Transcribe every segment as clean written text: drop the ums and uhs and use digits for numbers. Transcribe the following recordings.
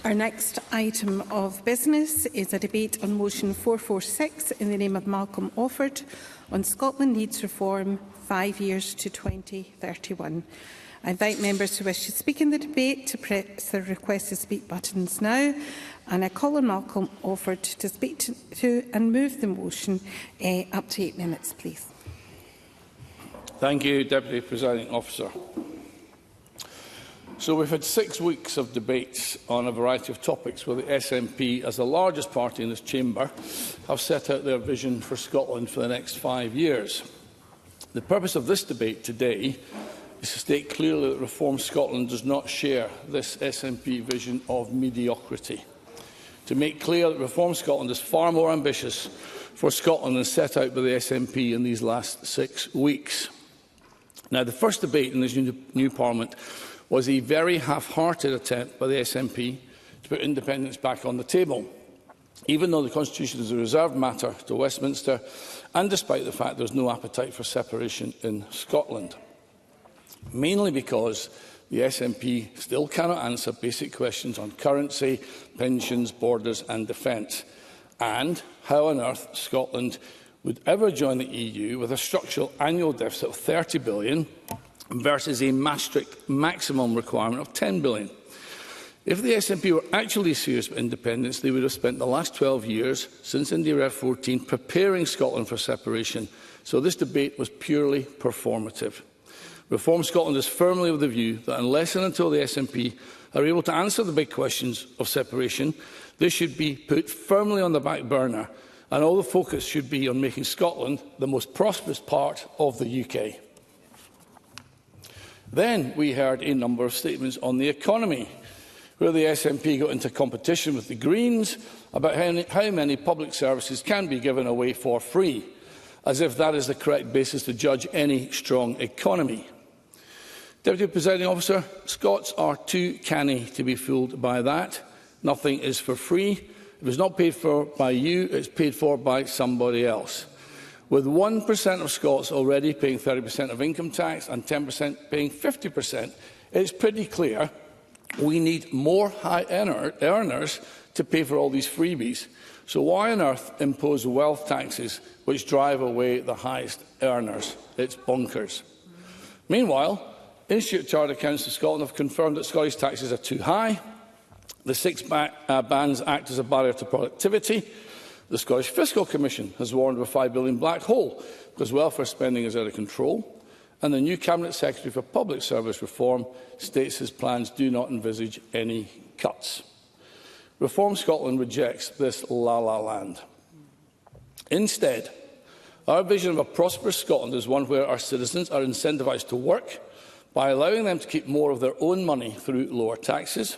Our next item of business is a debate on motion 446 in the name of Malcolm Offord on Scotland needs reform 5 years to 2031. I invite members who wish to speak in the debate to press the request to speak buttons now, and I call on Malcolm Offord to speak to and move the motion. Up to 8 minutes, please. Thank you, Deputy Presiding Officer. So we've had 6 weeks of debates on a variety of topics where the SNP, as the largest party in this chamber, have set out their vision for Scotland for the next 5 years. The purpose of this debate today is to state clearly that Reform Scotland does not share this SNP vision of mediocrity. To make clear that Reform Scotland is far more ambitious for Scotland than set out by the SNP in these last 6 weeks. Now, the first debate in this new Parliament was a very half-hearted attempt by the SNP to put independence back on the table, even though the Constitution is a reserved matter to Westminster, and despite the fact there is no appetite for separation in Scotland. Mainly because the SNP still cannot answer basic questions on currency, pensions, borders and defence, and how on earth Scotland would ever join the EU with a structural annual deficit of £30 billion versus a Maastricht maximum requirement of £10 billion. If the SNP were actually serious about independence, they would have spent the last 12 years, since India Ref 14, preparing Scotland for separation, so this debate was purely performative. Reform Scotland is firmly of the view that unless and until the SNP are able to answer the big questions of separation, this should be put firmly on the back burner, and all the focus should be on making Scotland the most prosperous part of the UK. Then we heard a number of statements on the economy, where the SNP got into competition with the Greens about how many public services can be given away for free, as if that is the correct basis to judge any strong economy. Deputy Presiding Officer, Scots are too canny to be fooled by that. Nothing is for free. If it's not paid for by you, it's paid for by somebody else. With 1% of Scots already paying 30% of income tax and 10% paying 50%, it's pretty clear we need more high earners to pay for all these freebies. So why on earth impose wealth taxes which drive away the highest earners? It's bonkers. Meanwhile, Institute Chartered Accountants of Scotland have confirmed that Scottish taxes are too high. The 6 bands act as a barrier to productivity. The Scottish Fiscal Commission has warned of a £5 billion black hole because welfare spending is out of control. And the new Cabinet Secretary for Public Service Reform states his plans do not envisage any cuts. Reform Scotland rejects this la-la land. Instead, our vision of a prosperous Scotland is one where our citizens are incentivised to work by allowing them to keep more of their own money through lower taxes,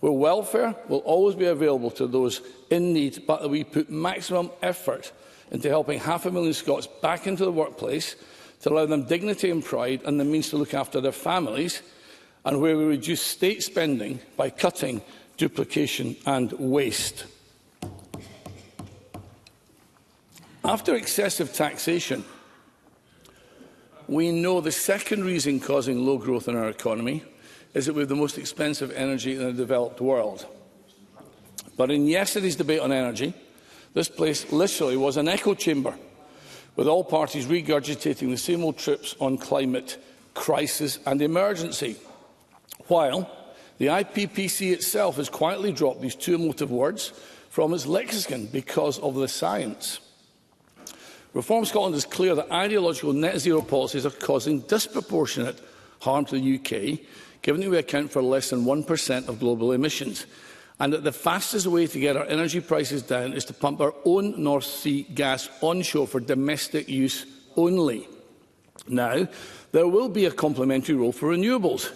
where welfare will always be available to those in need, but that we put maximum effort into helping 500,000 Scots back into the workplace to allow them dignity and pride and the means to look after their families, and where we reduce state spending by cutting duplication and waste. After excessive taxation, we know the second reason causing low growth in our economy is that we have the most expensive energy in the developed world. But in yesterday's debate on energy, this place literally was an echo chamber, with all parties regurgitating the same old trips on climate, crisis and emergency, while the IPPC itself has quietly dropped these two emotive words from its lexicon because of the science. Reform Scotland is clear that ideological net zero policies are causing disproportionate harm to the UK, given that we account for less than 1% of global emissions, and that the fastest way to get our energy prices down is to pump our own North Sea gas onshore for domestic use only. Now, there will be a complementary role for renewables,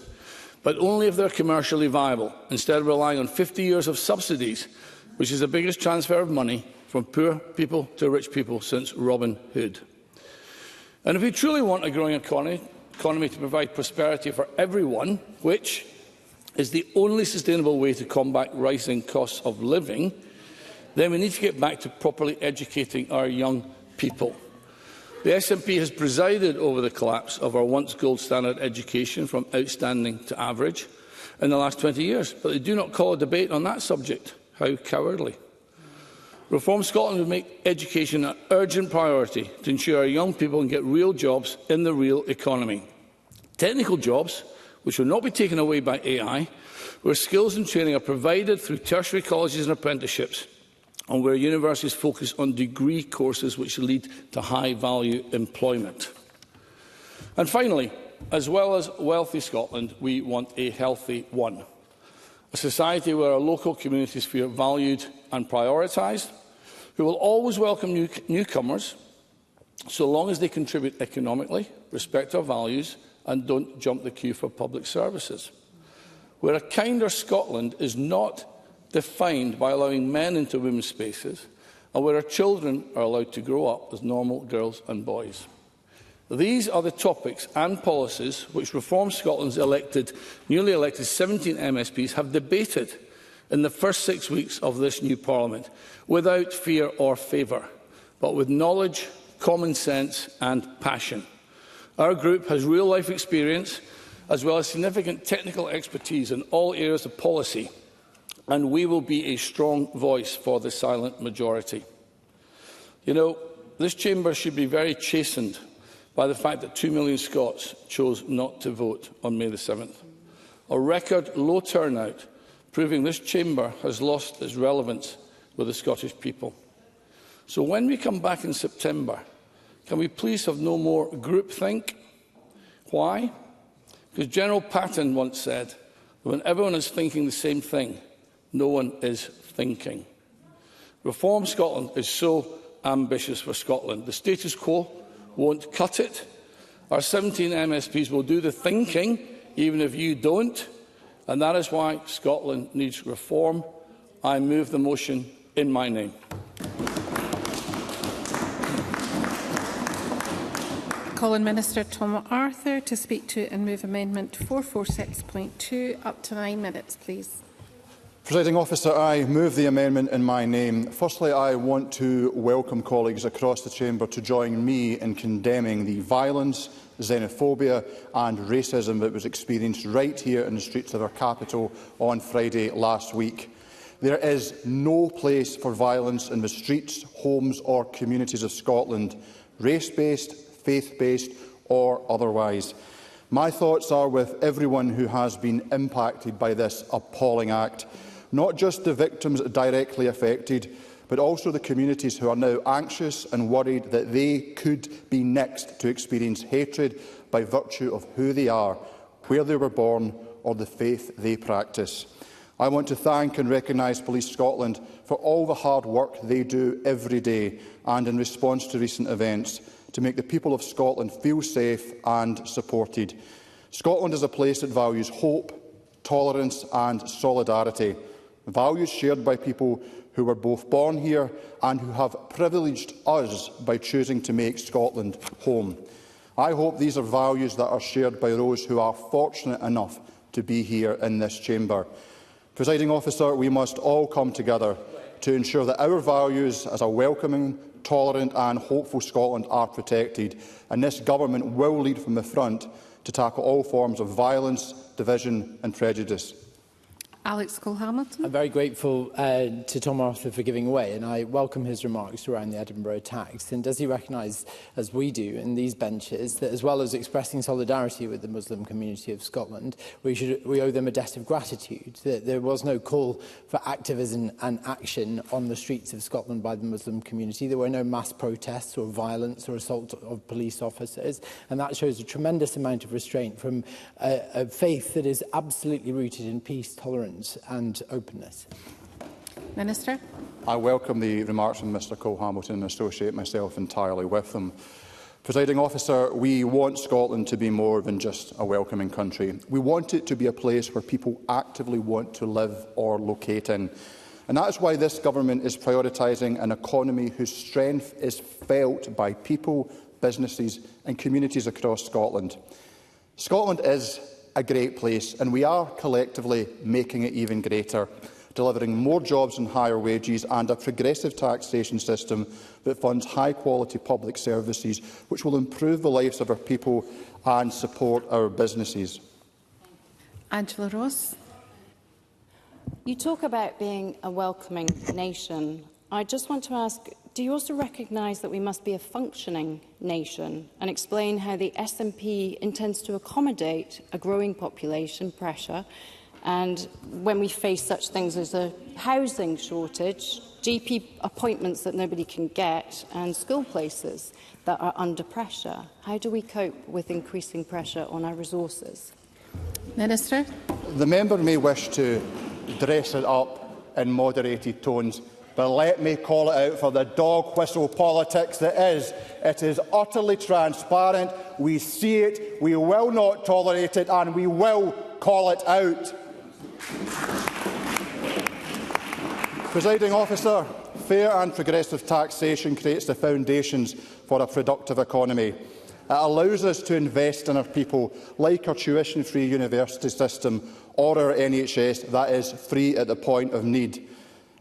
but only if they're commercially viable, instead of relying on 50 years of subsidies, which is the biggest transfer of money from poor people to rich people since Robin Hood. And if we truly want a growing economy to provide prosperity for everyone, which is the only sustainable way to combat rising costs of living, then we need to get back to properly educating our young people. The SNP has presided over the collapse of our once gold standard education from outstanding to average, in the last 20 years, but they do not call a debate on that subject. How cowardly. Reform Scotland would make education an urgent priority to ensure our young people can get real jobs in the real economy. Technical jobs, which will not be taken away by AI, where skills and training are provided through tertiary colleges and apprenticeships, and where universities focus on degree courses which lead to high-value employment. And finally, as well as wealthy Scotland, we want a healthy one. A society where our local communities feel valued and prioritised, who will always welcome newcomers, so long as they contribute economically, respect our values, and don't jump the queue for public services. Where a kinder Scotland is not defined by allowing men into women's spaces, and where our children are allowed to grow up as normal girls and boys. These are the topics and policies which Reform Scotland's newly elected 17 MSPs have debated in the first 6 weeks of this new Parliament, without fear or favour, but with knowledge, common sense and passion. Our group has real-life experience, as well as significant technical expertise in all areas of policy, and we will be a strong voice for the silent majority. You know, this chamber should be very chastened by the fact that 2 million Scots chose not to vote on May the 7th. A record low turnout, proving this chamber has lost its relevance with the Scottish people. So when we come back in September, can we please have no more groupthink? Why? Because General Patton once said that when everyone is thinking the same thing, no one is thinking. Reform Scotland is so ambitious for Scotland. The status quo won't cut it. Our 17 MSPs will do the thinking, even if you don't, and that is why Scotland needs reform. I move the motion in my name. Call on Minister Tom Arthur to speak to and move Amendment 446.2. Up to 9 minutes, please. Presiding Officer, I move the amendment in my name. Firstly, I want to welcome colleagues across the chamber to join me in condemning the violence, xenophobia and racism that was experienced right here in the streets of our capital on Friday last week. There is no place for violence in the streets, homes or communities of Scotland, race-based, faith-based or otherwise. My thoughts are with everyone who has been impacted by this appalling act. Not just the victims directly affected, but also the communities who are now anxious and worried that they could be next to experience hatred by virtue of who they are, where they were born or the faith they practice. I want to thank and recognise Police Scotland for all the hard work they do every day and in response to recent events to make the people of Scotland feel safe and supported. Scotland is a place that values hope, tolerance and solidarity. Values shared by people who were both born here and who have privileged us by choosing to make Scotland home. I hope these are values that are shared by those who are fortunate enough to be here in this chamber. Presiding Officer, we must all come together to ensure that our values as a welcoming, tolerant and hopeful Scotland are protected, and this government will lead from the front to tackle all forms of violence, division and prejudice. Alex Cole-Hamilton. I'm very grateful to Tom Arthur for giving way, and I welcome his remarks around the Edinburgh attacks. And does he recognise, as we do in these benches, that as well as expressing solidarity with the Muslim community of Scotland, we owe them a debt of gratitude, that there was no call for activism and action on the streets of Scotland by the Muslim community. There were no mass protests or violence or assault of police officers, and that shows a tremendous amount of restraint from a faith that is absolutely rooted in peace, tolerance and openness. Minister. I welcome the remarks from Mr Cole-Hamilton and associate myself entirely with them. Presiding Officer, we want Scotland to be more than just a welcoming country. We want it to be a place where people actively want to live or locate in. And that is why this government is prioritising an economy whose strength is felt by people, businesses and communities across Scotland. Scotland is a great place, and we are collectively making it even greater, delivering more jobs and higher wages and a progressive taxation system that funds high-quality public services which will improve the lives of our people and support our businesses. Angela Ross. You talk about being a welcoming nation. I just want to ask, do you also recognise that we must be a functioning nation, and explain how the SNP intends to accommodate a growing population pressure, and when we face such things as a housing shortage, GP appointments that nobody can get, and school places that are under pressure? How do we cope with increasing pressure on our resources? Minister. The member may wish to dress it up in moderated tones, but let me call it out for the dog whistle politics that is. It is utterly transparent. We see it, we will not tolerate it, and we will call it out. Presiding Officer, fair and progressive taxation creates the foundations for a productive economy. It allows us to invest in our people, like our tuition-free university system or our NHS that is free at the point of need.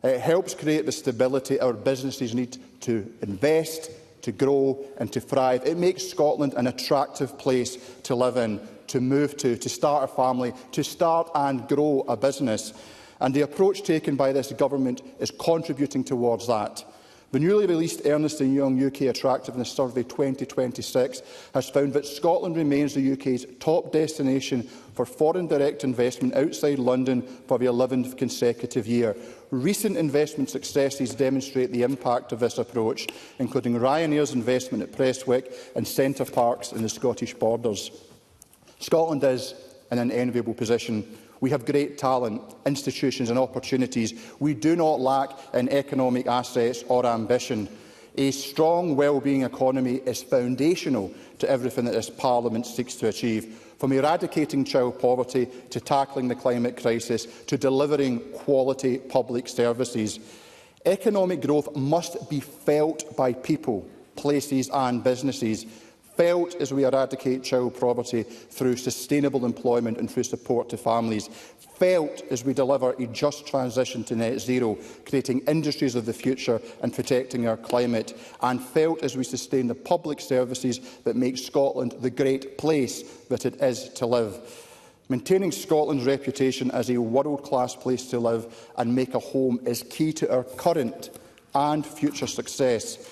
It helps create the stability our businesses need to invest, to grow and to thrive. It makes Scotland an attractive place to live in, to move to start a family, to start and grow a business. And the approach taken by this government is contributing towards that. The newly released Ernst & Young UK Attractiveness Survey 2026 has found that Scotland remains the UK's top destination for foreign direct investment outside London for the 11th consecutive year. Recent investment successes demonstrate the impact of this approach, including Ryanair's investment at Prestwick and Centre Parcs in the Scottish Borders. Scotland is in an enviable position. We have great talent, institutions and opportunities. We do not lack in economic assets or ambition. A strong, well-being economy is foundational to everything that this Parliament seeks to achieve, from eradicating child poverty to tackling the climate crisis to delivering quality public services. Economic growth must be felt by people, places and businesses. Felt as we eradicate child poverty through sustainable employment and through support to families. Felt as we deliver a just transition to net zero, creating industries of the future and protecting our climate. And felt as we sustain the public services that make Scotland the great place that it is to live. Maintaining Scotland's reputation as a world-class place to live and make a home is key to our current and future success.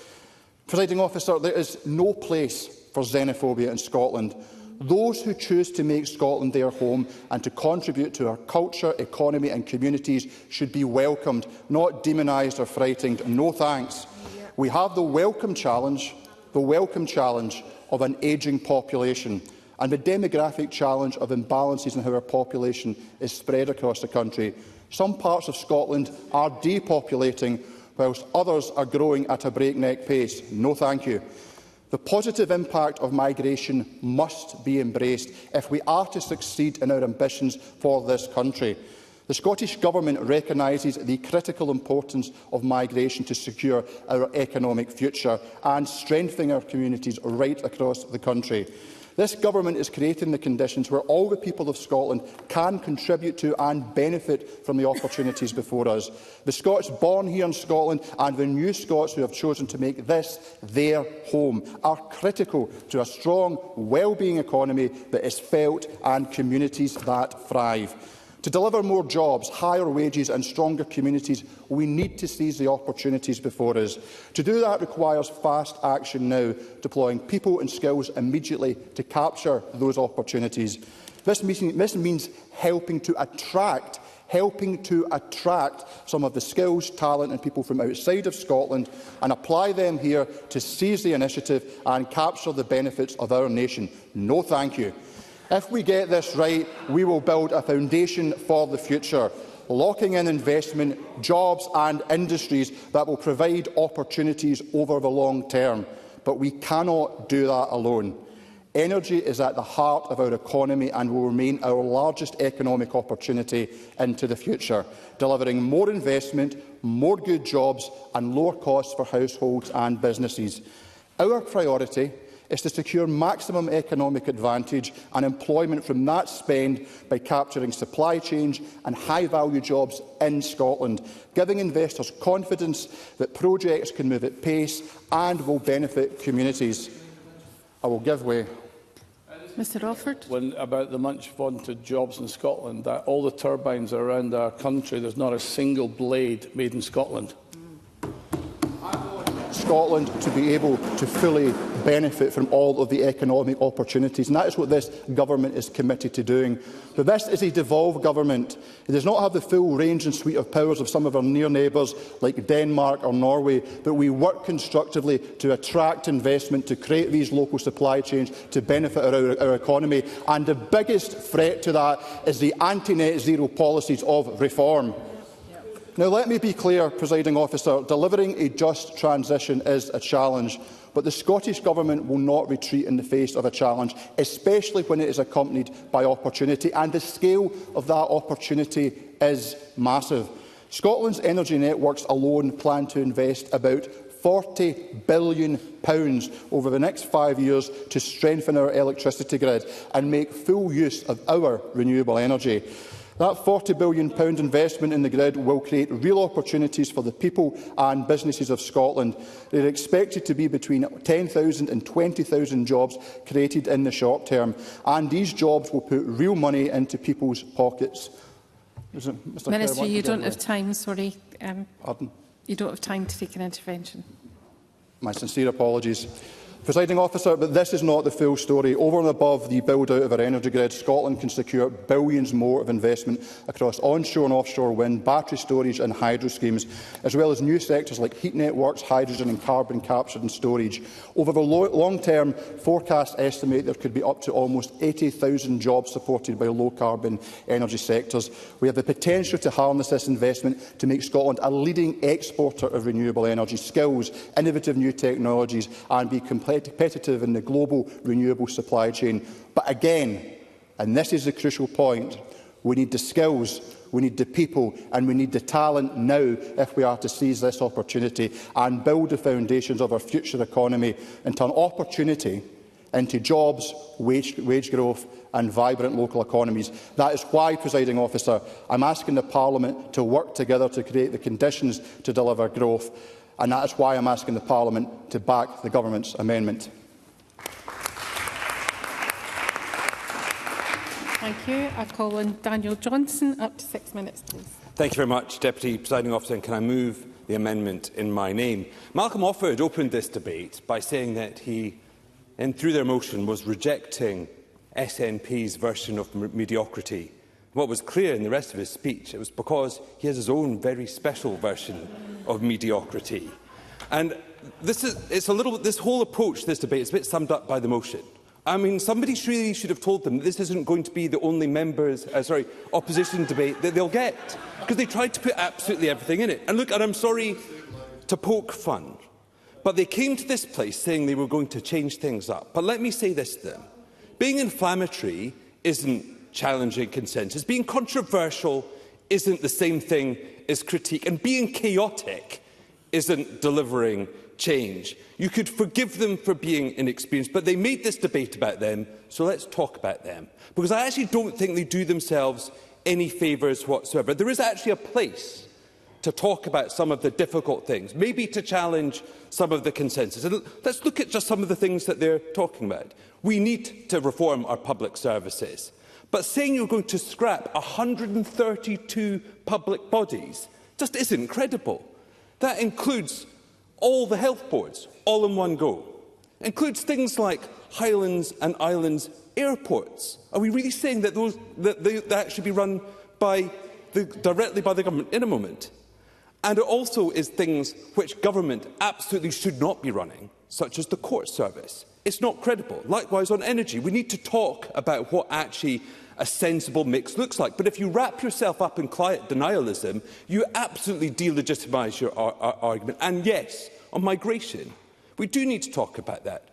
Presiding Officer, there is no place for xenophobia in Scotland. Those who choose to make Scotland their home and to contribute to our culture, economy and communities should be welcomed, not demonised or frightened. No thanks. We have the welcome challenge of an ageing population and the demographic challenge of imbalances in how our population is spread across the country. Some parts of Scotland are depopulating, whilst others are growing at a breakneck pace. No thank you. The positive impact of migration must be embraced if we are to succeed in our ambitions for this country. The Scottish Government recognises the critical importance of migration to secure our economic future and strengthening our communities right across the country. This Government is creating the conditions where all the people of Scotland can contribute to and benefit from the opportunities before us. The Scots born here in Scotland and the new Scots who have chosen to make this their home are critical to a strong, well-being economy that is felt and communities that thrive. To deliver more jobs, higher wages and stronger communities, we need to seize the opportunities before us. To do that requires fast action now, deploying people and skills immediately to capture those opportunities. This means helping to attract some of the skills, talent and people from outside of Scotland and apply them here to seize the initiative and capture the benefits of our nation. No thank you. If we get this right, we will build a foundation for the future, locking in investment, jobs and industries that will provide opportunities over the long term. But we cannot do that alone. Energy is at the heart of our economy and will remain our largest economic opportunity into the future, delivering more investment, more good jobs and lower costs for households and businesses. Our priority is to secure maximum economic advantage and employment from that spend by capturing supply chains and high-value jobs in Scotland, giving investors confidence that projects can move at pace and will benefit communities. I will give way. Mr Offord. About the much vaunted jobs in Scotland, that all the turbines around our country, there's not a single blade made in Scotland. Scotland to be able to fully benefit from all of the economic opportunities, and that is what this government is committed to doing. But this is a devolved government. It does not have the full range and suite of powers of some of our near neighbours like Denmark or Norway, but we work constructively to attract investment, to create these local supply chains to benefit our economy, and the biggest threat to that is the anti-net zero policies of reform. Now, let me be clear, Presiding Officer, delivering a just transition is a challenge, but the Scottish Government will not retreat in the face of a challenge, especially when it is accompanied by opportunity, and the scale of that opportunity is massive. Scotland's energy networks alone plan to invest about £40 billion over the next 5 years to strengthen our electricity grid and make full use of our renewable energy. That £40 billion investment in the grid will create real opportunities for the people and businesses of Scotland. They are expected to be between 10,000 and 20,000 jobs created in the short term, and these jobs will put real money into people's pockets. Minister, you don't have time, sorry. Pardon? You don't have time to take an intervention. My sincere apologies. Presiding Officer, but this is not the full story. Over and above the build-out of our energy grid, Scotland can secure billions more of investment across onshore and offshore wind, battery storage and hydro schemes, as well as new sectors like heat networks, hydrogen and carbon capture and storage. Over the long-term, forecasts estimate there could be up to almost 80,000 jobs supported by low-carbon energy sectors. We have the potential to harness this investment to make Scotland a leading exporter of renewable energy skills, innovative new technologies and be competitive in the global renewable supply chain. But again, and this is the crucial point, we need the skills, we need the people and we need the talent now if we are to seize this opportunity and build the foundations of our future economy and turn opportunity into jobs, wage growth and vibrant local economies. That is why, Presiding Officer, I am asking the Parliament to work together to create the conditions to deliver growth. And that is why I am asking the Parliament to back the Government's amendment. Thank you. I call on Daniel Johnson. Up to 6 minutes, please. Thank you very much, Deputy Presiding Officer. And can I move the amendment in my name? Malcolm Offord opened this debate by saying that he, through their motion, was rejecting SNP's version of mediocrity. What was clear in the rest of his speech, it was because he has his own very special version of mediocrity. And this whole approach to this debate is a bit summed up by the motion. I mean, somebody really should have told them that this isn't going to be the only opposition debate that they'll get, because they tried to put absolutely everything in it. And look, and I'm sorry to poke fun, but they came to this place saying they were going to change things up. But let me say this to them. Being inflammatory isn't challenging consensus. Being controversial isn't the same thing as critique. And being chaotic isn't delivering change. You could forgive them for being inexperienced, but they made this debate about them, so let's talk about them. Because I actually don't think they do themselves any favours whatsoever. There is actually a place to talk about some of the difficult things, maybe to challenge some of the consensus. And let's look at just some of the things that they're talking about. We need to reform our public services. But saying you're going to scrap 132 public bodies just isn't credible. That includes all the health boards, all in one go. It includes things like Highlands and Islands airports. Are we really saying that that should be run directly by the government? In a moment. And it also is things which government absolutely should not be running, such as the court service. It's not credible. Likewise on energy, we need to talk about what actually a sensible mix looks like. But if you wrap yourself up in climate denialism, you absolutely delegitimise your argument. And yes, on migration, we do need to talk about that.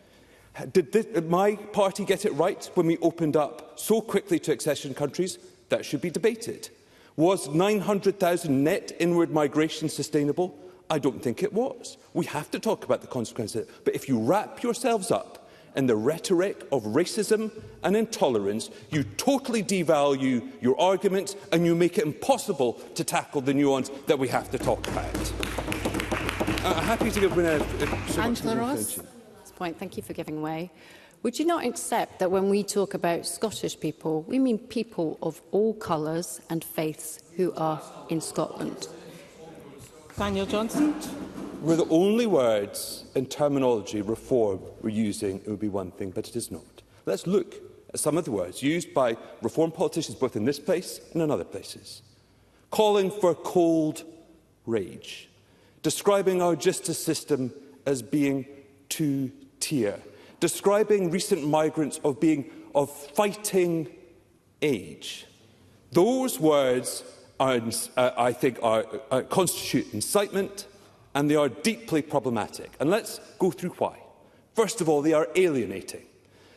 Did my party get it right when we opened up so quickly to accession countries? That should be debated. Was 900,000 net inward migration sustainable? I don't think it was. We have to talk about the consequences. But if you wrap yourselves up in the rhetoric of racism and intolerance, you totally devalue your argument and you make it impossible to tackle the nuance that we have to talk about. I'm happy to give Angela Ross. Point. Thank you for giving way. Would you not accept that when we talk about Scottish people, we mean people of all colours and faiths who are in Scotland? Daniel Johnson. Were the only words and terminology reform were using, it would be one thing, but it is not. Let's look at some of the words used by reform politicians both in this place and in other places. Calling for cold rage, describing our justice system as being two-tier, describing recent migrants as being of fighting age. Those words, I think, constitute incitement, and they are deeply problematic. And let's go through why. First of all, they are alienating.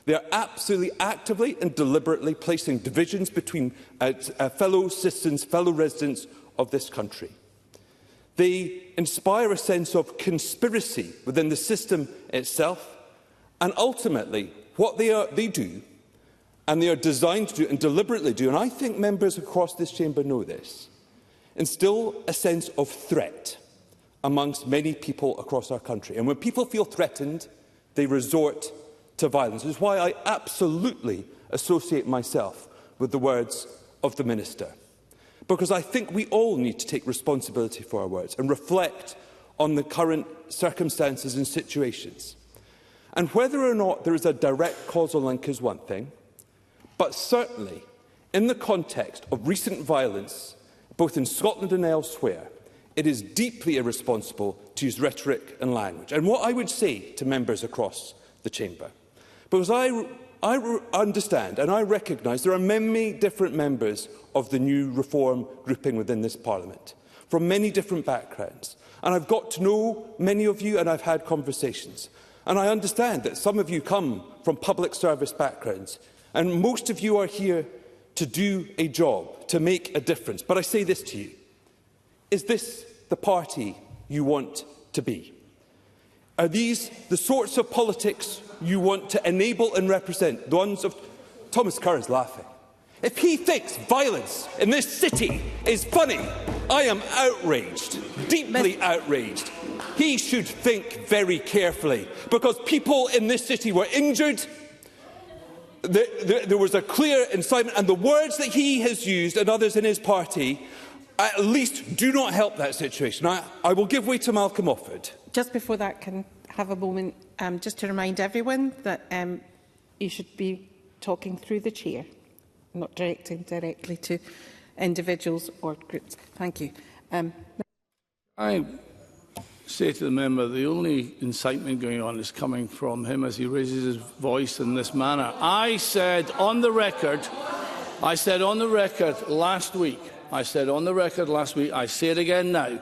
They are absolutely actively and deliberately placing divisions between fellow citizens, fellow residents of this country. They inspire a sense of conspiracy within the system itself, and ultimately what they do, and they are designed to do and deliberately do, and I think members across this chamber know this, instill a sense of threat amongst many people across our country. And when people feel threatened, they resort to violence. This is why I absolutely associate myself with the words of the Minister. Because I think we all need to take responsibility for our words and reflect on the current circumstances and situations. And whether or not there is a direct causal link is one thing, but certainly in the context of recent violence, both in Scotland and elsewhere, it is deeply irresponsible to use rhetoric and language. And what I would say to members across the chamber, because I understand and I recognise there are many different members of the new reform grouping within this Parliament, from many different backgrounds. And I've got to know many of you and I've had conversations. And I understand that some of you come from public service backgrounds and most of you are here to do a job, to make a difference. But I say this to you. Is this the party you want to be? Are these the sorts of politics you want to enable and represent? The ones of Thomas Kerr is laughing. If he thinks violence in this city is funny, I am outraged, deeply outraged. He should think very carefully, because people in this city were injured. There was a clear incitement, and the words that he has used and others in his party at least do not help that situation. I will give way to Malcolm Offord. Just before that, can have a moment just to remind everyone that you should be talking through the chair, not directing directly to individuals or groups. Thank you. I say to the member, the only incitement going on is coming from him as he raises his voice in this manner. I said on the record last week, I say it again now,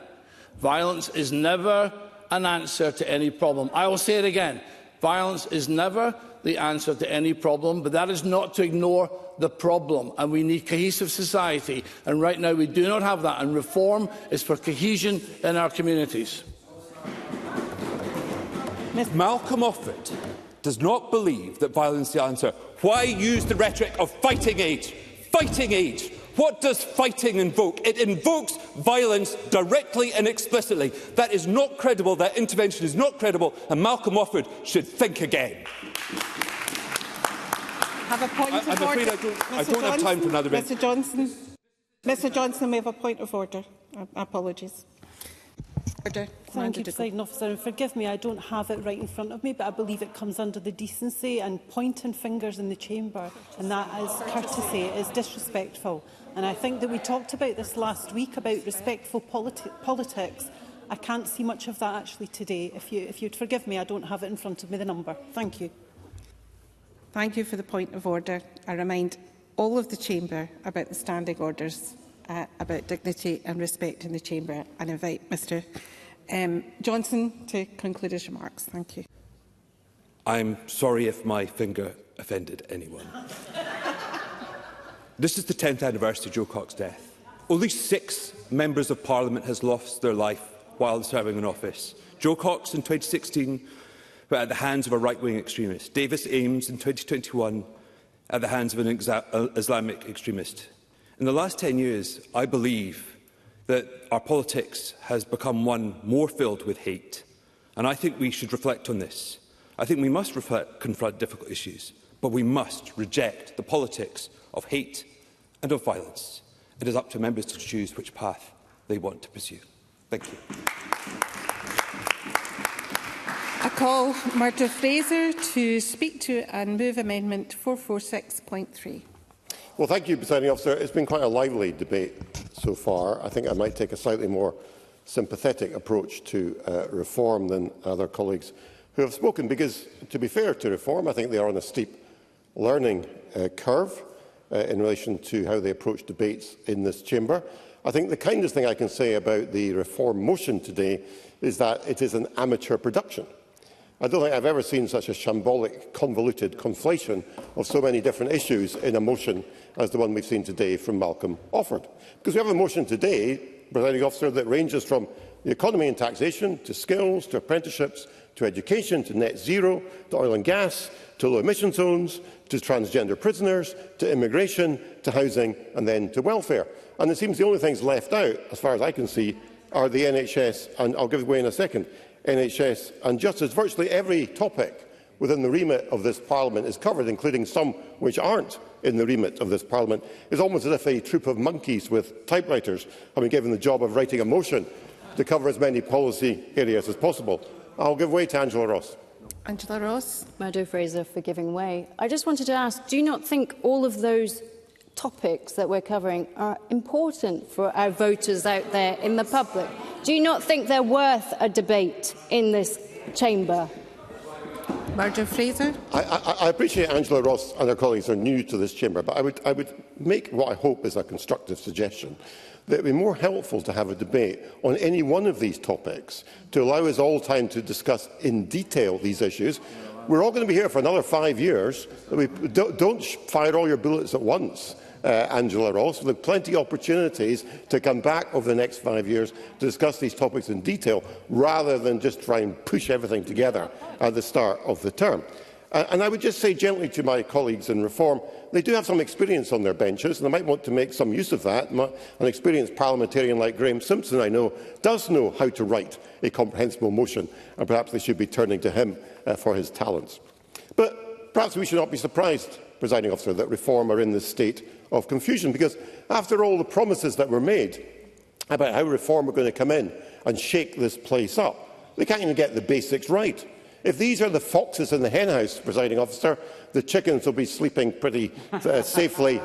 violence is never an answer to any problem. I will say it again, violence is never the answer to any problem, but that is not to ignore the problem, and we need cohesive society, and right now we do not have that, and reform is for cohesion in our communities. Malcolm Offord does not believe that violence is the answer. Why use the rhetoric of fighting age? Fighting age. What does fighting invoke? It invokes violence directly and explicitly. That is not credible, that intervention is not credible, and Malcolm Offord should think again. Have a point of order. I don't have time for another Mr. Johnson. Mr. Johnson, we have a point of order. Apologies. Order. Thank you, Presiding Officer. And forgive me, I don't have it right in front of me, but I believe it comes under the decency and pointing fingers in the chamber, and that is courtesy, it is disrespectful. And I think that we talked about this last week, about respectful politics. I can't see much of that actually today. If you'd forgive me, I don't have it in front of me, the number. Thank you. Thank you for the point of order. I remind all of the chamber about the standing orders, about dignity and respect in the chamber, and invite Mr Johnson to conclude his remarks. Thank you. I'm sorry if my finger offended anyone. This is the 10th anniversary of Joe Cox's death. Only 6 members of Parliament has lost their life while serving in office. Joe Cox in 2016 at the hands of a right-wing extremist. Davis Ames in 2021 at the hands of an Islamic extremist. In the last 10 years, I believe that our politics has become one more filled with hate. And I think we should reflect on this I think we must confront difficult issues, but we must reject the politics of hate and of violence. It is up to members to choose which path they want to pursue. Thank you. I call Murdo Fraser to speak to and move Amendment 446.3. Well, thank you, Presiding Officer. It's been quite a lively debate so far. I think I might take a slightly more sympathetic approach to reform than other colleagues who have spoken, because, to be fair to reform, I think they are on a steep learning curve in relation to how they approach debates in this chamber. I think the kindest thing I can say about the reform motion today is that it is an amateur production. I don't think I've ever seen such a shambolic, convoluted conflation of so many different issues in a motion as the one we've seen today from Malcolm Offord. Because we have a motion today, Presiding Officer, that ranges from the economy and taxation, to skills, to apprenticeships, to education, to net zero, to oil and gas, to low emission zones, to transgender prisoners, to immigration, to housing, and then to welfare. And it seems the only things left out, as far as I can see, are the NHS, and I'll give way in a second, NHS and justice. Virtually every topic within the remit of this Parliament is covered, including some which aren't in the remit of this Parliament. It's almost as if a troop of monkeys with typewriters have been given the job of writing a motion to cover as many policy areas as possible. I'll give way to Angela Ross. Angela Ross. Murdo Fraser for giving way. I just wanted to ask, do you not think all of those topics that we're covering are important for our voters out there in the public? Do you not think they're worth a debate in this chamber? Murdo Fraser. I appreciate Angela Ross and her colleagues are new to this chamber, but I would make what I hope is a constructive suggestion that it would be more helpful to have a debate on any one of these topics to allow us all time to discuss in detail these issues. We're all going to be here for another 5 years. Don't fire all your bullets at once, Angela Ross. There are plenty of opportunities to come back over the next 5 years to discuss these topics in detail, rather than just try and push everything together at the start of the term. And I would just say gently to my colleagues in Reform, they do have some experience on their benches, and they might want to make some use of that. An experienced parliamentarian like Graham Simpson, I know, does know how to write a comprehensible motion, and perhaps they should be turning to him for his talents. But perhaps we should not be surprised, Presiding Officer, that Reform are in this state of confusion, because after all the promises that were made about how Reform were going to come in and shake this place up, they can't even get the basics right. If these are the foxes in the henhouse, Presiding Officer, the chickens will be sleeping pretty safely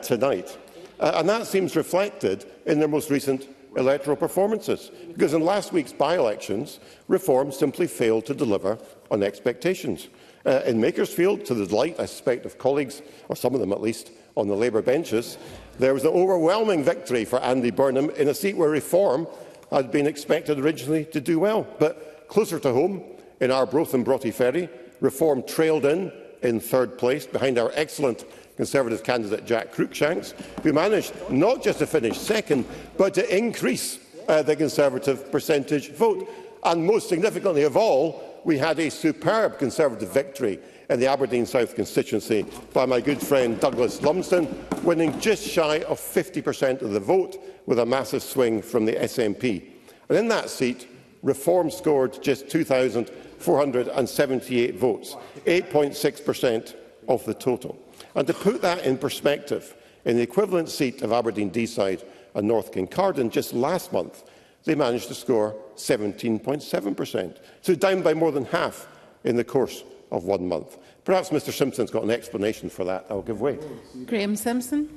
tonight. And that seems reflected in their most recent electoral performances, because in last week's by-elections, Reform simply failed to deliver on expectations. In Makersfield, to the delight, I suspect, of colleagues, or some of them at least, on the Labour benches, there was an overwhelming victory for Andy Burnham in a seat where Reform had been expected originally to do well. But closer to home, in Arbroath and Broughty Ferry, Reform trailed in third place behind our excellent Conservative candidate Jack Cruikshanks, who managed not just to finish second, but to increase the Conservative percentage vote. And most significantly of all, we had a superb Conservative victory in the Aberdeen South constituency by my good friend Douglas Lumsden, winning just shy of 50% of the vote with a massive swing from the SNP. And in that seat, Reform scored just 2,478 votes, 8.6% of the total. And to put that in perspective, in the equivalent seat of Aberdeen Deeside and North Kincardine just last month, they managed to score 17.7%, so down by more than half in the course of 1 month. Perhaps Mr Simpson's got an explanation for that. I'll give way. Graham Simpson.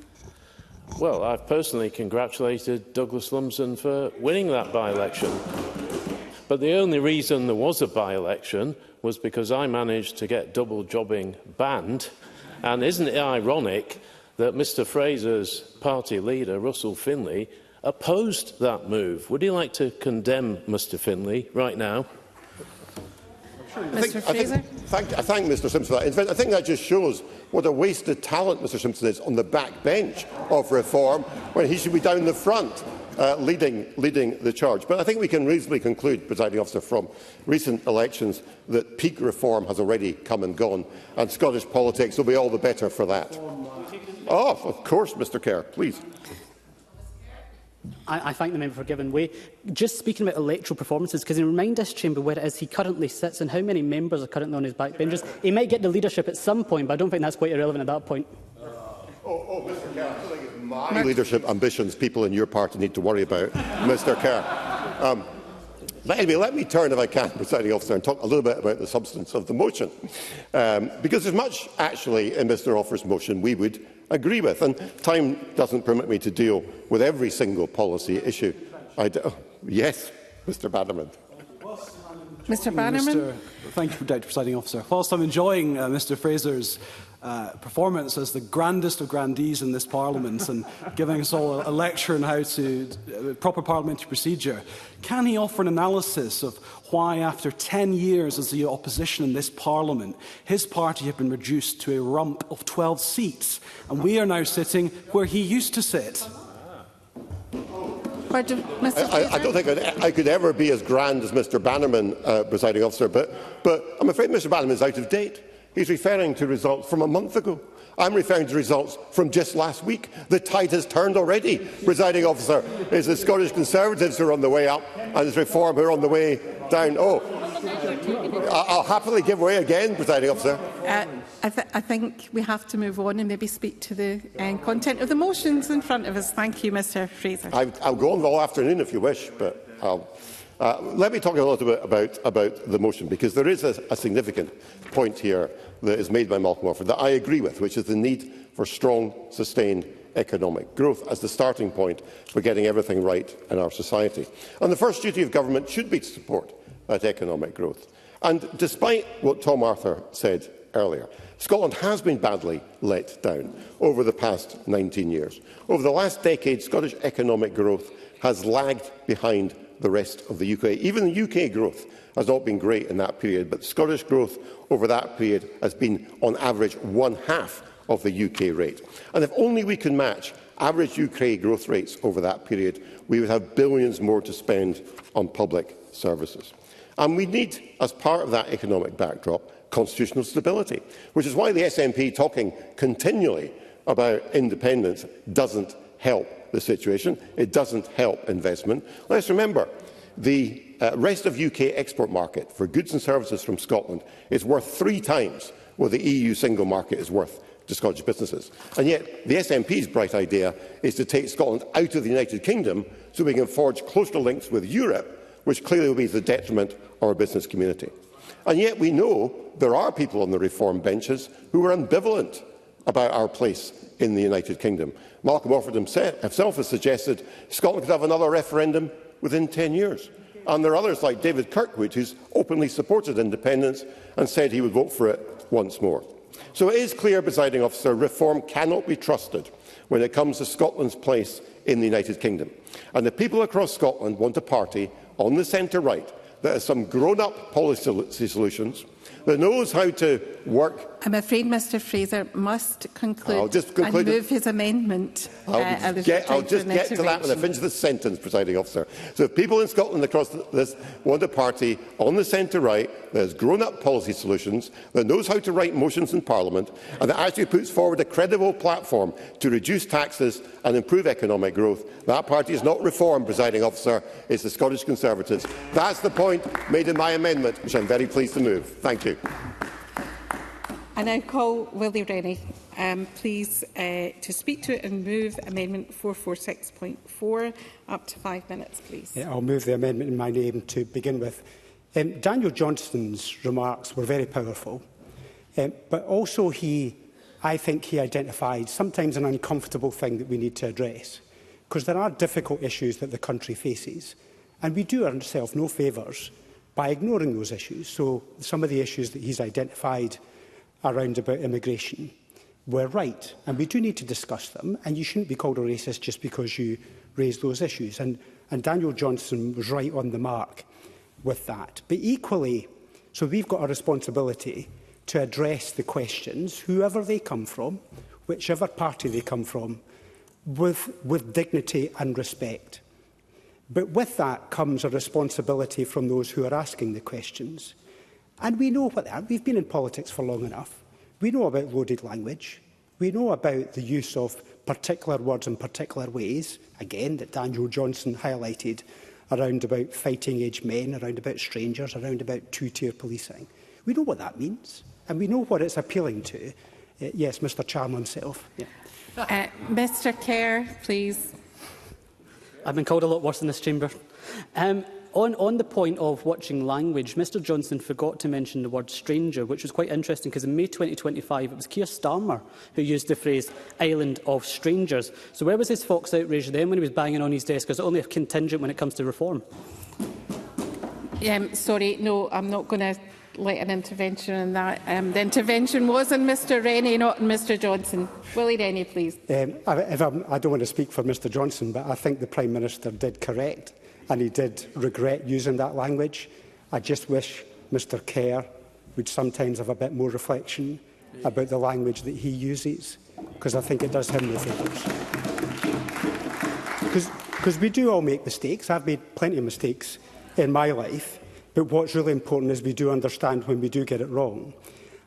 Well, I've personally congratulated Douglas Lumsden for winning that by-election. But the only reason there was a by-election was because I managed to get double jobbing banned. And isn't it ironic that Mr Fraser's party leader, Russell Finlay, opposed that move? Would you like to condemn Mr Finlay right now? I thank Mr Simpson for that. In fact, I think that just shows what a wasted talent Mr Simpson is on the backbench of Reform, when he should be down the front leading the charge. But I think we can reasonably conclude, Presiding Officer, from recent elections that peak Reform has already come and gone, and Scottish politics will be all the better for that. Oh, of course, Mr Kerr, please. I thank the member for giving way. Just speaking about electoral performances, because he remind this chamber where it is he currently sits and how many members are currently on his backbenches. He might get the leadership at some point, but I don't think that's quite irrelevant at that point. Mr. Kerr, I think it's my leadership ambitions people in your party need to worry about, Mr. Kerr. But anyway, let me turn, if I can, Presiding Officer, and talk a little bit about the substance of the motion. Because there's much, actually, in Mr Offer's motion we would agree with. And time doesn't permit me to deal with every single policy issue. Yes, Mr Bannerman. Mr Bannerman. Thank you, Deputy Presiding Officer. Whilst I'm enjoying Mr Fraser's performance as the grandest of grandees in this Parliament and giving us all a lecture on how to proper parliamentary procedure, can he offer an analysis of why, after 10 years as the opposition in this Parliament, his party have been reduced to a rump of 12 seats, and we are now sitting where he used to sit? I don't think I could ever be as grand as Mr Bannerman, Presiding Officer, but I'm afraid Mr Bannerman is out of date. He's referring to results from a month ago. I'm referring to results from just last week. The tide has turned already, Presiding Officer. It's the Scottish Conservatives who are on the way up and it's Reform who are on the way down. I'll happily give way again, Presiding Officer. I think we have to move on and maybe speak to the content of the motions in front of us. Thank you, Mr Fraser. I'll go on all afternoon if you wish, but let me talk a little bit about the motion, because there is a significant point here that is made by Malcolm Offord that I agree with, which is the need for strong, sustained economic growth as the starting point for getting everything right in our society. And the first duty of government should be to support that economic growth. And despite what Tom Arthur said earlier, Scotland has been badly let down over the past 19 years. Over the last decade, Scottish economic growth has lagged behind the rest of the UK. Even the UK growth has not been great in that period, but Scottish growth over that period has been, on average, 1/2 of the UK rate. And if only we can match average UK growth rates over that period, we would have billions more to spend on public services. And we need, as part of that economic backdrop, constitutional stability, which is why the SNP talking continually about independence doesn't help the situation. It doesn't help investment. Let's remember, the rest of UK export market for goods and services from Scotland is worth 3 times what the EU single market is worth to Scottish businesses. And yet the SNP's bright idea is to take Scotland out of the United Kingdom so we can forge closer links with Europe, which clearly will be to the detriment of our business community. And yet we know there are people on the Reform benches who are ambivalent about our place in the United Kingdom. Malcolm Offord himself has suggested Scotland could have another referendum within 10 years. And there are others like David Kirkwood, who's openly supported independence and said he would vote for it once more. So it is clear, Presiding Officer, Reform cannot be trusted when it comes to Scotland's place in the United Kingdom. And the people across Scotland want a party on the centre-right that has some grown-up policy solutions, that knows how to work. I'm afraid Mr Fraser must conclude and move his amendment. I'll just get to that when I finish this sentence, Presiding Officer. So if people in Scotland across this want a party on the centre-right that has grown-up policy solutions, that knows how to write motions in Parliament, and that actually puts forward a credible platform to reduce taxes and improve economic growth, that party is not Reform, Presiding Officer, it's the Scottish Conservatives. That's the point made in my amendment, which I'm very pleased to move. Thank you. I now call Willie Rennie, please, to speak to it and move Amendment 446.4. Up to 5 minutes, please. I'll move the amendment in my name to begin with. Daniel Johnston's remarks were very powerful, but also I think he identified sometimes an uncomfortable thing that we need to address, because there are difficult issues that the country faces, and we do ourselves no favours by ignoring those issues. So some of the issues that he's identified around about immigration were right, and we do need to discuss them, and you shouldn't be called a racist just because you raise those issues. And Daniel Johnston was right on the mark with that. But equally, so we've got a responsibility to address the questions, whoever they come from, whichever party they come from, with dignity and respect. But with that comes a responsibility from those who are asking the questions. And we know what they are. We've been in politics for long enough. We know about loaded language. We know about the use of particular words in particular ways, again, that Daniel Johnson highlighted, around about fighting-age men, around about strangers, around about two-tier policing. We know what that means, and we know what it's appealing to. Yes, Mr Charm himself. Yeah. Mr Kerr, please. I've been called a lot worse in this chamber. On the point of watching language, Mr Johnson forgot to mention the word stranger, which was quite interesting because in May 2025 it was Keir Starmer who used the phrase island of strangers. So where was his Fox outrage then when he was banging on his desk? Is it only a contingent when it comes to reform? Sorry, no, I'm not going to let an intervention on that. The intervention was on Mr Rennie, not on Mr Johnson. Willie Rennie, please. I don't want to speak for Mr Johnson, but I think the Prime Minister did correct, and he did regret using that language. I just wish Mr Kerr would sometimes have a bit more reflection about the language that he uses, because I think it does him no favours. Because we do all make mistakes. I've made plenty of mistakes in my life. But what's really important is we do understand when we do get it wrong.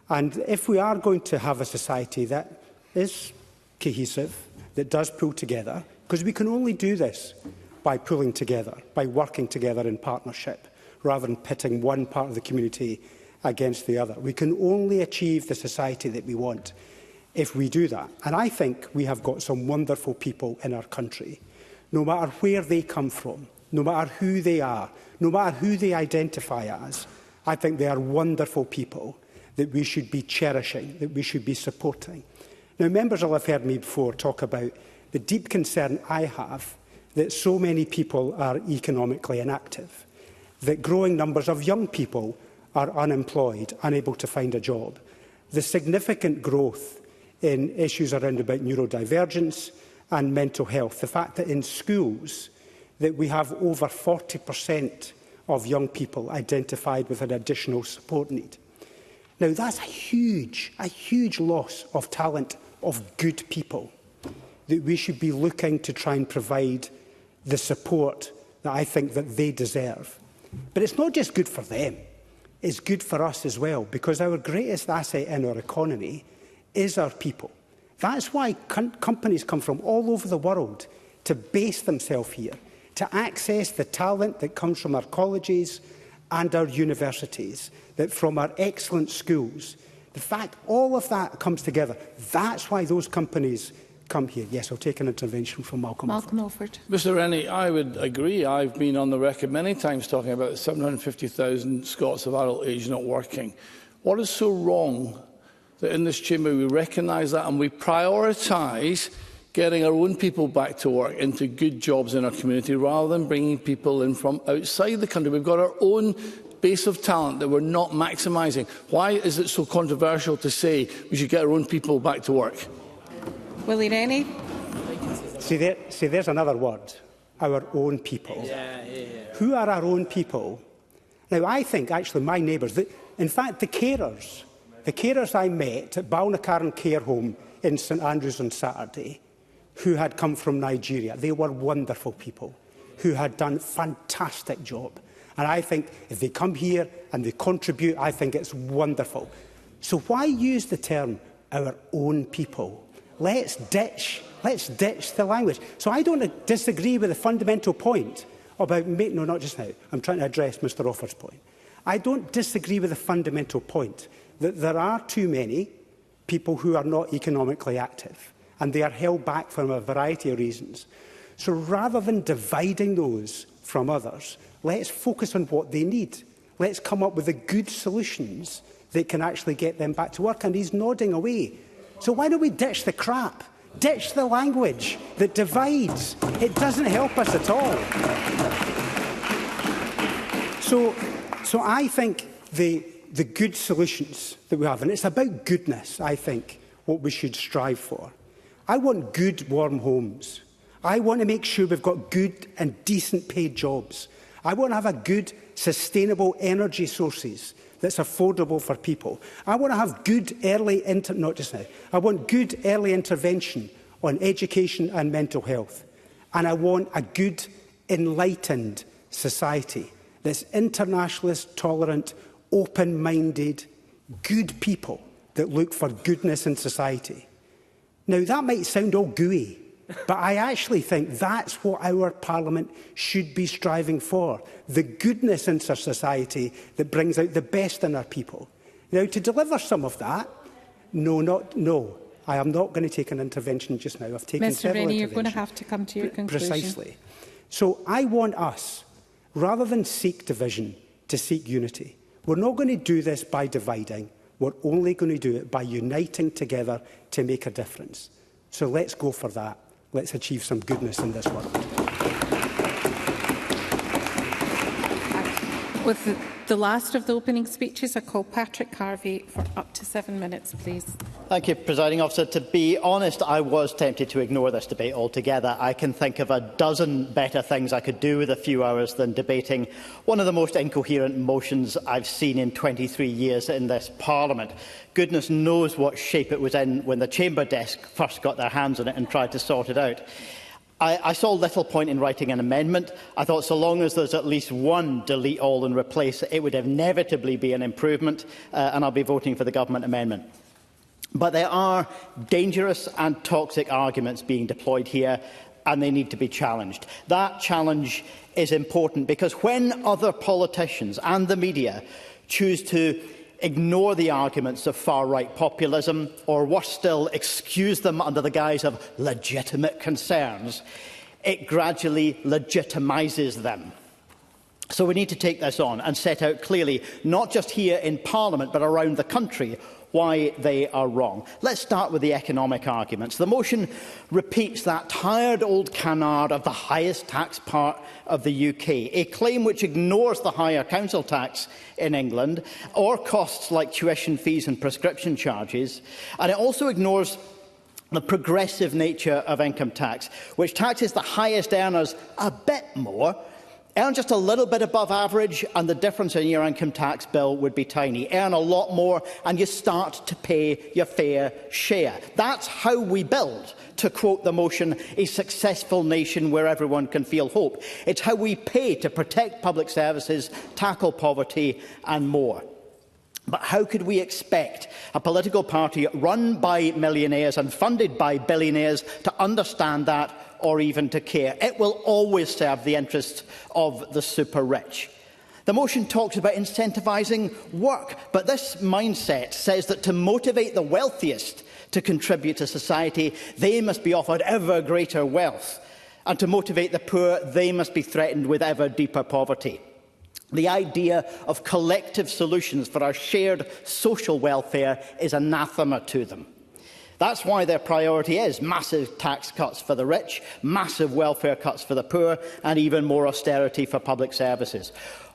And if we are going to have a society that is cohesive, that does pull together, because we can only do this by pulling together, by working together in partnership, rather than pitting one part of the community against the other. We can only achieve the society that we want if we do that. And I think we have got some wonderful people in our country, no matter where they come from, no matter who they are, no matter who they identify as. I think they are wonderful people that we should be cherishing, that we should be supporting. Now, members will have heard me before talk about the deep concern I have that so many people are economically inactive, that growing numbers of young people are unemployed, unable to find a job, the significant growth in issues around about neurodivergence and mental health, the fact that in schools that we have over 40% of young people identified with an additional support need. Now, that's a huge loss of talent, of good people, that we should be looking to try and provide the support that I think that they deserve. But it's not just good for them, it's good for us as well, because our greatest asset in our economy is our people. That's why companies come from all over the world to base themselves here, to access the talent that comes from our colleges and our universities, that from our excellent schools. The fact all of that comes together, that's why those companies come here. Yes, I'll take an intervention from Malcolm Offord. Mr Rennie, I would agree. I've been on the record many times talking about 750,000 Scots of adult age not working. What is so wrong that in this chamber we recognise that and we prioritise getting our own people back to work into good jobs in our community rather than bringing people in from outside the country? We've got our own base of talent that we're not maximising. Why is it so controversial to say we should get our own people back to work? Willie Rennie. See, there's another word, our own people. Who are our own people? Now, I think, actually, my neighbours, in fact, the carers I met at Balnacarran Care Home in St Andrews on Saturday, who had come from Nigeria, they were wonderful people who had done a fantastic job. And I think if they come here and they contribute, I think it's wonderful. So why use the term our own people? Let's ditch the language. So I don't disagree with the fundamental point about... No, not just now. I'm trying to address Mr Offord's point. I don't disagree with the fundamental point that there are too many people who are not economically active, and they are held back for a variety of reasons. So rather than dividing those from others, let's focus on what they need. Let's come up with the good solutions that can actually get them back to work. And he's nodding away. So why don't we ditch the crap? Ditch the language that divides. It doesn't help us at all. So I think the good solutions that we have, and it's about goodness, I think, what we should strive for. I want good, warm homes. I want to make sure we've got good and decent paid jobs. I want to have a good, sustainable energy sources that's affordable for people. I want to have good early I want good early intervention on education and mental health. And I want a good, enlightened society that's internationalist, tolerant, open-minded, good people that look for goodness in society. Now, that might sound all gooey, but I actually think that's what our Parliament should be striving for, the goodness in our society that brings out the best in our people. Now, to deliver some of that, no, I am not going to take an intervention just now. I've taken several Rennie, interventions. you're going to have to come to your conclusion. Precisely. So I want us, rather than seek division, to seek unity. We're not going to do this by dividing. We're only going to do it by uniting together to make a difference. So let's go for that. Let's achieve some goodness in this world. With the last of the opening speeches, I call Patrick Harvey for up to 7 minutes, please. Thank you, Presiding Officer. To be honest, I was tempted to ignore this debate altogether. I can think of a dozen better things I could do with a few hours than debating one of the most incoherent motions I've seen in 23 years in this Parliament. Goodness knows what shape it was in when the Chamber desk first got their hands on it and tried to sort it out. I saw little point in writing an amendment. I thought so long as there's at least one delete all and replace, it would inevitably be an improvement, and I'll be voting for the government amendment. But there are dangerous and toxic arguments being deployed here, and they need to be challenged. That challenge is important because when other politicians and the media choose to ignore the arguments of far-right populism, or worse still, excuse them under the guise of legitimate concerns, it gradually legitimises them. So we need to take this on and set out clearly, not just here in Parliament, but around the country, why they are wrong. Let's start with the economic arguments. The motion repeats that tired old canard of the highest tax part of the UK, a claim which ignores the higher council tax in England or costs like tuition fees and prescription charges, and it also ignores the progressive nature of income tax, which taxes the highest earners a bit more, earn just a little bit above average, and the difference in your income tax bill would be tiny. Earn a lot more, and you start to pay your fair share. That's how we build, to quote the motion, a successful nation where everyone can feel hope. It's how we pay to protect public services, tackle poverty, and more. But how could we expect a political party run by millionaires and funded by billionaires to understand that or even to care? It will always serve the interests of the super-rich. The motion talks about incentivising work, but this mindset says that to motivate the wealthiest to contribute to society, they must be offered ever greater wealth, and to motivate the poor, they must be threatened with ever deeper poverty. The idea of collective solutions for our shared social welfare is anathema to them. That's why their priority is massive tax cuts for the rich, massive welfare cuts for the poor, and even more austerity for public services.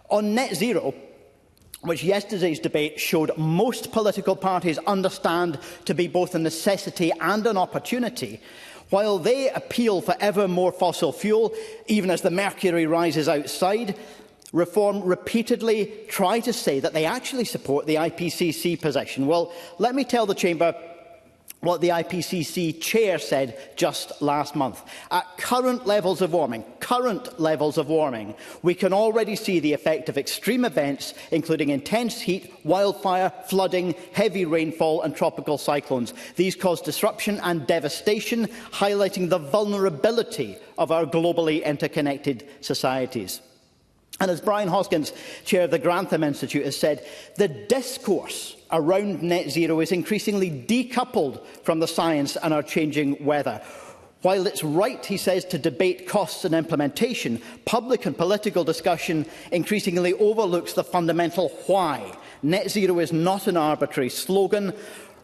On net zero, which yesterday's debate showed most political parties understand to be both a necessity and an opportunity, while they appeal for ever more fossil fuel, even as the mercury rises outside, Reform repeatedly try to say that they actually support the IPCC position. Well, let me tell the Chamber what the IPCC chair said just last month. At current levels of warming, we can already see the effect of extreme events, including intense heat, wildfire, flooding, heavy rainfall and tropical cyclones. These cause disruption and devastation, highlighting the vulnerability of our globally interconnected societies. And as Brian Hoskins, chair of the Grantham Institute, has said, the discourse around net zero is increasingly decoupled from the science and our changing weather. While it's right, he says, to debate costs and implementation, public and political discussion increasingly overlooks the fundamental why. Net zero is not an arbitrary slogan.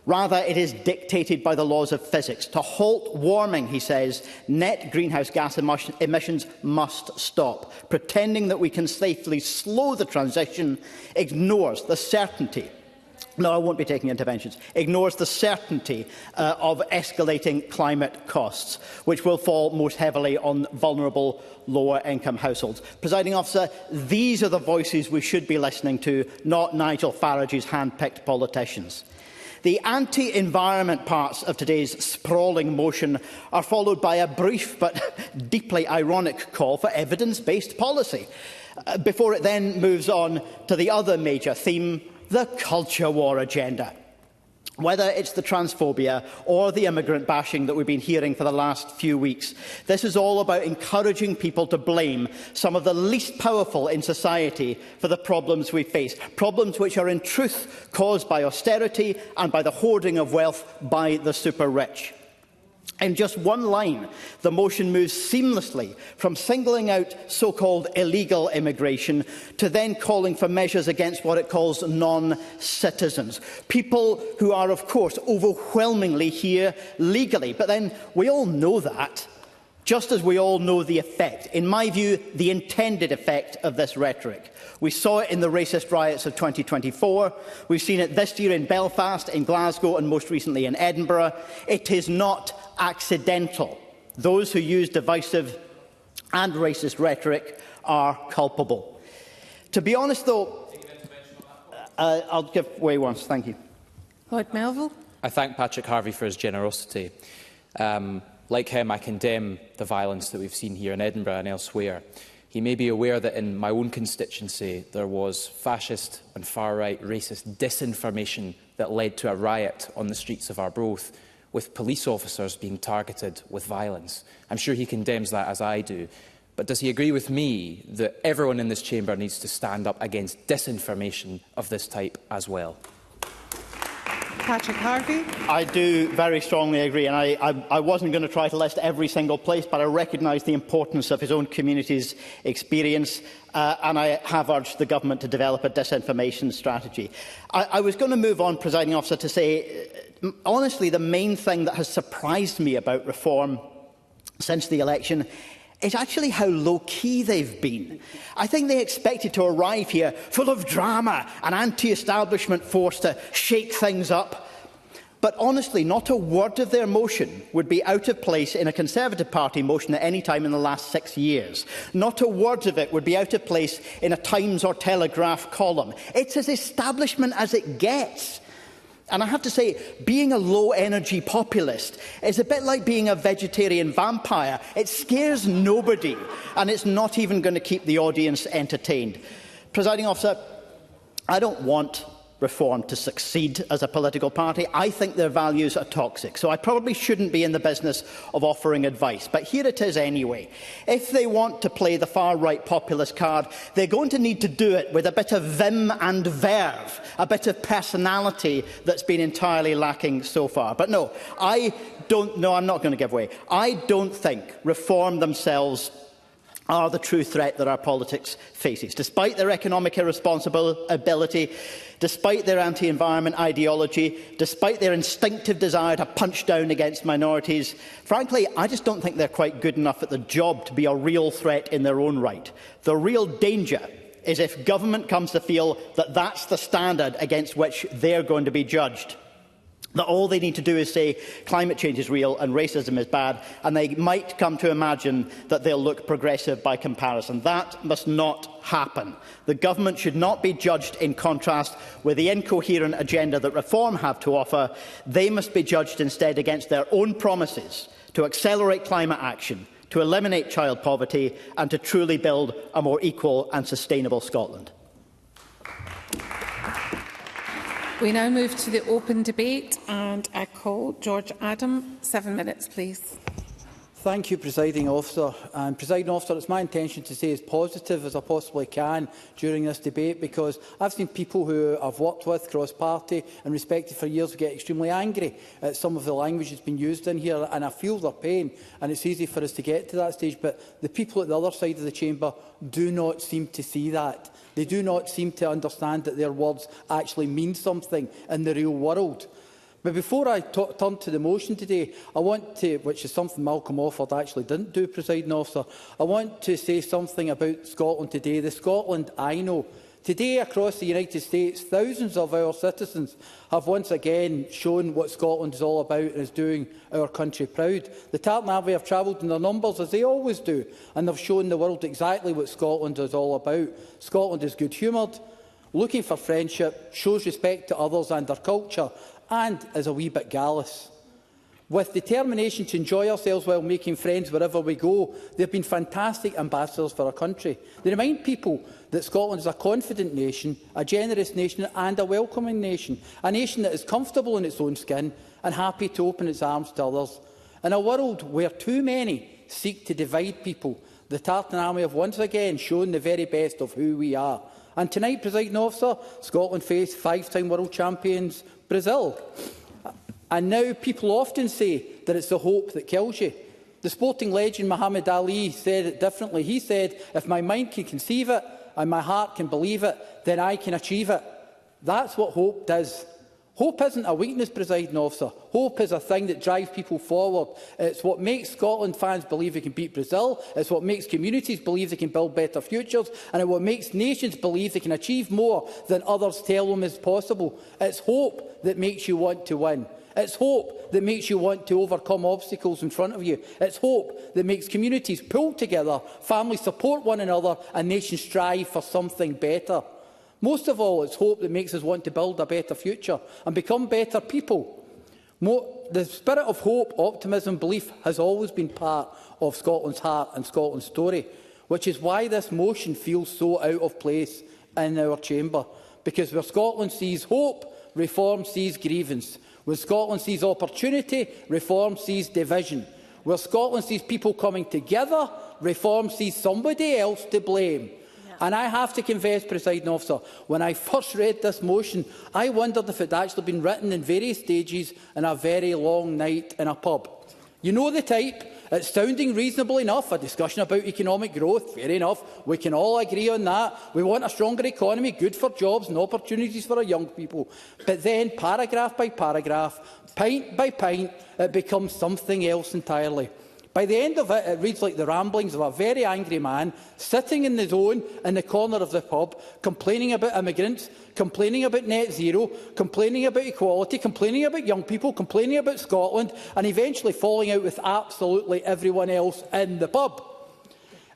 Rather, it is dictated by the laws of physics. To halt warming, he says, net greenhouse gas emissions must stop. Pretending that we can safely slow the transition ignores the certainty. No, I won't be taking interventions. Ignores the certainty of escalating climate costs, which will fall most heavily on vulnerable lower-income households. Presiding Officer, these are the voices we should be listening to, not Nigel Farage's hand-picked politicians. The anti-environment parts of today's sprawling motion are followed by a brief but deeply ironic call for evidence-based policy, before it then moves on to the other major theme, the culture war agenda. Whether it's the transphobia or the immigrant bashing that we've been hearing for the last few weeks, this is all about encouraging people to blame some of the least powerful in society for the problems we face, problems which are in truth caused by austerity and by the hoarding of wealth by the super-rich. In just one line, the motion moves seamlessly from singling out so-called illegal immigration to then calling for measures against what it calls non-citizens, people who are, of course, overwhelmingly here legally. But then we all know that, just as we all know the effect, in my view, the intended effect of this rhetoric. We saw it in the racist riots of 2024. We've seen it this year in Belfast, in Glasgow and most recently in Edinburgh. It is not accidental. Those who use divisive and racist rhetoric are culpable. To be honest, though, I'll give way once. Thank you. Lord Melville. I thank Patrick Harvey for his generosity. Like him, I condemn the violence that we've seen here in Edinburgh and elsewhere. He may be aware that in my own constituency there was fascist and far-right racist disinformation that led to a riot on the streets of Arbroath, with police officers being targeted with violence. I'm sure he condemns that as I do. But does he agree with me that everyone in this chamber needs to stand up against disinformation of this type as well? Patrick Harvey. I do very strongly agree, and I wasn't going to try to list every single place, but I recognise the importance of his own community's experience, and I have urged the government to develop a disinformation strategy. I was going to move on, Presiding Officer, to say, honestly, the main thing that has surprised me about reform since the election is actually how low-key they've been. I think they expected to arrive here full of drama and anti-establishment force to shake things up. But honestly, not a word of their motion would be out of place in a Conservative Party motion at any time in the last 6 years. Not a word of it would be out of place in a Times or Telegraph column. It's as establishment as it gets. And I have to say, being a low-energy populist is a bit like being a vegetarian vampire. It scares nobody, and it's not even going to keep the audience entertained. Presiding Officer, I don't want Reform to succeed as a political party. I think their values are toxic, so I probably shouldn't be in the business of offering advice. But here it is anyway. If they want to play the far-right populist card, they're going to need to do it with a bit of vim and verve, a bit of personality that's been entirely lacking so far. But no, I'm not going to give way. I don't think Reform themselves are the true threat that our politics faces. Despite their economic irresponsibility, despite their anti-environment ideology, despite their instinctive desire to punch down against minorities, frankly, I just don't think they're quite good enough at the job to be a real threat in their own right. The real danger is if government comes to feel that that's the standard against which they're going to be judged. That all they need to do is say climate change is real and racism is bad, and they might come to imagine that they'll look progressive by comparison. That must not happen. The government should not be judged in contrast with the incoherent agenda that Reform have to offer. They must be judged instead against their own promises to accelerate climate action, to eliminate child poverty and to truly build a more equal and sustainable Scotland. We now move to the open debate, and I call George Adam. 7 minutes, please. Thank you, Presiding Officer. Presiding Officer, it's my intention to stay as positive as I possibly can during this debate, because I've seen people who I've worked with cross-party and respected for years get extremely angry at some of the language that's been used in here, and I feel their pain, and it's easy for us to get to that stage. But the people at the other side of the chamber do not seem to see that. They do not seem to understand that their words actually mean something in the real world. But before I turn to the motion today, I want to, which is something Malcolm Offord actually didn't do, Presiding Officer, I want to say something about Scotland today, the Scotland I know. Today, across the United States, thousands of our citizens have once again shown what Scotland is all about and is doing our country proud. The Tartan Army have travelled in their numbers, as they always do, and they've shown the world exactly what Scotland is all about. Scotland is good-humoured, looking for friendship, shows respect to others and their culture, and is a wee bit gallous. with determination to enjoy ourselves while making friends wherever we go. They've been fantastic ambassadors for our country. They remind people that Scotland is a confident nation, a generous nation and a welcoming nation, a nation that is comfortable in its own skin and happy to open its arms to others. In a world where too many seek to divide people, the Tartan Army have once again shown the very best of who we are. And tonight, Presiding Officer, Scotland face five-time world champions Brazil. And now people often say that it's the hope that kills you. The sporting legend Muhammad Ali said it differently. He said, if my mind can conceive it and my heart can believe it, then I can achieve it. That's what hope does. Hope isn't a weakness, Presiding Officer. Hope is a thing that drives people forward. It's what makes Scotland fans believe they can beat Brazil. It's what makes communities believe they can build better futures. And it's what makes nations believe they can achieve more than others tell them is possible. It's hope that makes you want to win. It's hope that makes you want to overcome obstacles in front of you. It's hope that makes communities pull together, families support one another, and nations strive for something better. Most of all, it's hope that makes us want to build a better future and become better people. The spirit of hope, optimism, belief has always been part of Scotland's heart and Scotland's story, which is why this motion feels so out of place in our chamber. Because where Scotland sees hope, reform sees grievance. Where Scotland sees opportunity, reform sees division. Where Scotland sees people coming together, reform sees somebody else to blame. And I have to confess, Presiding Officer, when I first read this motion, I wondered if it had actually been written in various stages in a very long night in a pub. You know the type. It's sounding reasonable enough, a discussion about economic growth, fair enough, we can all agree on that. We want a stronger economy, good for jobs and opportunities for our young people. But then, paragraph by paragraph, pint by pint, it becomes something else entirely. By the end of it, it reads like the ramblings of a very angry man sitting in the zone in the corner of the pub, complaining about immigrants, complaining about net zero, complaining about equality, complaining about young people, complaining about Scotland, and eventually falling out with absolutely everyone else in the pub.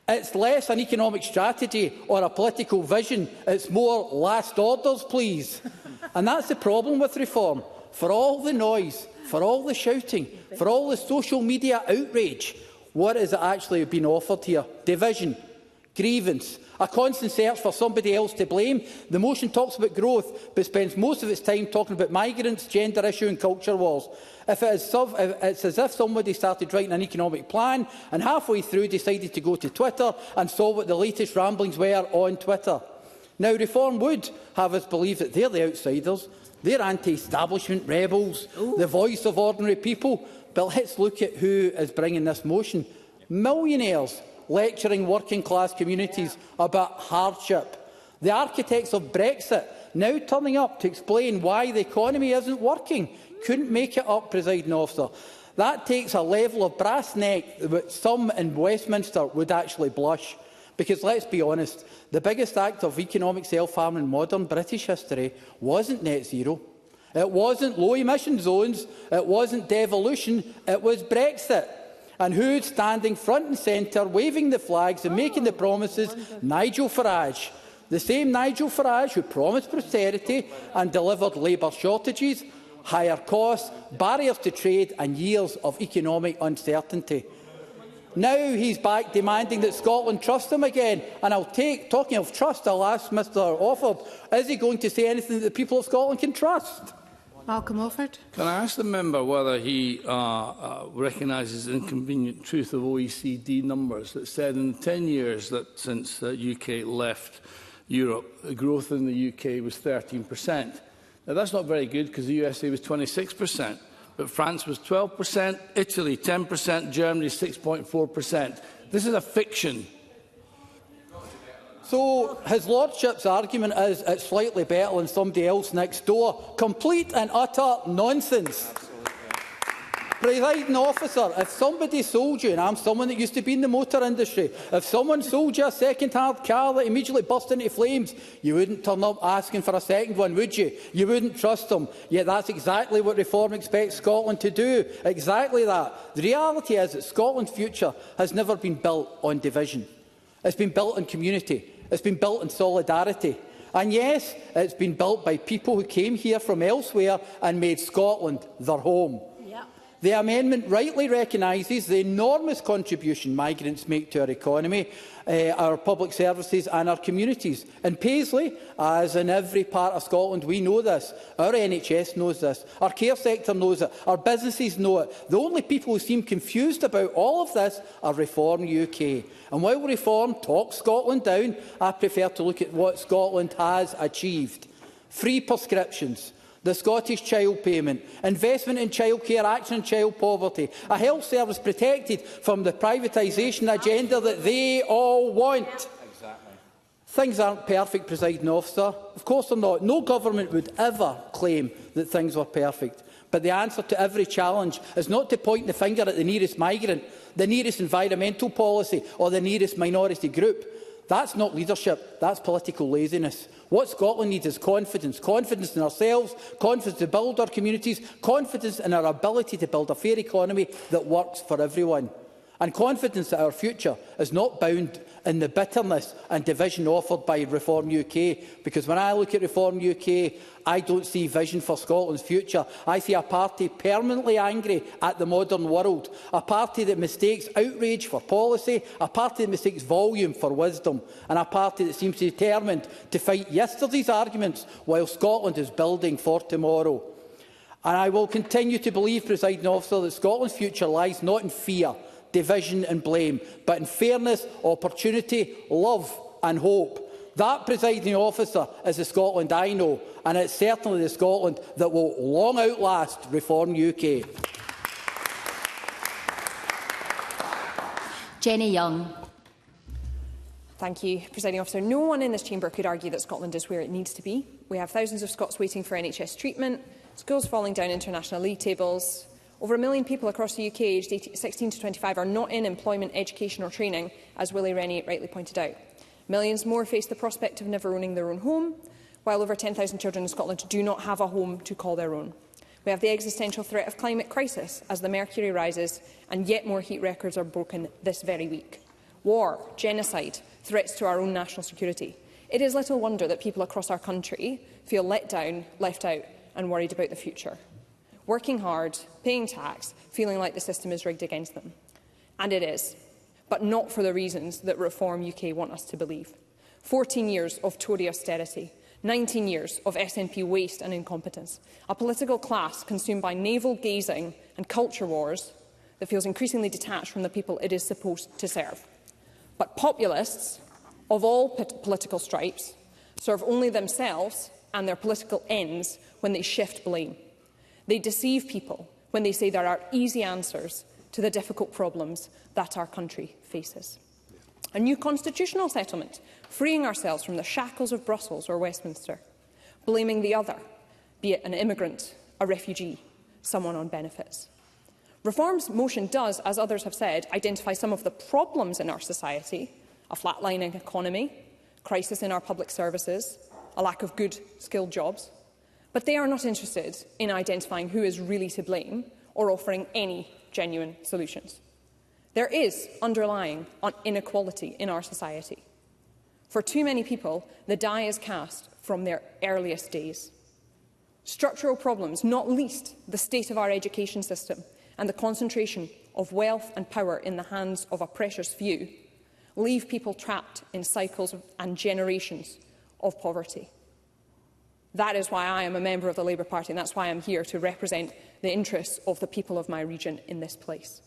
It's less an economic strategy or a political vision. It's more last orders, please. And that's the problem with reform. For all the noise, for all the shouting, for all the social media outrage, what is actually being offered here? Division, grievance, a constant search for somebody else to blame. The motion talks about growth, but spends most of its time talking about migrants, gender issue and culture wars. It's as if somebody started writing an economic plan and halfway through decided to go to Twitter and saw what the latest ramblings were on Twitter. Now, reform would have us believe that they're the outsiders. They're anti-establishment rebels, the voice of ordinary people. But let's look at who is bringing this motion. Millionaires lecturing working-class communities about hardship. The architects of Brexit now turning up to explain why the economy isn't working. Couldn't make it up, Presiding Officer. That takes a level of brass neck that some in Westminster would actually blush. Because let's be honest, the biggest act of economic self-harm in modern British history wasn't net zero. It wasn't low-emission zones. It wasn't devolution. It was Brexit. And who's standing front and centre, waving the flags and making the promises? Nigel Farage. The same Nigel Farage who promised prosperity and delivered labour shortages, higher costs, barriers to trade and years of economic uncertainty. Now he's back demanding that Scotland trust him again. And talking of trust, I'll ask Mr Offord, is he going to say anything that the people of Scotland can trust? Malcolm Offord. Can I ask the member whether he recognises the inconvenient truth of OECD numbers that said in the 10 years that since the UK left Europe, the growth in the UK was 13%. Now, that's not very good because the USA was 26%. But France was 12%, Italy 10%, Germany 6.4%. This is a fiction. So his lordship's argument is it's slightly better than somebody else next door. Complete and utter nonsense. Presiding Officer, if somebody sold you, and I'm someone that used to be in the motor industry, if someone sold you a second-hand car that immediately burst into flames, you wouldn't turn up asking for a second one, would you? You wouldn't trust them. Yet that's exactly what reform expects Scotland to do. Exactly that. The reality is that Scotland's future has never been built on division. It's been built on community. It's been built on solidarity. And yes, it's been built by people who came here from elsewhere and made Scotland their home. The amendment rightly recognises the enormous contribution migrants make to our economy, our public services and our communities. In Paisley, as in every part of Scotland, we know this. Our NHS knows this. Our care sector knows it. Our businesses know it. The only people who seem confused about all of this are Reform UK. And while Reform talks Scotland down, I prefer to look at what Scotland has achieved. Free prescriptions, the Scottish Child Payment, investment in childcare, action on child poverty, a health service protected from the privatisation agenda that they all want. Exactly. Things aren't perfect, Presiding Officer. Of course they're not. No government would ever claim that things were perfect. But the answer to every challenge is not to point the finger at the nearest migrant, the nearest environmental policy or the nearest minority group. That's not leadership, that's political laziness. What Scotland needs is confidence. Confidence in ourselves, confidence to build our communities, confidence in our ability to build a fair economy that works for everyone. And confidence that our future is not bound in the bitterness and division offered by Reform UK. Because when I look at Reform UK, I don't see vision for Scotland's future. I see a party permanently angry at the modern world, a party that mistakes outrage for policy, a party that mistakes volume for wisdom, and a party that seems determined to fight yesterday's arguments while Scotland is building for tomorrow. And I will continue to believe, Presiding Officer, that Scotland's future lies not in fear, division and blame, but in fairness, opportunity, love and hope. That, Presiding Officer, is the Scotland I know, and it's certainly the Scotland that will long outlast Reform UK. Jenny Young. Thank you, Presiding Officer. No one in this chamber could argue that Scotland is where it needs to be. We have thousands of Scots waiting for NHS treatment, schools falling down international league tables. Over 1 million people across the UK aged 16 to 25 are not in employment, education or training, as Willie Rennie rightly pointed out. Millions more face the prospect of never owning their own home, while over 10,000 children in Scotland do not have a home to call their own. We have the existential threat of climate crisis as the mercury rises and yet more heat records are broken this very week. War, genocide, threats to our own national security. It is little wonder that people across our country feel let down, left out and worried about the future. Working hard, paying tax, feeling like the system is rigged against them. And it is, but not for the reasons that Reform UK want us to believe. 14 years of Tory austerity, 19 years of SNP waste and incompetence, a political class consumed by navel-gazing and culture wars that feels increasingly detached from the people it is supposed to serve. But populists of all political stripes serve only themselves and their political ends when they shift blame. They deceive people when they say there are easy answers to the difficult problems that our country faces. A new constitutional settlement, freeing ourselves from the shackles of Brussels or Westminster, blaming the other, be it an immigrant, a refugee, someone on benefits. Reform's motion does, as others have said, identify some of the problems in our society, a flatlining economy, crisis in our public services, a lack of good, skilled jobs. But they are not interested in identifying who is really to blame or offering any genuine solutions. There is underlying inequality in our society. For too many people, the die is cast from their earliest days. Structural problems, not least the state of our education system and the concentration of wealth and power in the hands of a precious few, leave people trapped in cycles and generations of poverty. That is why I am a member of the Labour Party, and that's why I am here to represent the interests of the people of my region in this place.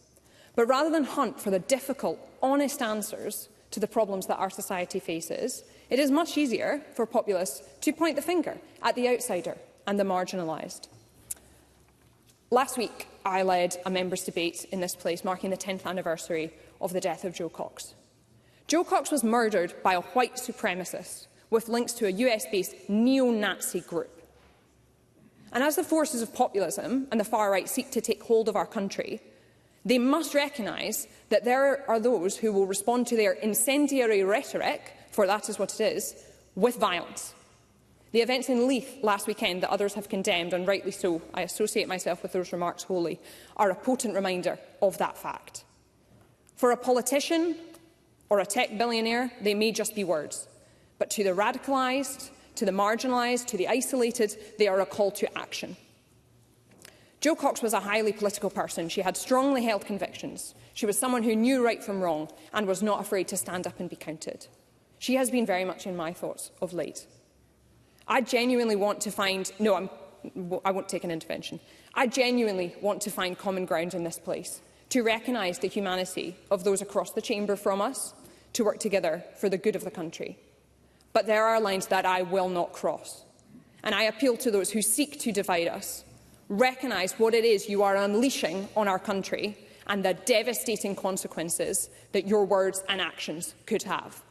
But rather than hunt for the difficult, honest answers to the problems that our society faces, it is much easier for populists to point the finger at the outsider and the marginalised. Last week, I led a members' debate in this place marking the 10th anniversary of the death of Joe Cox. Joe Cox was murdered by a white supremacist with links to a US-based neo-Nazi group. And as the forces of populism and the far right seek to take hold of our country, they must recognise that there are those who will respond to their incendiary rhetoric, for that is what it is, with violence. The events in Leith last weekend that others have condemned, and rightly so, I associate myself with those remarks wholly, are a potent reminder of that fact. For a politician or a tech billionaire, they may just be words. But to the radicalised, to the marginalised, to the isolated, they are a call to action. Jo Cox was a highly political person. She had strongly held convictions. She was someone who knew right from wrong and was not afraid to stand up and be counted. She has been very much in my thoughts of late. I genuinely want to find... No, I won't take an intervention. I genuinely want to find common ground in this place, to recognise the humanity of those across the chamber from us, to work together for the good of the country. But there are lines that I will not cross. And I appeal to those who seek to divide us. Recognise what it is you are unleashing on our country and the devastating consequences that your words and actions could have.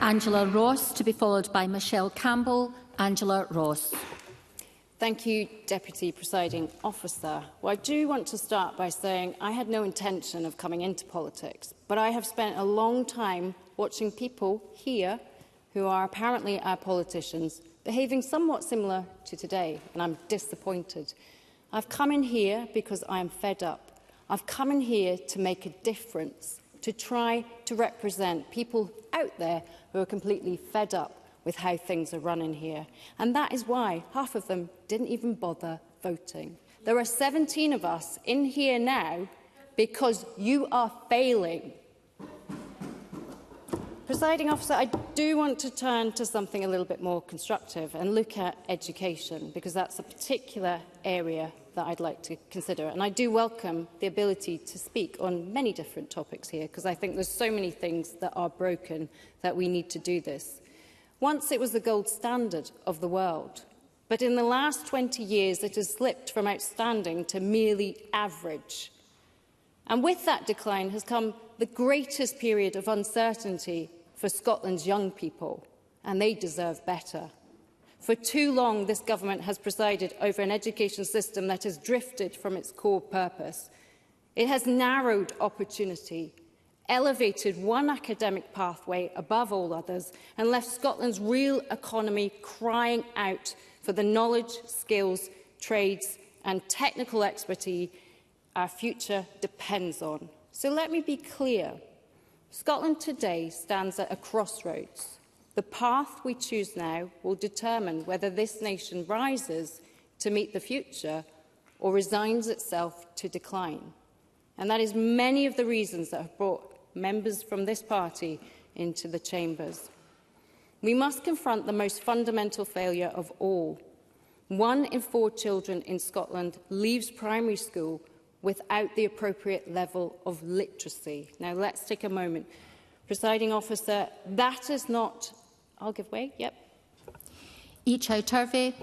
Angela Ross, to be followed by Michelle Campbell. Angela Ross. Thank you, Deputy Presiding Officer. Well, I do want to start by saying I had no intention of coming into politics, but I have spent a long time watching people here who are apparently our politicians behaving somewhat similar to today, and I'm disappointed. I've come in here because I am fed up. I've come in here to make a difference, to try to represent people out there who are completely fed up with how things are running here. And that is why half of them didn't even bother voting. There are 17 of us in here now because you are failing. Presiding Officer, I do want to turn to something a little bit more constructive and look at education, because that's a particular area that I'd like to consider. And I do welcome the ability to speak on many different topics here, because I think there's so many things that are broken that we need to do this. Once it was the gold standard of the world, but in the last 20 years it has slipped from outstanding to merely average. And with that decline has come the greatest period of uncertainty for Scotland's young people, and they deserve better. For too long, this government has presided over an education system that has drifted from its core purpose. It has narrowed opportunity, elevated one academic pathway above all others, and left Scotland's real economy crying out for the knowledge, skills, trades and technical expertise our future depends on. So let me be clear. Scotland today stands at a crossroads. The path we choose now will determine whether this nation rises to meet the future or resigns itself to decline. And that is many of the reasons that have brought members from this party into the chambers. We must confront the most fundamental failure of all. 1 in 4 children in Scotland leaves primary school without the appropriate level of literacy. Now, let's take a moment. Presiding Officer, that is not... I'll give way. Yep. Ichau Turvey.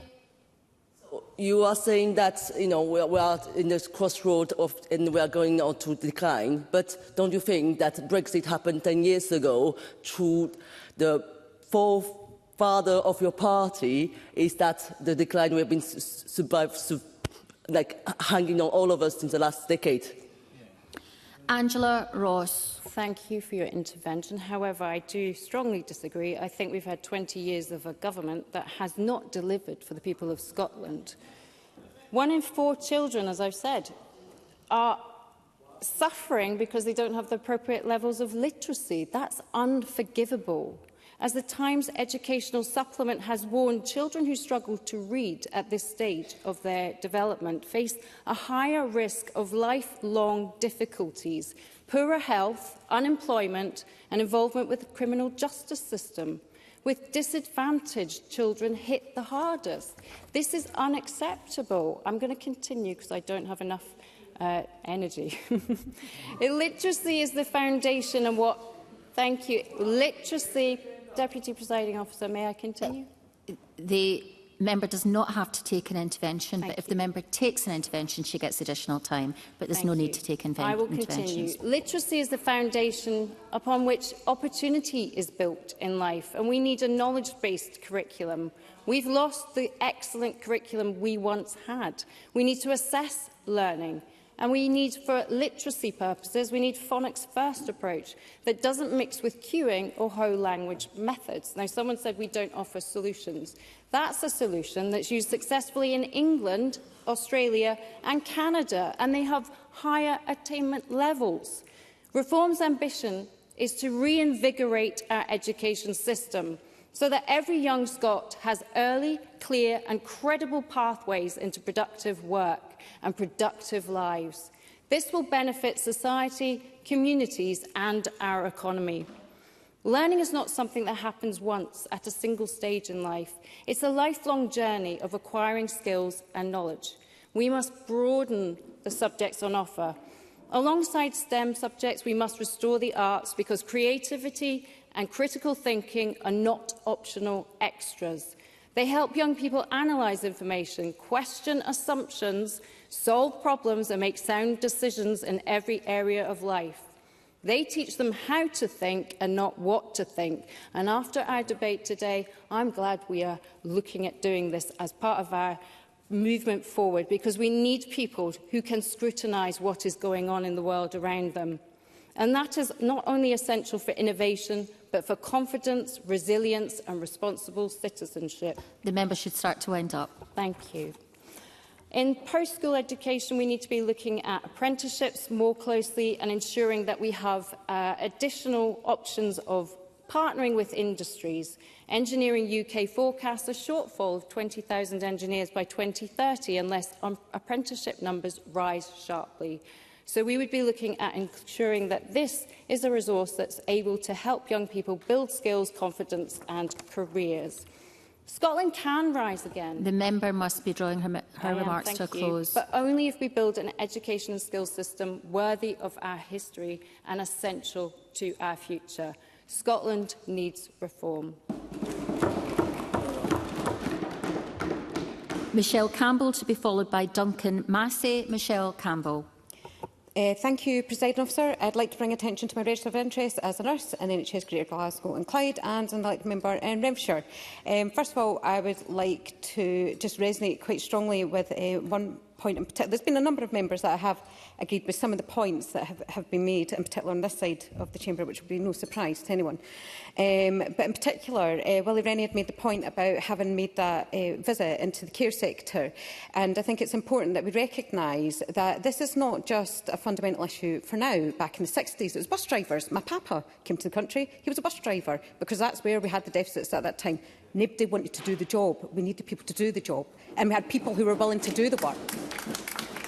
You are saying that we are in this crossroad and we are going on to decline. But don't you think that Brexit happened 10 years ago through the forefather of your party? Is that the decline we have been hanging on all of us since the last decade? Angela Ross. Thank you for your intervention. However, I do strongly disagree. I think we've had 20 years of a government that has not delivered for the people of Scotland. 1 in 4 children, as I've said, are suffering because they don't have the appropriate levels of literacy. That's unforgivable. As the Times Educational Supplement has warned, children who struggle to read at this stage of their development face a higher risk of lifelong difficulties, poorer health, unemployment and involvement with the criminal justice system, with disadvantaged children hit the hardest. This is unacceptable. I'm going to continue because I don't have enough energy. Literacy is the foundation and what... Thank you. Literacy... Deputy Presiding Officer, may I continue? The member does not have to take an intervention, but if the member takes an intervention, she gets additional time. But there's no need to take I will continue. Literacy is the foundation upon which opportunity is built in life, and we need a knowledge-based curriculum. We've lost the excellent curriculum we once had. We need to assess learning. And we need, for literacy purposes, we need phonics first approach that doesn't mix with cueing or whole language methods. Now, someone said we don't offer solutions. That's a solution that's used successfully in England, Australia and Canada, and they have higher attainment levels. Reform's ambition is to reinvigorate our education system so that every young Scot has early, clear and credible pathways into productive work and productive lives. This will benefit society, communities and our economy. Learning is not something that happens once at a single stage in life. It's a lifelong journey of acquiring skills and knowledge. We must broaden the subjects on offer. Alongside STEM subjects, we must restore the arts because creativity and critical thinking are not optional extras. They help young people analyse information, question assumptions, solve problems and make sound decisions in every area of life. They teach them how to think and not what to think. And after our debate today, I'm glad we are looking at doing this as part of our movement forward, because we need people who can scrutinise what is going on in the world around them. And that is not only essential for innovation, but for confidence, resilience and responsible citizenship. The member should start to wind up. Thank you. In post-school education, we need to be looking at apprenticeships more closely and ensuring that we have additional options of partnering with industries. Engineering UK forecasts a shortfall of 20,000 engineers by 2030 unless apprenticeship numbers rise sharply. So we would be looking at ensuring that this is a resource that's able to help young people build skills, confidence and careers. Scotland can rise again. The member must be drawing her remarks to a close. But only if we build an education and skills system worthy of our history and essential to our future. Scotland needs reform. Michelle Campbell to be followed by Duncan Massey. Michelle Campbell. Thank you, Presiding Officer. I'd like to bring attention to my register of interest as a nurse in NHS Greater Glasgow and Clyde and an elected member in Renfrewshire. First of all, I would like to just resonate quite strongly with one point in particular. There's been a number of members that have agreed with some of the points that have been made, in particular on this side of the chamber, which will be no surprise to anyone. But in particular, Willie Rennie had made the point about having made that visit into the care sector. And I think it's important that we recognise that this is not just a fundamental issue for now. Back in the 60s, it was bus drivers. My papa came to the country. He was a bus driver because that's where we had the deficits at that time. Nobody wanted to do the job. We needed people to do the job. And we had people who were willing to do the work.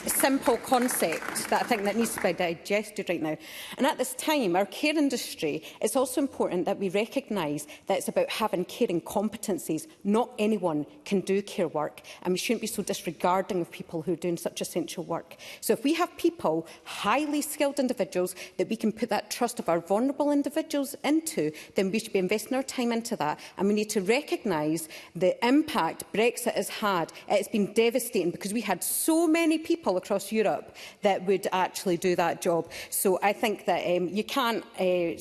A simple concept that I think that needs to be digested right now. And at this time, our care industry, it's also important that we recognise that it's about having caring competencies. Not anyone can do care work, and we shouldn't be so disregarding of people who are doing such essential work. So if we have people, highly skilled individuals, that we can put that trust of our vulnerable individuals into, then we should be investing our time into that. And we need to recognise the impact Brexit has had. It's been devastating because we had so many people across Europe that would actually do that job. So I think that you can't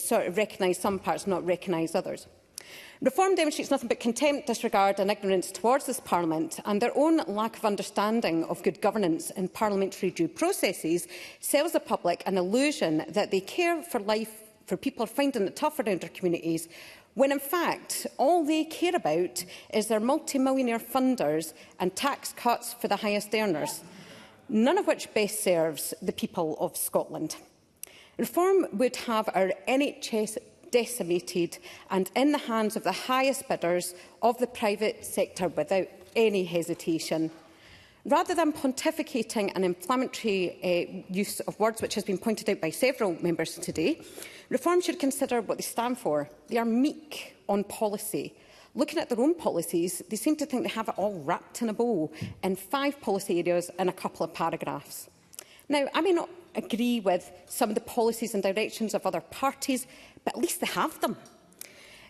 sort of recognise some parts, not recognise others. Reform demonstrates nothing but contempt, disregard and ignorance towards this Parliament, and their own lack of understanding of good governance and parliamentary due processes sells the public an illusion that they care for life for people finding it tough around their communities, when in fact all they care about is their multi-millionaire funders and tax cuts for the highest earners, none of which best serves the people of Scotland. Reform would have our NHS decimated and in the hands of the highest bidders of the private sector without any hesitation. Rather than pontificating an inflammatory use of words, which has been pointed out by several members today, Reform should consider what they stand for. They are meek on policy. Looking at their own policies, they seem to think they have it all wrapped in a bow in 5 policy areas and a couple of paragraphs. Now, I may not agree with some of the policies and directions of other parties, but at least they have them.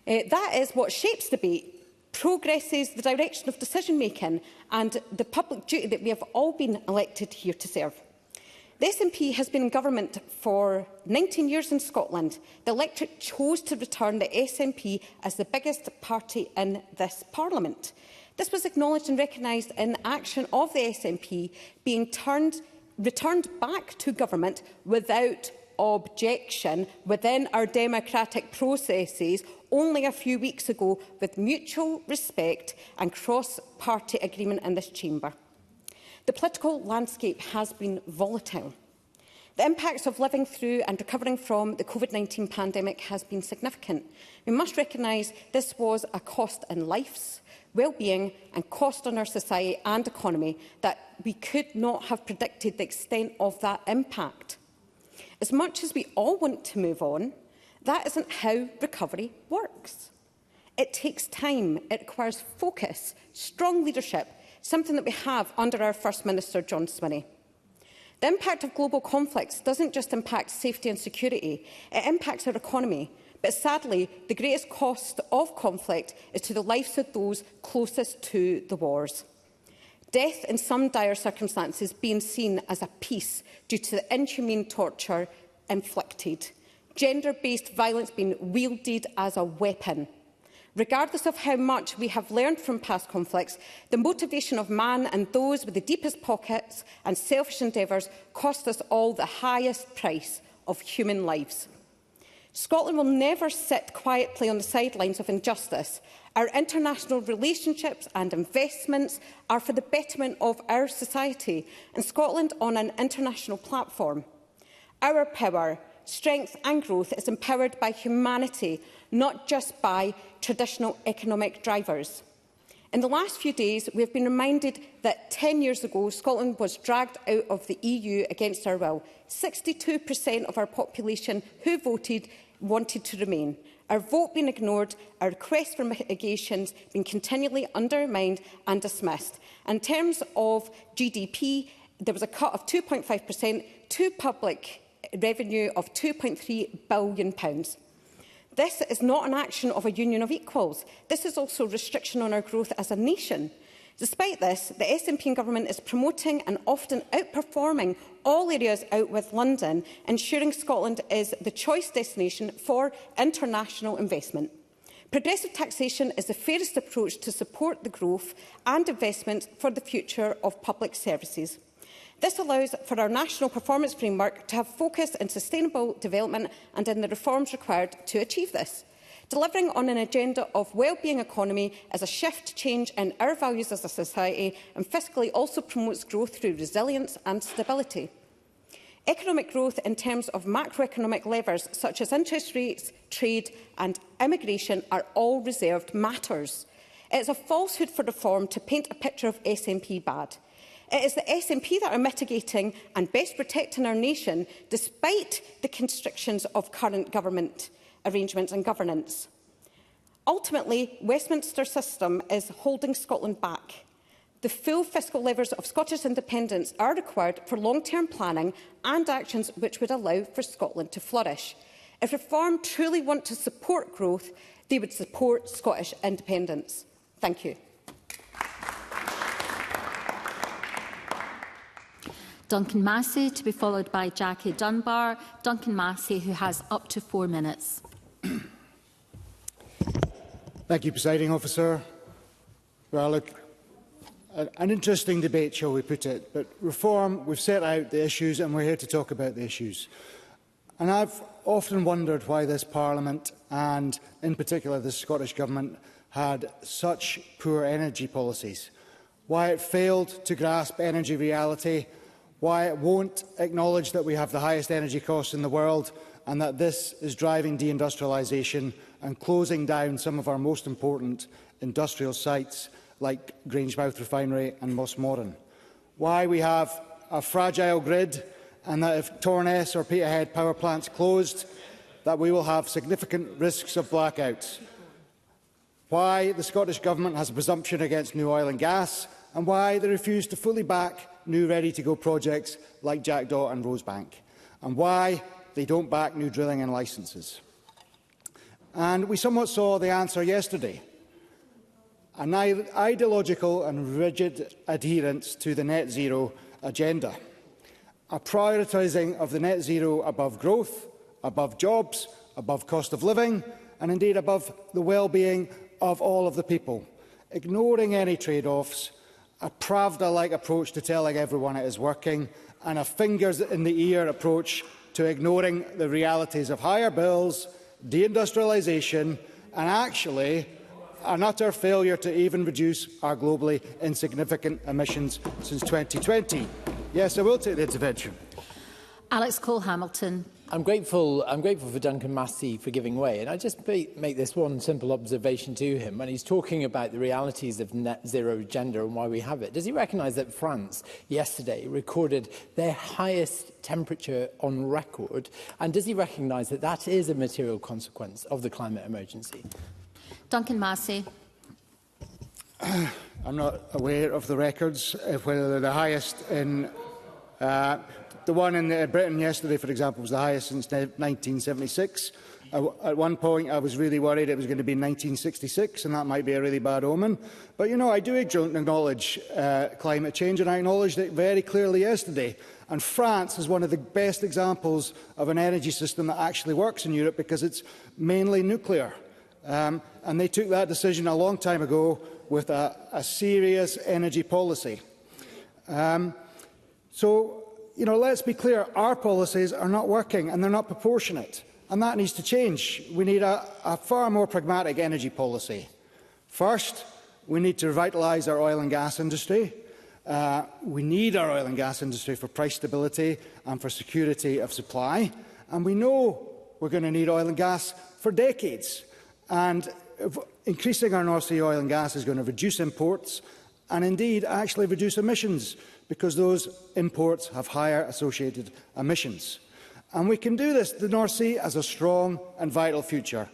That is what shapes debate, progresses the direction of decision-making and the public duty that we have all been elected here to serve. The SNP has been in government for 19 years in Scotland. The electorate chose to return the SNP as the biggest party in this Parliament. This was acknowledged and recognised in action of the SNP being returned back to government without objection within our democratic processes only a few weeks ago, with mutual respect and cross-party agreement in this chamber. The political landscape has been volatile. The impacts of living through and recovering from the COVID-19 pandemic has been significant. We must recognise this was a cost in lives, well-being and cost on our society and economy that we could not have predicted the extent of that impact. As much as we all want to move on, that isn't how recovery works. It takes time, it requires focus, strong leadership, something that we have under our First Minister, John Swinney. The impact of global conflicts doesn't just impact safety and security, it impacts our economy. But sadly, the greatest cost of conflict is to the lives of those closest to the wars. Death in some dire circumstances being seen as a peace due to the inhumane torture inflicted. Gender-based violence being wielded as a weapon. Regardless of how much we have learned from past conflicts, the motivation of man and those with the deepest pockets and selfish endeavours cost us all the highest price of human lives. Scotland will never sit quietly on the sidelines of injustice. Our international relationships and investments are for the betterment of our society and Scotland on an international platform. Our power, strength and growth is empowered by humanity, not just by traditional economic drivers. In the last few days, we have been reminded that 10 years ago, Scotland was dragged out of the EU against our will. 62% of our population who voted wanted to remain. Our vote being ignored, our requests for mitigations being continually undermined and dismissed. In terms of GDP, there was a cut of 2.5% to public revenue of £2.3 billion. This is not an action of a union of equals. This is also restriction on our growth as a nation. Despite this, the SNP government is promoting and often outperforming all areas out with London, ensuring Scotland is the choice destination for international investment. Progressive taxation is the fairest approach to support the growth and investment for the future of public services. This allows for our national performance framework to have focus in sustainable development and in the reforms required to achieve this. Delivering on an agenda of well-being economy is a shift change in our values as a society and fiscally also promotes growth through resilience and stability. Economic growth in terms of macroeconomic levers such as interest rates, trade and immigration are all reserved matters. It is a falsehood for reform to paint a picture of SNP bad. It is the SNP that are mitigating and best protecting our nation despite the constrictions of current government arrangements and governance. Ultimately, Westminster system is holding Scotland back. The full fiscal levers of Scottish independence are required for long-term planning and actions which would allow for Scotland to flourish. If Reform truly want to support growth, they would support Scottish independence. Thank you. Duncan Massey, to be followed by Jackie Dunbar. Duncan Massey, who has up to 4 minutes. Thank you, Presiding Officer. Well, look, an interesting debate, shall we put it. But reform, we've set out the issues and we're here to talk about the issues. And I've often wondered why this Parliament, and in particular the Scottish Government, had such poor energy policies. Why it failed to grasp energy reality, why it won't acknowledge that we have the highest energy costs in the world and that this is driving deindustrialisation and closing down some of our most important industrial sites like Grangemouth Refinery and Mossmorton. Why we have a fragile grid and that if Torness or Peterhead power plants closed, that we will have significant risks of blackouts. Why the Scottish Government has a presumption against new oil and gas and why they refuse to fully back new ready-to-go projects like Jackdaw and Rosebank, and why they don't back new drilling and licences. And we somewhat saw the answer yesterday. An ideological and rigid adherence to the net zero agenda. A prioritising of the net zero above growth, above jobs, above cost of living, and indeed above the well-being of all of the people. Ignoring any trade-offs, a Pravda-like approach to telling everyone it is working, and a fingers-in-the-ear approach to ignoring the realities of higher bills, deindustrialisation, and actually an utter failure to even reduce our globally insignificant emissions since 2020. Yes, I will take the intervention. Alex Cole-Hamilton. I'm grateful for Duncan Massey for giving way, and I just make this one simple observation to him when he's talking about the realities of net zero agenda and why we have it. Does he recognise that France yesterday recorded their highest temperature on record, and does he recognise that that is a material consequence of the climate emergency? Duncan Massey. I'm not aware of the records, whether they're the highest in... the one in Britain yesterday, for example, was the highest since 1976. At one point, I was really worried it was going to be 1966, and that might be a really bad omen. But, you know, I do acknowledge climate change, and I acknowledged it very clearly yesterday. And France is one of the best examples of an energy system that actually works in Europe because it's mainly nuclear. And they took that decision a long time ago with a serious energy policy. So, you know, let's be clear, our policies are not working and they're not proportionate. And that needs to change. We need a far more pragmatic energy policy. First, we need to revitalise our oil and gas industry. We need our oil and gas industry for price stability and for security of supply. And we know we're going to need oil and gas for decades. And increasing our North Sea oil and gas is going to reduce imports and indeed actually reduce emissions, because those imports have higher associated emissions. And we can do this. The North Sea has a strong and vital future.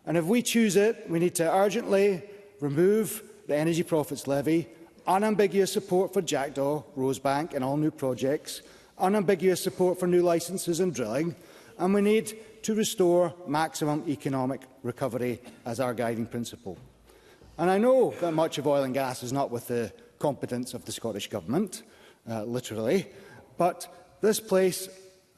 And if we choose it, we need to urgently remove the Energy Profits Levy, unambiguous support for Jackdaw, Rosebank and all new projects, unambiguous support for new licences and drilling, and we need to restore maximum economic recovery as our guiding principle. And I know that much of oil and gas is not with the competence of the Scottish Government, literally, but this place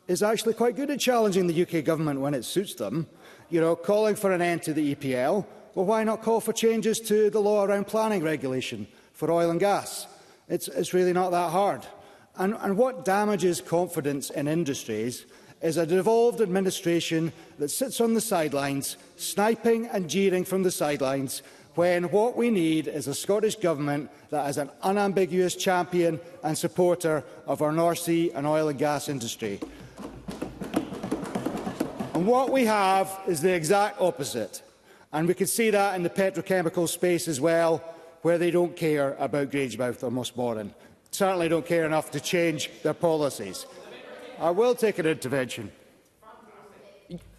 is actually quite good at challenging the UK Government when it suits them. You know, calling for an end to the EPL. Well, why not call for changes to the law around planning regulation for oil and gas? It's really not that hard. And what damages confidence in industries is a devolved administration that sits on the sidelines, sniping and jeering from the sidelines, when what we need is a Scottish Government that is an unambiguous champion and supporter of our North Sea and oil and gas industry. And what we have is the exact opposite. And we can see that in the petrochemical space as well, where they don't care about Grangemouth or Mossmoran. Certainly don't care enough to change their policies. I will take an intervention.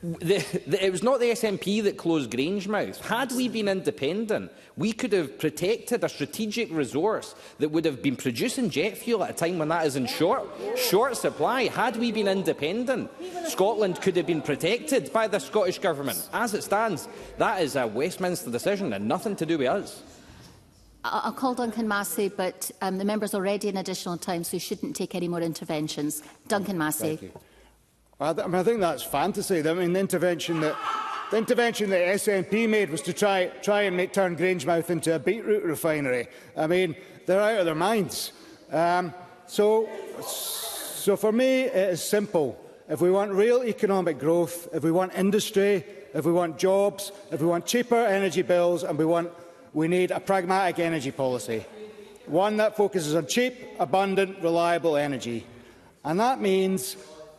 It was not the SNP that closed Grangemouth. Had we been independent, we could have protected a strategic resource that would have been producing jet fuel at a time when that is in short supply. Had we been independent, Scotland could have been protected by the Scottish Government. As it stands, that is a Westminster decision and nothing to do with us. I'll call Duncan Massey, but the member's already in additional time, so he shouldn't take any more interventions. Duncan Massey. I think that's fantasy. I mean, the intervention that SNP made was to try and turn Grangemouth into a beetroot refinery. I mean, they're out of their minds. So for me, it is simple. If we want real economic growth, if we want industry, if we want jobs, if we want cheaper energy bills, and we need a pragmatic energy policy, one that focuses on cheap, abundant, reliable energy. And that means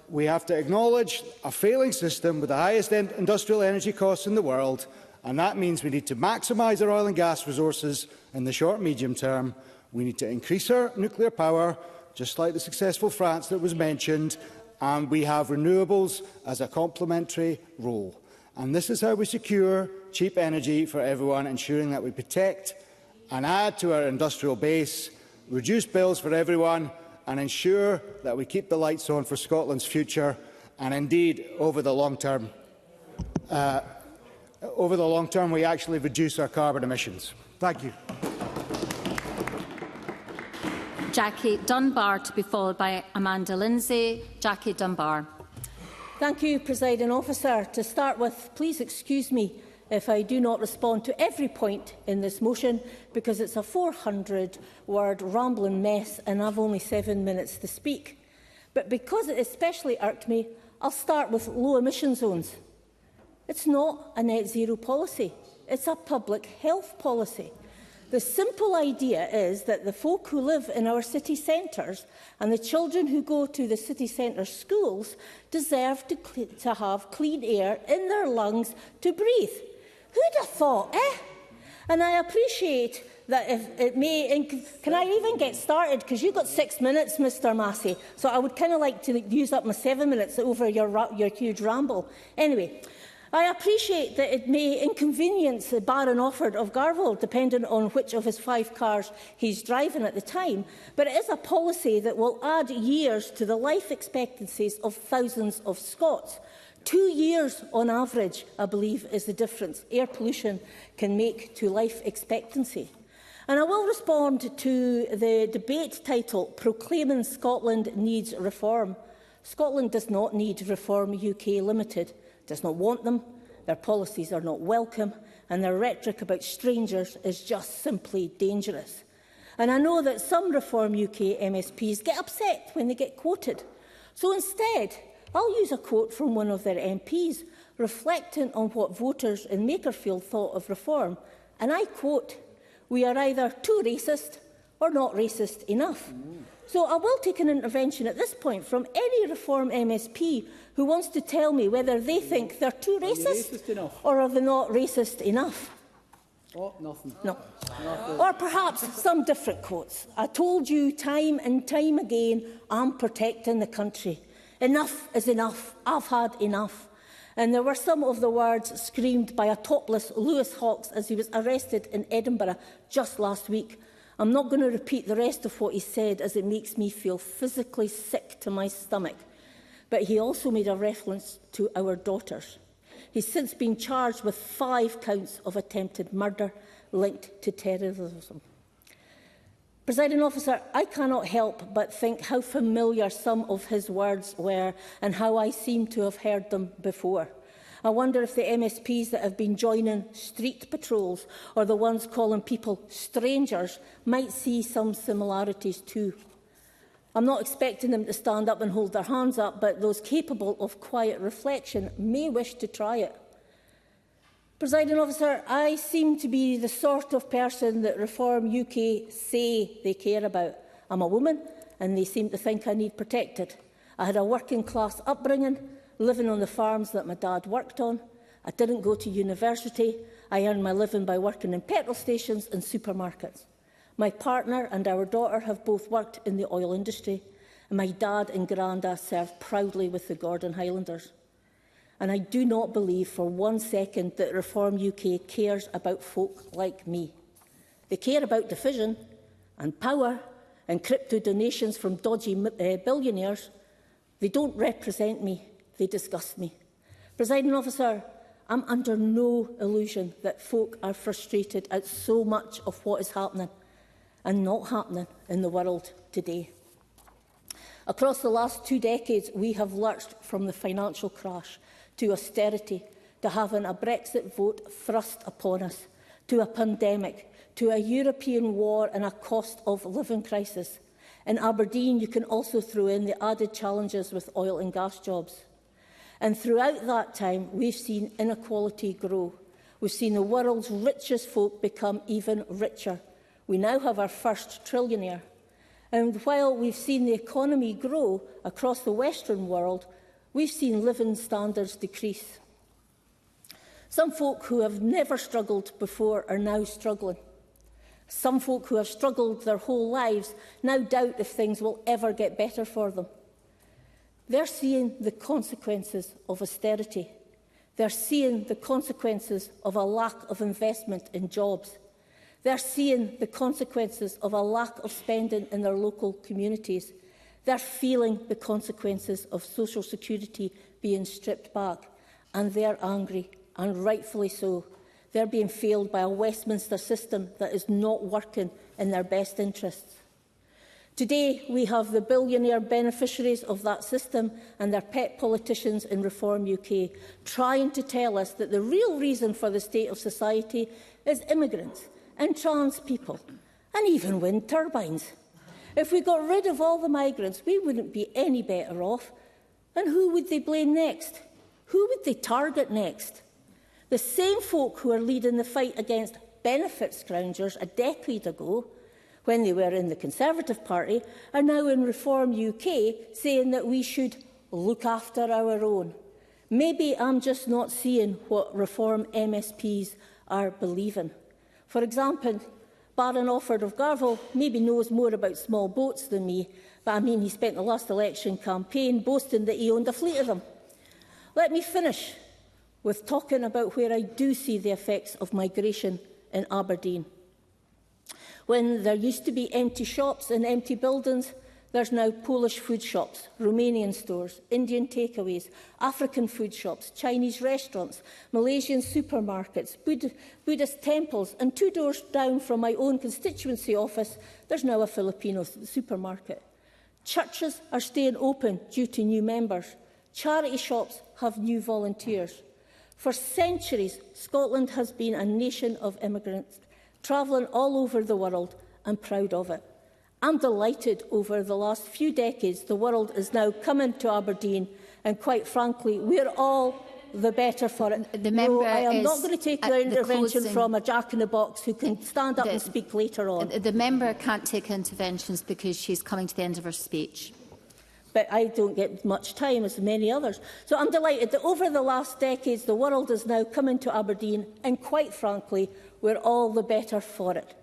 we have to acknowledge a failing system with the highest industrial energy costs in the world, and that means we need to maximise our oil and gas resources in the short and medium term. We need to increase our nuclear power, just like the successful France that was mentioned, and we have renewables as a complementary role. And this is how we secure cheap energy for everyone, ensuring that we protect and add to our industrial base, reduce bills for everyone, and ensure that we keep the lights on for Scotland's future, and indeed, over the long term, we actually reduce our carbon emissions. Thank you. Jackie Dunbar, to be followed by Amanda Lindsay. Jackie Dunbar. Thank you, Presiding Officer. To start with, please excuse me if I do not respond to every point in this motion, because it's a 400-word rambling mess and I've only 7 minutes to speak. But because it especially irked me, I'll start with low emission zones. It's not a net zero policy. It's a public health policy. The simple idea is that the folk who live in our city centres and the children who go to the city centre schools deserve to have clean air in their lungs to breathe. Who'd have thought, eh? And I appreciate that if it may... Can I even get started? Because you've got 6 minutes, Mr Massey. So I would kind of like to use up my 7 minutes over your huge ramble. Anyway, I appreciate that it may inconvenience Baron Offord of Garville, depending on which of his 5 cars he's driving at the time, but it is a policy that will add years to the life expectancies of thousands of Scots. 2 years on average, I believe, is the difference air pollution can make to life expectancy. And I will respond to the debate title, Proclaiming Scotland Needs Reform. Scotland does not need Reform UK Limited. Does not want them, their policies are not welcome, and their rhetoric about strangers is just simply dangerous. And I know that some Reform UK MSPs get upset when they get quoted. So instead, I'll use a quote from one of their MPs, reflecting on what voters in Makerfield thought of reform. And I quote, "We are either too racist or not racist enough." So I will take an intervention at this point from any Reform MSP who wants to tell me whether they think they're too racist or are they not racist enough. Oh, nothing. No. Or perhaps some different quotes. I told you time and time again, I'm protecting the country. Enough is enough. I've had enough. And there were some of the words screamed by a topless Lewis Hawkes as he was arrested in Edinburgh just last week. I'm not going to repeat the rest of what he said, as it makes me feel physically sick to my stomach. But he also made a reference to our daughters. He's since been charged with 5 counts of attempted murder linked to terrorism. Presiding Officer, I cannot help but think how familiar some of his words were and how I seem to have heard them before. I wonder if the MSPs that have been joining street patrols or the ones calling people strangers might see some similarities too. I'm not expecting them to stand up and hold their hands up, but those capable of quiet reflection may wish to try it. Presiding Officer, I seem to be the sort of person that Reform UK say they care about. I'm a woman and they seem to think I need protected. I had a working class upbringing, living on the farms that my dad worked on. I didn't go to university. I earned my living by working in petrol stations and supermarkets. My partner and our daughter have both worked in the oil industry, and my dad and granda served proudly with the Gordon Highlanders. And I do not believe for 1 second that Reform UK cares about folk like me. They care about division and power and crypto donations from dodgy billionaires. They don't represent me. They disgust me. Presiding Officer, I'm under no illusion that folk are frustrated at so much of what is happening and not happening in the world today. Across the last 2 decades, we have lurched from the financial crash to austerity, to having a Brexit vote thrust upon us, to a pandemic, to a European war and a cost of living crisis. In Aberdeen, you can also throw in the added challenges with oil and gas jobs. And throughout that time, we've seen inequality grow. We've seen the world's richest folk become even richer. We now have our first trillionaire. And while we've seen the economy grow across the Western world, we've seen living standards decrease. Some folk who have never struggled before are now struggling. Some folk who have struggled their whole lives now doubt if things will ever get better for them. They're seeing the consequences of austerity. They're seeing the consequences of a lack of investment in jobs. They're seeing the consequences of a lack of spending in their local communities. They're feeling the consequences of social security being stripped back. And they're angry, and rightfully so. They're being failed by a Westminster system that is not working in their best interests. Today, we have the billionaire beneficiaries of that system and their pet politicians in Reform UK trying to tell us that the real reason for the state of society is immigrants and trans people and even wind turbines. If we got rid of all the migrants, we wouldn't be any better off. And who would they blame next? Who would they target next? The same folk who are leading the fight against benefit scroungers a decade ago, when they were in the Conservative Party, are now in Reform UK saying that we should look after our own. Maybe I'm just not seeing what Reform MSPs are believing. For example, Baron Offord of Garville maybe knows more about small boats than me, but I mean he spent the last election campaign boasting that he owned a fleet of them. Let me finish with talking about where I do see the effects of migration in Aberdeen. When there used to be empty shops and empty buildings, there's now Polish food shops, Romanian stores, Indian takeaways, African food shops, Chinese restaurants, Malaysian supermarkets, Buddhist temples, and 2 doors down from my own constituency office, there's now a Filipino supermarket. Churches are staying open due to new members. Charity shops have new volunteers. For centuries, Scotland has been a nation of immigrants, travelling all over the world and proud of it. I'm delighted over the last few decades the world is now coming to Aberdeen, and quite frankly, we're all the better for it. No, I am not going to take the intervention from a jack-in-the-box who can stand up and speak later on. The member can't take interventions because she's coming to the end of her speech. But I don't get much time, as many others. So I'm delighted that over the last decades the world is now coming to Aberdeen, and quite frankly, we're all the better for it.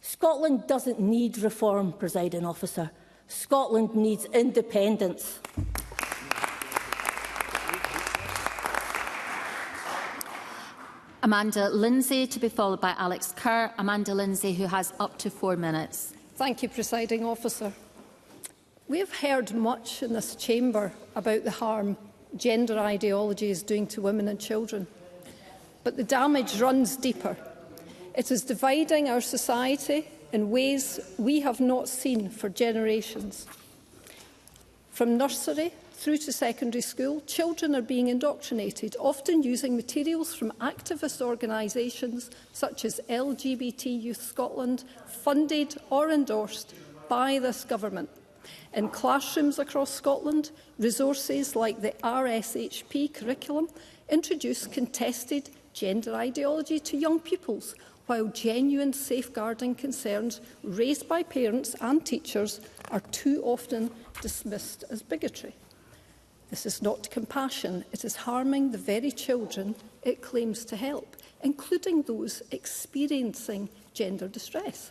Scotland doesn't need reform, Presiding Officer. Scotland needs independence. Amanda Lindsay, to be followed by Alex Kerr. Amanda Lindsay, who has up to 4 minutes. Thank you, Presiding Officer. We have heard much in this chamber about the harm gender ideology is doing to women and children. But the damage runs deeper. It is dividing our society in ways we have not seen for generations. From nursery through to secondary school, children are being indoctrinated, often using materials from activist organisations such as LGBT Youth Scotland, funded or endorsed by this government. In classrooms across Scotland, resources like the RSHP curriculum introduce contested gender ideology to young pupils, while genuine safeguarding concerns raised by parents and teachers are too often dismissed as bigotry. This is not compassion, it is harming the very children it claims to help, including those experiencing gender distress.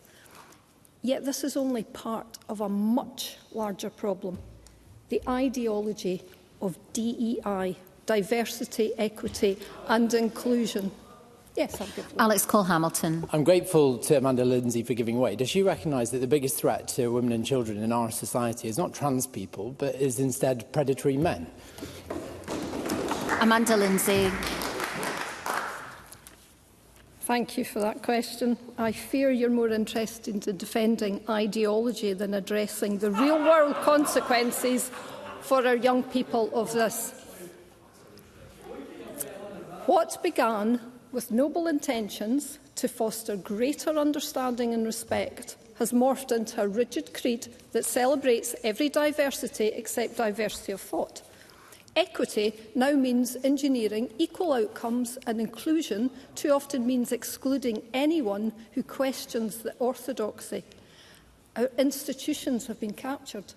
Yet this is only part of a much larger problem, the ideology of DEI, diversity, equity and inclusion. Yes, I'll give you. Alex Cole-Hamilton. I'm grateful to Amanda Lindsay for giving way. Does she recognise that the biggest threat to women and children in our society is not trans people, but is instead predatory men? Amanda Lindsay. Thank you for that question. I fear you're more interested in defending ideology than addressing the real-world consequences for our young people of this. What began with noble intentions to foster greater understanding and respect has morphed into a rigid creed that celebrates every diversity except diversity of thought. Equity now means engineering equal outcomes, and inclusion too often means excluding anyone who questions the orthodoxy. Our institutions have been captured.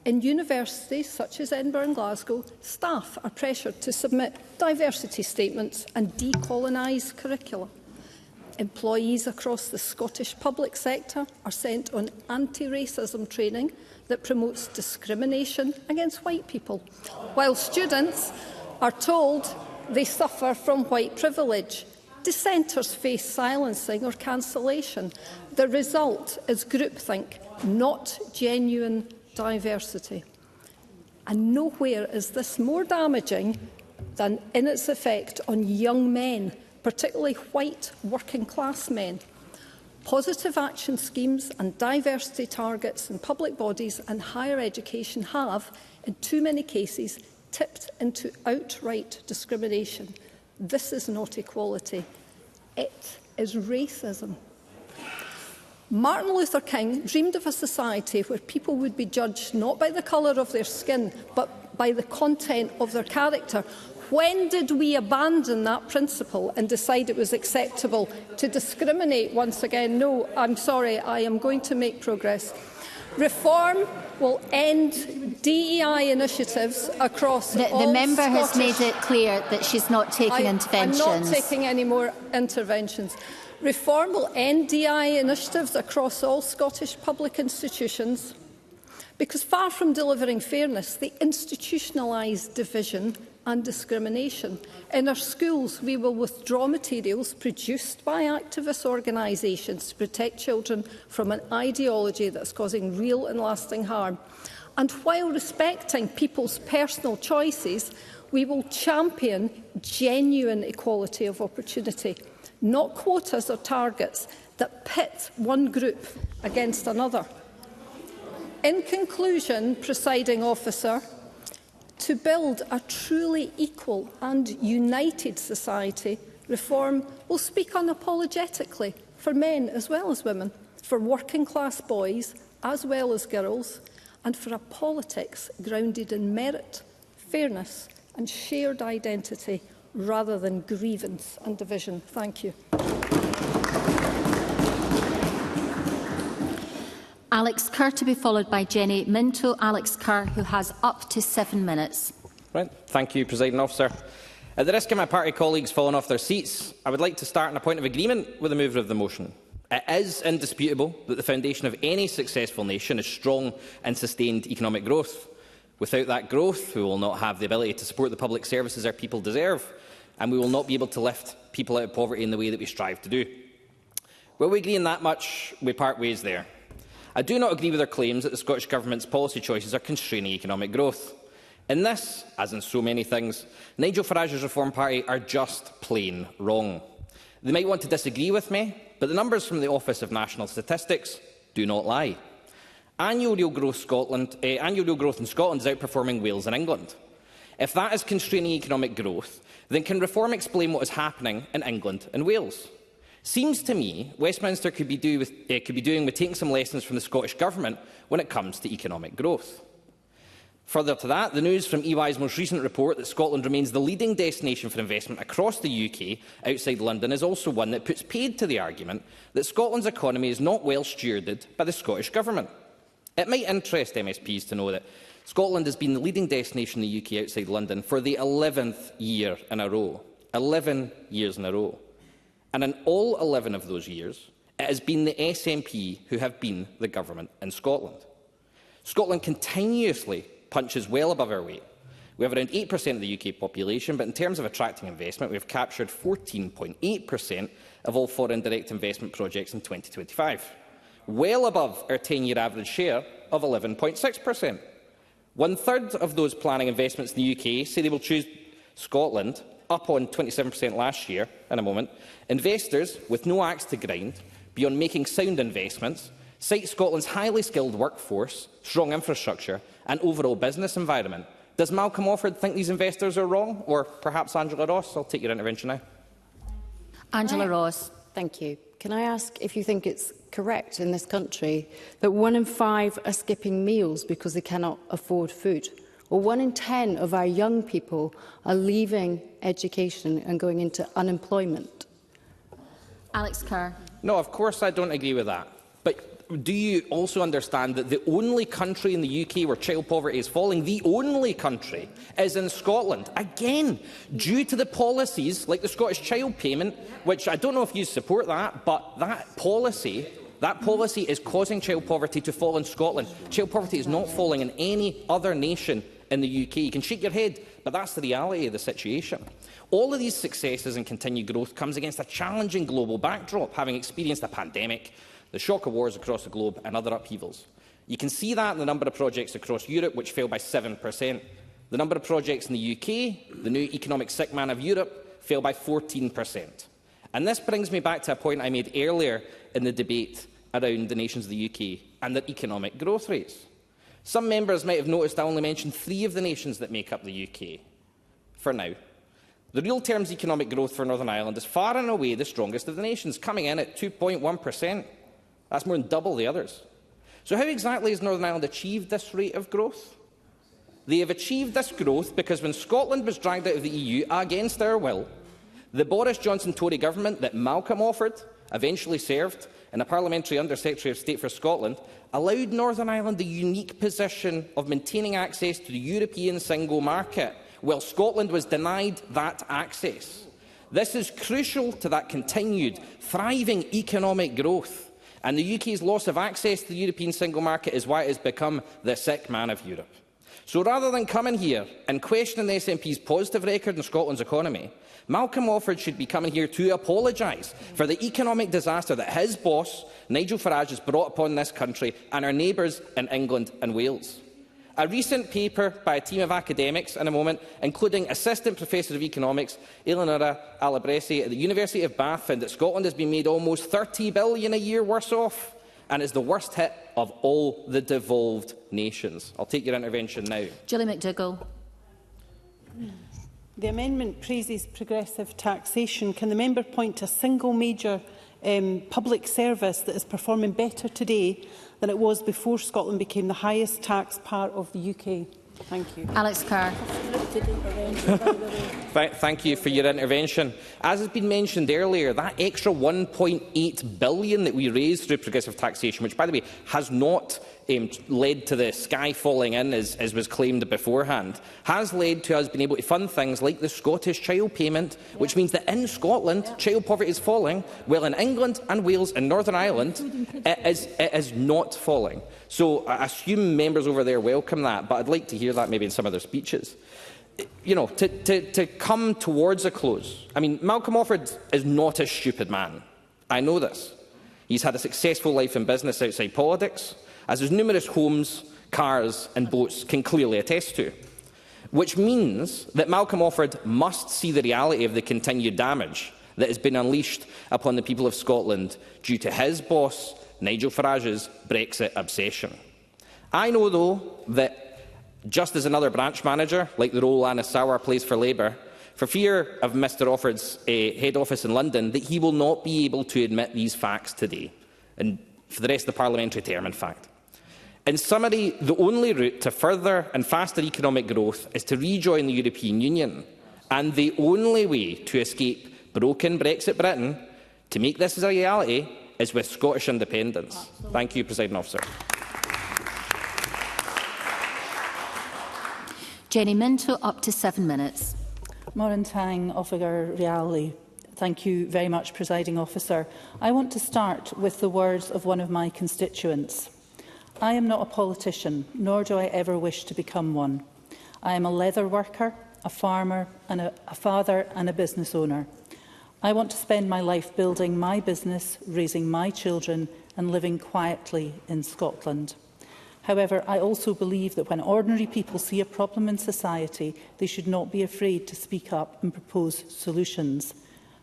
In universities such as Edinburgh and Glasgow, staff are pressured to submit diversity statements and decolonise curricula. Employees across the Scottish public sector are sent on anti-racism training that promotes discrimination against white people, while students are told they suffer from white privilege. Dissenters face silencing or cancellation. The result is groupthink, not genuine diversity. And nowhere is this more damaging than in its effect on young men, particularly white working-class men. Positive action schemes and diversity targets in public bodies and higher education have, in too many cases, tipped into outright discrimination. This is not equality. It is racism. Martin Luther King dreamed of a society where people would be judged not by the colour of their skin, but by the content of their character. When did we abandon that principle and decide it was acceptable to discriminate once again? No, I'm sorry, I am going to make progress. Reform will end DEI initiatives across all The member Scottish... has made it clear that she's not taking interventions. I'm not taking any more interventions. Reform will end DEI initiatives across all Scottish public institutions because, far from delivering fairness, they institutionalise division and discrimination. In our schools, we will withdraw materials produced by activist organisations to protect children from an ideology that's causing real and lasting harm. And while respecting people's personal choices, we will champion genuine equality of opportunity, not quotas or targets that pit one group against another. In conclusion, Presiding Officer, to build a truly equal and united society, reform will speak unapologetically for men as well as women, for working-class boys as well as girls, and for a politics grounded in merit, fairness and shared identity rather than grievance and division. Thank you. Alex Kerr to be followed by Jenny Minto. Alex Kerr, who has up to 7 minutes. Right. Thank you, Presiding Officer. At the risk of my party colleagues falling off their seats, I would like to start on a point of agreement with the mover of the motion. It is indisputable that the foundation of any successful nation is strong and sustained economic growth. Without that growth, we will not have the ability to support the public services our people deserve, and we will not be able to lift people out of poverty in the way that we strive to do. Will we agree on that much? We part ways there. I do not agree with their claims that the Scottish Government's policy choices are constraining economic growth. In this, as in so many things, Nigel Farage's Reform Party are just plain wrong. They might want to disagree with me, but the numbers from the Office of National Statistics do not lie. Annual real growth in Scotland is outperforming Wales and England. If that is constraining economic growth, then can Reform explain what is happening in England and Wales? Seems to me Westminster could be doing with taking some lessons from the Scottish Government when it comes to economic growth. Further to that, the news from EY's most recent report that Scotland remains the leading destination for investment across the UK outside London is also one that puts paid to the argument that Scotland's economy is not well stewarded by the Scottish Government. It might interest MSPs to know that Scotland has been the leading destination in the UK outside London for the 11th year in a row. 11 years in a row. And in all 11 of those years, it has been the SNP who have been the government in Scotland. Scotland continuously punches well above our weight. We have around 8% of the UK population, but in terms of attracting investment, we have captured 14.8% of all foreign direct investment projects in 2025, well above our 10-year average share of 11.6%. One-third of those planning investments in the UK say they will choose Scotland, up on 27% last year in a moment. Investors with no axe to grind, beyond making sound investments, cite Scotland's highly skilled workforce, strong infrastructure and overall business environment. Does Malcolm Offord think these investors are wrong? Or perhaps Angela Ross? I'll take your intervention now. Angela Ross. Thank you. Can I ask if you think it's correct in this country that 1 in 5 are skipping meals because they cannot afford food? Or 1 in 10 of our young people are leaving education and going into unemployment? Alex Kerr. No, of course I don't agree with that. But do you also understand that the only country in the UK where child poverty is falling, the only country, is in Scotland? Again, due to the policies like the Scottish Child Payment, which I don't know if you support that, but that policy is causing child poverty to fall in Scotland. Child poverty is not falling in any other nation in the UK. You can shake your head, but that's the reality of the situation. All of these successes and continued growth comes against a challenging global backdrop, having experienced a pandemic, the shock of wars across the globe and other upheavals. You can see that in the number of projects across Europe, which fell by 7%. The number of projects in the UK, the new economic sick man of Europe, fell by 14%. And this brings me back to a point I made earlier in the debate around the nations of the UK and their economic growth rates. Some members might have noticed I only mentioned 3 of the nations that make up the UK. For now, the real terms economic growth for Northern Ireland is far and away the strongest of the nations, coming in at 2.1%. That's more than double the others. So how exactly has Northern Ireland achieved this rate of growth? They have achieved this growth because when Scotland was dragged out of the EU against our will, the Boris Johnson Tory government that Malcolm Offord eventually served in a parliamentary Under-Secretary of State for Scotland allowed Northern Ireland the unique position of maintaining access to the European single market, while Scotland was denied that access. This is crucial to that continued, thriving economic growth, and the UK's loss of access to the European single market is why it has become the sick man of Europe. So rather than coming here and questioning the SNP's positive record in Scotland's economy, Malcolm Offord should be coming here to apologise for the economic disaster that his boss, Nigel Farage, has brought upon this country and our neighbours in England and Wales. A recent paper by a team of academics, in a moment, including Assistant Professor of Economics Eleonora Alabresi at the University of Bath, found that Scotland has been made almost £30 billion a year worse off and is the worst hit of all the devolved nations. I'll take your intervention now. Julie McDougall. The amendment praises progressive taxation. Can the member point to a single major public service that is performing better today than it was before Scotland became the highest tax part of the UK? Thank you. Alex Carr. Thank you for your intervention. As has been mentioned earlier, that extra £1.8 billion that we raised through progressive taxation, which, by the way, has not led to the sky falling in, as was claimed beforehand, has led to us being able to fund things like the Scottish child payment, which means that in Scotland, child poverty is falling, while in England and Wales and Northern Ireland, it is not falling. So I assume members over there welcome that, but I'd like to hear that maybe in some of their speeches. You know, to come towards a close, I mean, Malcolm Offord is not a stupid man. I know this. He's had a successful life in business outside politics, as his numerous homes, cars and boats can clearly attest to. Which means that Malcolm Offord must see the reality of the continued damage that has been unleashed upon the people of Scotland due to his boss, Nigel Farage's Brexit obsession. I know, though, that just as another branch manager, like the role Anna Sauer plays for Labour, for fear of Mr Offord's head office in London, that he will not be able to admit these facts today, and for the rest of the parliamentary term, in fact. In summary, the only route to further and faster economic growth is to rejoin the European Union, and the only way to escape broken Brexit Britain, to make this a reality, is with Scottish independence. Thank you, Presiding Officer. Jenny Minto, up to 7 minutes. Morantang Officer Riali. Thank you very much, Presiding Officer. I want to start with the words of one of my constituents. I am not a politician, nor do I ever wish to become one. I am a leather worker, a farmer, and a father and a business owner. I want to spend my life building my business, raising my children, and living quietly in Scotland. However, I also believe that when ordinary people see a problem in society, they should not be afraid to speak up and propose solutions.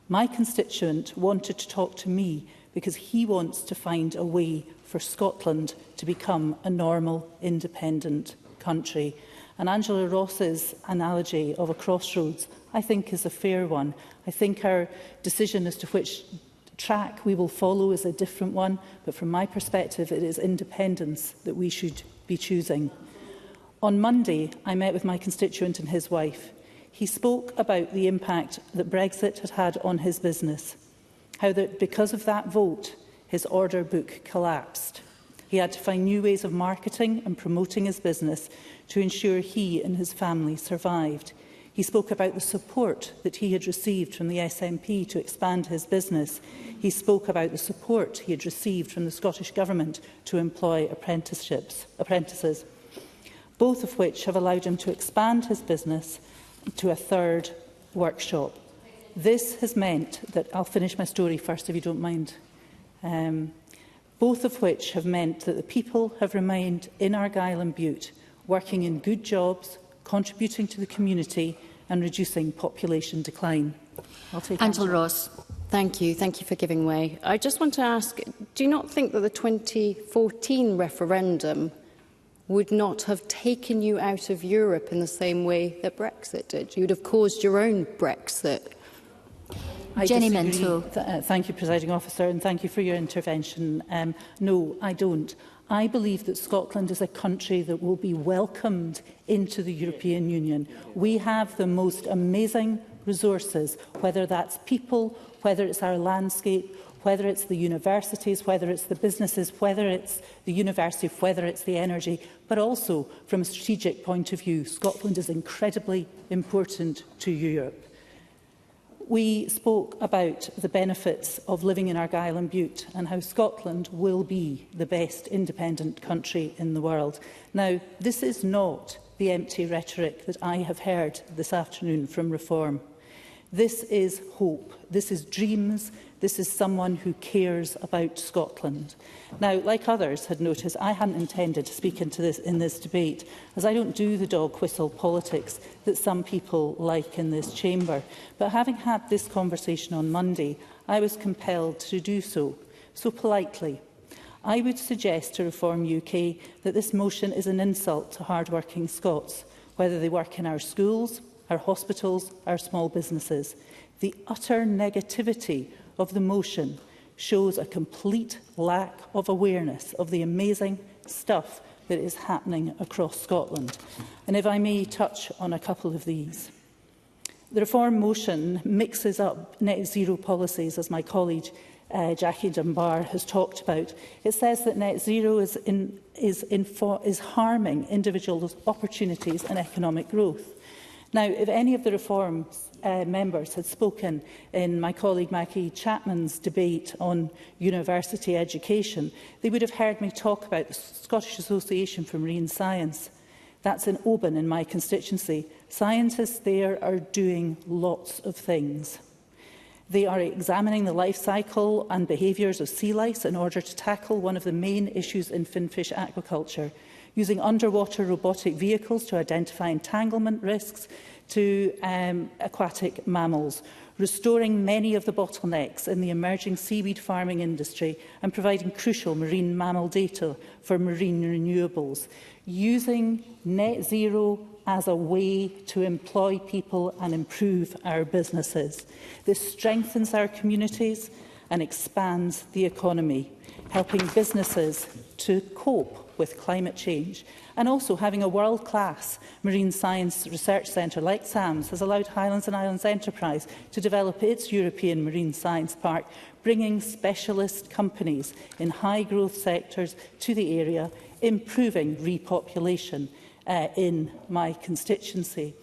My constituent wanted to talk to me because he wants to find a way for Scotland to become a normal, independent country. And Angela Ross's analogy of a crossroads, I think, is a fair one. I think our decision as to which track we will follow is a different one, but from my perspective, it is independence that we should be choosing. On Monday, I met with my constituent and his wife. He spoke about the impact that Brexit had had on his business, how that because of that vote, his order book collapsed. He had to find new ways of marketing and promoting his business to ensure he and his family survived. He spoke about the support that he had received from the SNP to expand his business. He spoke about the support he had received from the Scottish Government to employ apprentices, both of which have allowed him to expand his business to a third workshop. This has meant that, I'll finish my story first if you don't mind, both of which have meant that the people have remained in Argyll and Bute, working in good jobs, contributing to the community and reducing population decline. I'll take Angela Ross. Thank you. Thank you for giving way. I just want to ask, do you not think that the 2014 referendum would not have taken you out of Europe in the same way that Brexit did? You would have caused your own Brexit. Jenny Minto. Thank you, Presiding Officer, and thank you for your intervention. No, I don't. I believe that Scotland is a country that will be welcomed into the European Union. We have the most amazing resources, whether that's people, whether it's our landscape, whether it's the universities, whether it's the businesses, whether it's the university, whether it's the energy, but also from a strategic point of view, Scotland is incredibly important to Europe. We spoke about the benefits of living in Argyll and Bute and how Scotland will be the best independent country in the world. Now, this is not the empty rhetoric that I have heard this afternoon from Reform. This is hope, this is dreams, this is someone who cares about Scotland. Now, like others had noticed, I hadn't intended to speak in this debate, as I don't do the dog whistle politics that some people like in this chamber. But having had this conversation on Monday, I was compelled to do so. So politely, I would suggest to Reform UK that this motion is an insult to hard-working Scots, whether they work in our schools, our hospitals, our small businesses. The utter negativity of the motion shows a complete lack of awareness of the amazing stuff that is happening across Scotland. And if I may touch on a couple of these. The Reform motion mixes up net zero policies, as my colleague Jackie Dunbar has talked about. It says that net zero is harming individuals' opportunities and economic growth. Now, if any of the Reform members had spoken in my colleague Maggie Chapman's debate on university education, they would have heard me talk about the Scottish Association for Marine Science. That's in Oban, in my constituency. Scientists there are doing lots of things. They are examining the life cycle and behaviours of sea lice in order to tackle one of the main issues in finfish aquaculture, using underwater robotic vehicles to identify entanglement risks to aquatic mammals, restoring many of the bottlenecks in the emerging seaweed farming industry and providing crucial marine mammal data for marine renewables, using net zero as a way to employ people and improve our businesses. This strengthens our communities and expands the economy, helping businesses to cope with climate change. And also having a world-class marine science research centre like SAMS has allowed Highlands and Islands Enterprise to develop its European Marine Science Park, bringing specialist companies in high-growth sectors to the area, improving repopulation in my constituency.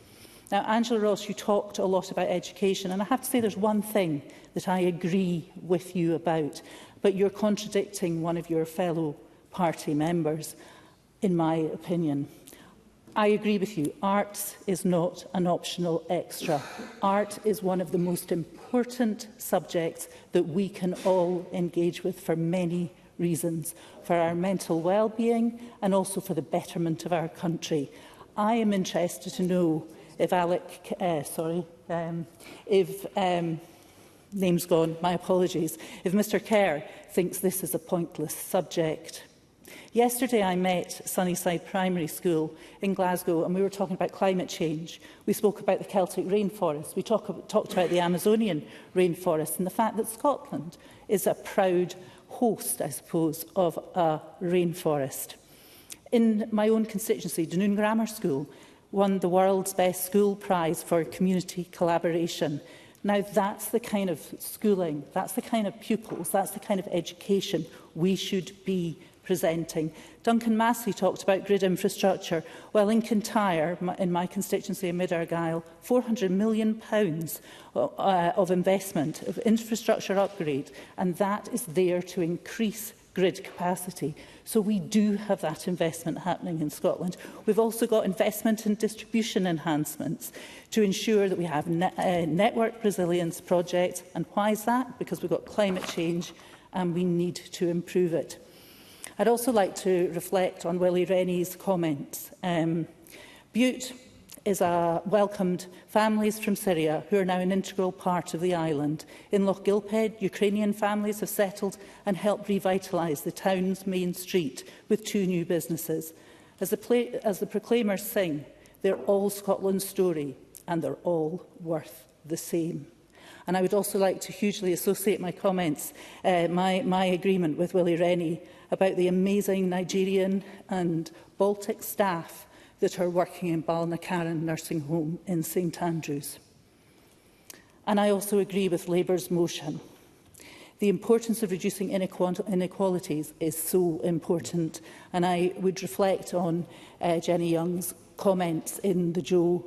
Now, Angela Ross, you talked a lot about education, and I have to say there's one thing that I agree with you about, but you're contradicting one of your fellow party members, in my opinion. I agree with you. Arts is not an optional extra. Art is one of the most important subjects that we can all engage with for many reasons, for our mental well-being and also for the betterment of our country. I am interested to know if name's gone, my apologies, if Mr Kerr thinks this is a pointless subject. Yesterday I met Sunnyside Primary School in Glasgow and we were talking about climate change. We spoke about the Celtic rainforest. We talked about the Amazonian rainforest and the fact that Scotland is a proud host, I suppose, of a rainforest. In my own constituency, Dunoon Grammar School won the world's best school prize for community collaboration. Now, that's the kind of schooling, that's the kind of pupils, that's the kind of education we should be presenting. Duncan Massey talked about grid infrastructure. Well, in Kintyre, in my constituency in Mid-Argyll, £400 million of investment, of infrastructure upgrade, and that is there to increase grid capacity. So we do have that investment happening in Scotland. We've also got investment in distribution enhancements to ensure that we have network resilience projects. And why is that? Because we've got climate change and we need to improve it. I'd also like to reflect on Willie Rennie's comments. Bute is welcomed families from Syria who are now an integral part of the island. In Loch Gilphead, Ukrainian families have settled and helped revitalise the town's main street with 2 new businesses. As the proclaimers sing, they're all Scotland's story and they're all worth the same. And I would also like to hugely associate my comments, my agreement with Willie Rennie about the amazing Nigerian and Baltic staff that are working in Balnacarran Nursing Home in St Andrews. And I also agree with Labour's motion. The importance of reducing inequalities is so important, and I would reflect on Jenny Young's comments in the Joe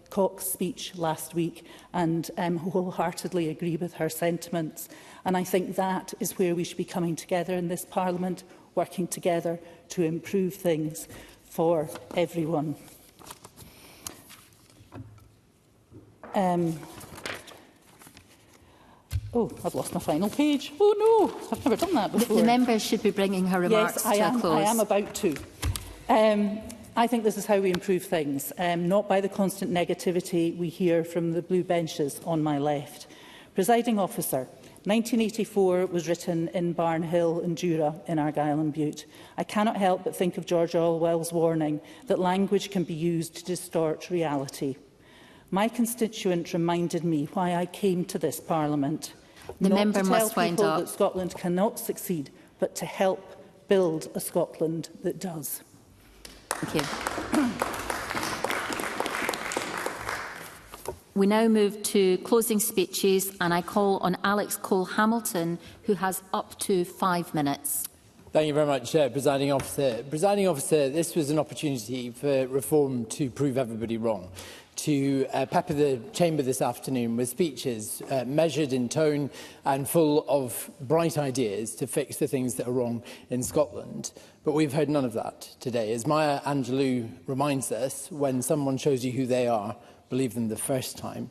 Cox speech last week and wholeheartedly agree with her sentiments. And I think that is where we should be coming together in this Parliament, working together to improve things for everyone. Oh, I've lost my final page. Oh no, I've never done that before. The members should be bringing her remarks to a close. I am about to. I think this is how we improve things, not by the constant negativity we hear from the blue benches on my left. Presiding Officer, 1984 was written in Barnhill and Jura in Argyll and Bute. I cannot help but think of George Orwell's warning that language can be used to distort reality. My constituent reminded me why I came to this Parliament. The member must wind up. Not to tell people that Scotland cannot succeed, but to help build a Scotland that does. Thank you. We now move to closing speeches, and I call on Alex Cole-Hamilton, who has up to 5 minutes. Thank you very much, Presiding Officer. Presiding Officer, this was an opportunity for Reform to prove everybody wrong, to pepper the chamber this afternoon with speeches measured in tone and full of bright ideas to fix the things that are wrong in Scotland. But we've heard none of that today. As Maya Angelou reminds us, when someone shows you who they are, believe them the first time.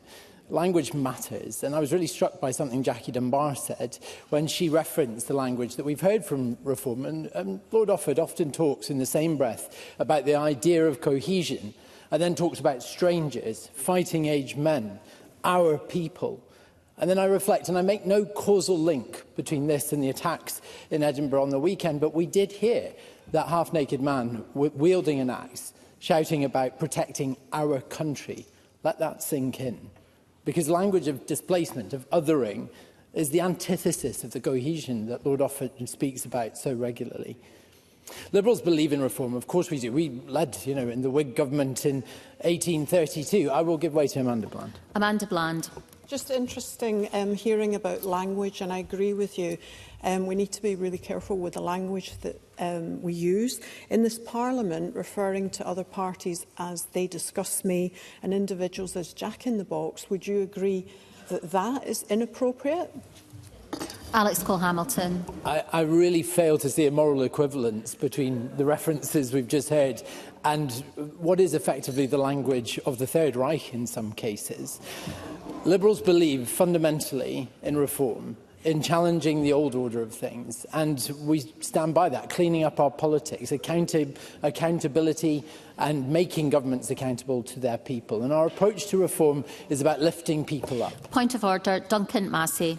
Language matters, and I was really struck by something Jackie Dunbar said when she referenced the language that we've heard from Reform. And Lord Offord often talks in the same breath about the idea of cohesion, and then talks about strangers, fighting-age men, our people. And then I reflect, and I make no causal link between this and the attacks in Edinburgh on the weekend, but we did hear that half-naked man wielding an axe, shouting about protecting our country. Let that sink in. Because language of displacement, of othering, is the antithesis of the cohesion that Lord Offord speaks about so regularly. Liberals believe in reform, of course we do. We led, in the Whig government in 1832. I will give way to Amanda Bland. Amanda Bland. Just interesting hearing about language, and I agree with you. We need to be really careful with the language that we use. In this Parliament, referring to other parties as they discuss me and individuals as Jack in the Box, would you agree that that is inappropriate? Alex Cole-Hamilton. I really fail to see a moral equivalence between the references we've just heard and what is effectively the language of the Third Reich in some cases. Liberals believe fundamentally in reform, in challenging the old order of things, and we stand by that, cleaning up our politics, accountability and making governments accountable to their people. And our approach to reform is about lifting people up. Point of order, Duncan Massey.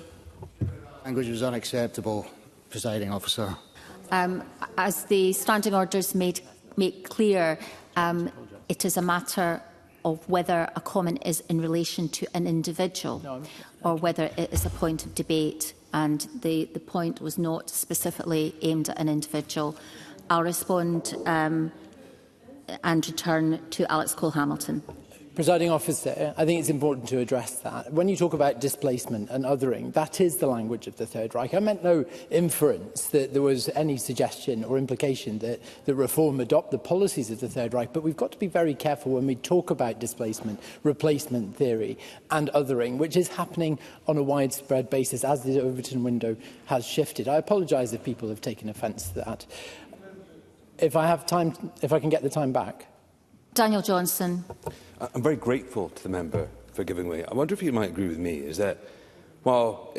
Language was unacceptable, Presiding Officer. As the standing orders make clear, it is a matter of whether a comment is in relation to an individual or whether it is a point of debate, and the point was not specifically aimed at an individual. I'll respond and return to Alex Cole-Hamilton. Presiding Officer, I think it's important to address that. When you talk about displacement and othering, that is the language of the Third Reich. I meant no inference that there was any suggestion or implication that the Reform adopt the policies of the Third Reich, but we've got to be very careful when we talk about displacement, replacement theory and othering, which is happening on a widespread basis as the Overton window has shifted. I apologise if people have taken offence to that. If I can get the time back. Daniel Johnson. I'm very grateful to the member for giving way. I wonder if you might agree with me, is that while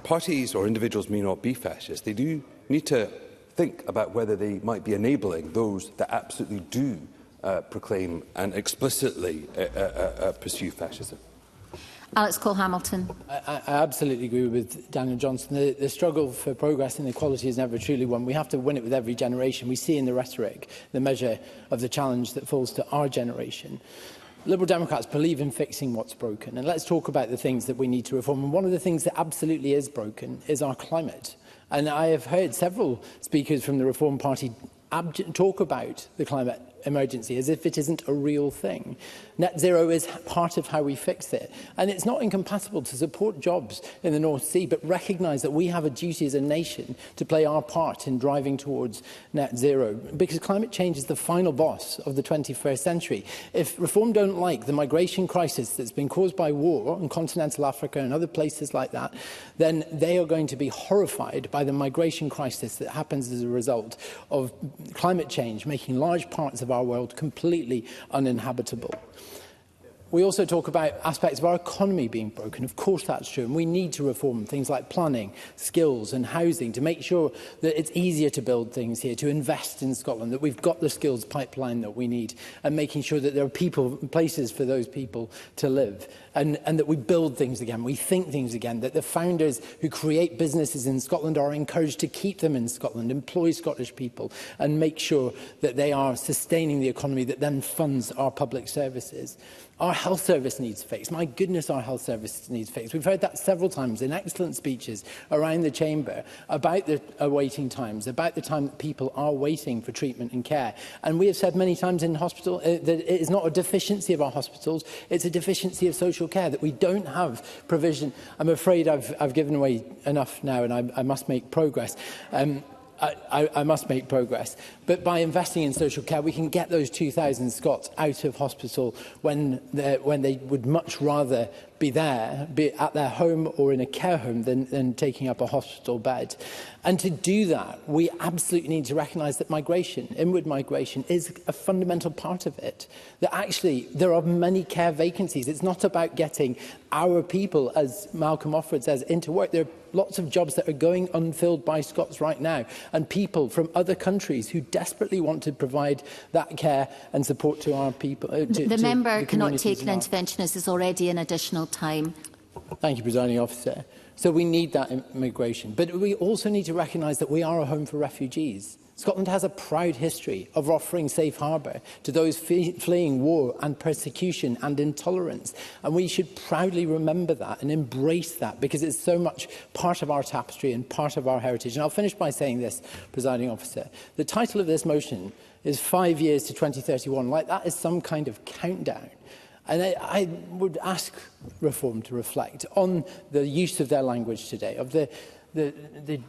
parties or individuals may not be fascist, they do need to think about whether they might be enabling those that absolutely do proclaim and explicitly pursue fascism. Alex Cole-Hamilton. I absolutely agree with Daniel Johnson. The struggle for progress and equality is never truly won. We have to win it with every generation. We see in the rhetoric the measure of the challenge that falls to our generation. Liberal Democrats believe in fixing what's broken, and let's talk about the things that we need to reform. And one of the things that absolutely is broken is our climate. And I have heard several speakers from the Reform Party talk about the climate emergency as if it isn't a real thing. Net zero is part of how we fix it. And it's not incompatible to support jobs in the North Sea, but recognise that we have a duty as a nation to play our part in driving towards net zero, because climate change is the final boss of the 21st century. If Reform don't like the migration crisis that's been caused by war in continental Africa and other places like that, then they are going to be horrified by the migration crisis that happens as a result of climate change making large parts of our world completely uninhabitable. We also talk about aspects of our economy being broken. Of course that's true, and we need to reform things like planning, skills and housing to make sure that it's easier to build things here, to invest in Scotland, that we've got the skills pipeline that we need, and making sure that there are places for those people to live, and that we build things again, we think things again, that the founders who create businesses in Scotland are encouraged to keep them in Scotland, employ Scottish people, and make sure that they are sustaining the economy that then funds our public services. Our health service needs fixed. My goodness, our health service needs fixed. We've heard that several times in excellent speeches around the chamber about the waiting times, about the time that people are waiting for treatment and care. And we have said many times in hospital that it is not a deficiency of our hospitals, it's a deficiency of social care, that we don't have provision. I'm afraid I've given away enough now, and I must make progress. I must make progress. But by investing in social care, we can get those 2,000 Scots out of hospital when they would much rather be there, be at their home or in a care home than taking up a hospital bed. And to do that, we absolutely need to recognise that migration, inward migration, is a fundamental part of it. That actually there are many care vacancies. It's not about getting our people, as Malcolm Offord says, into work. There are lots of jobs that are going unfilled by Scots right now, and people from other countries who desperately want to provide that care and support to our people. The member cannot take an intervention as there's already an additional time. Thank you, Presiding Officer. So we need that immigration. But we also need to recognise that we are a home for refugees. Scotland has a proud history of offering safe harbour to those fleeing war and persecution and intolerance. And we should proudly remember that and embrace that, because it's so much part of our tapestry and part of our heritage. And I'll finish by saying this, Presiding Officer. The title of this motion is 5 years to 2031. Like that is some kind of countdown. And I would ask Reform to reflect on the use of their language today, of the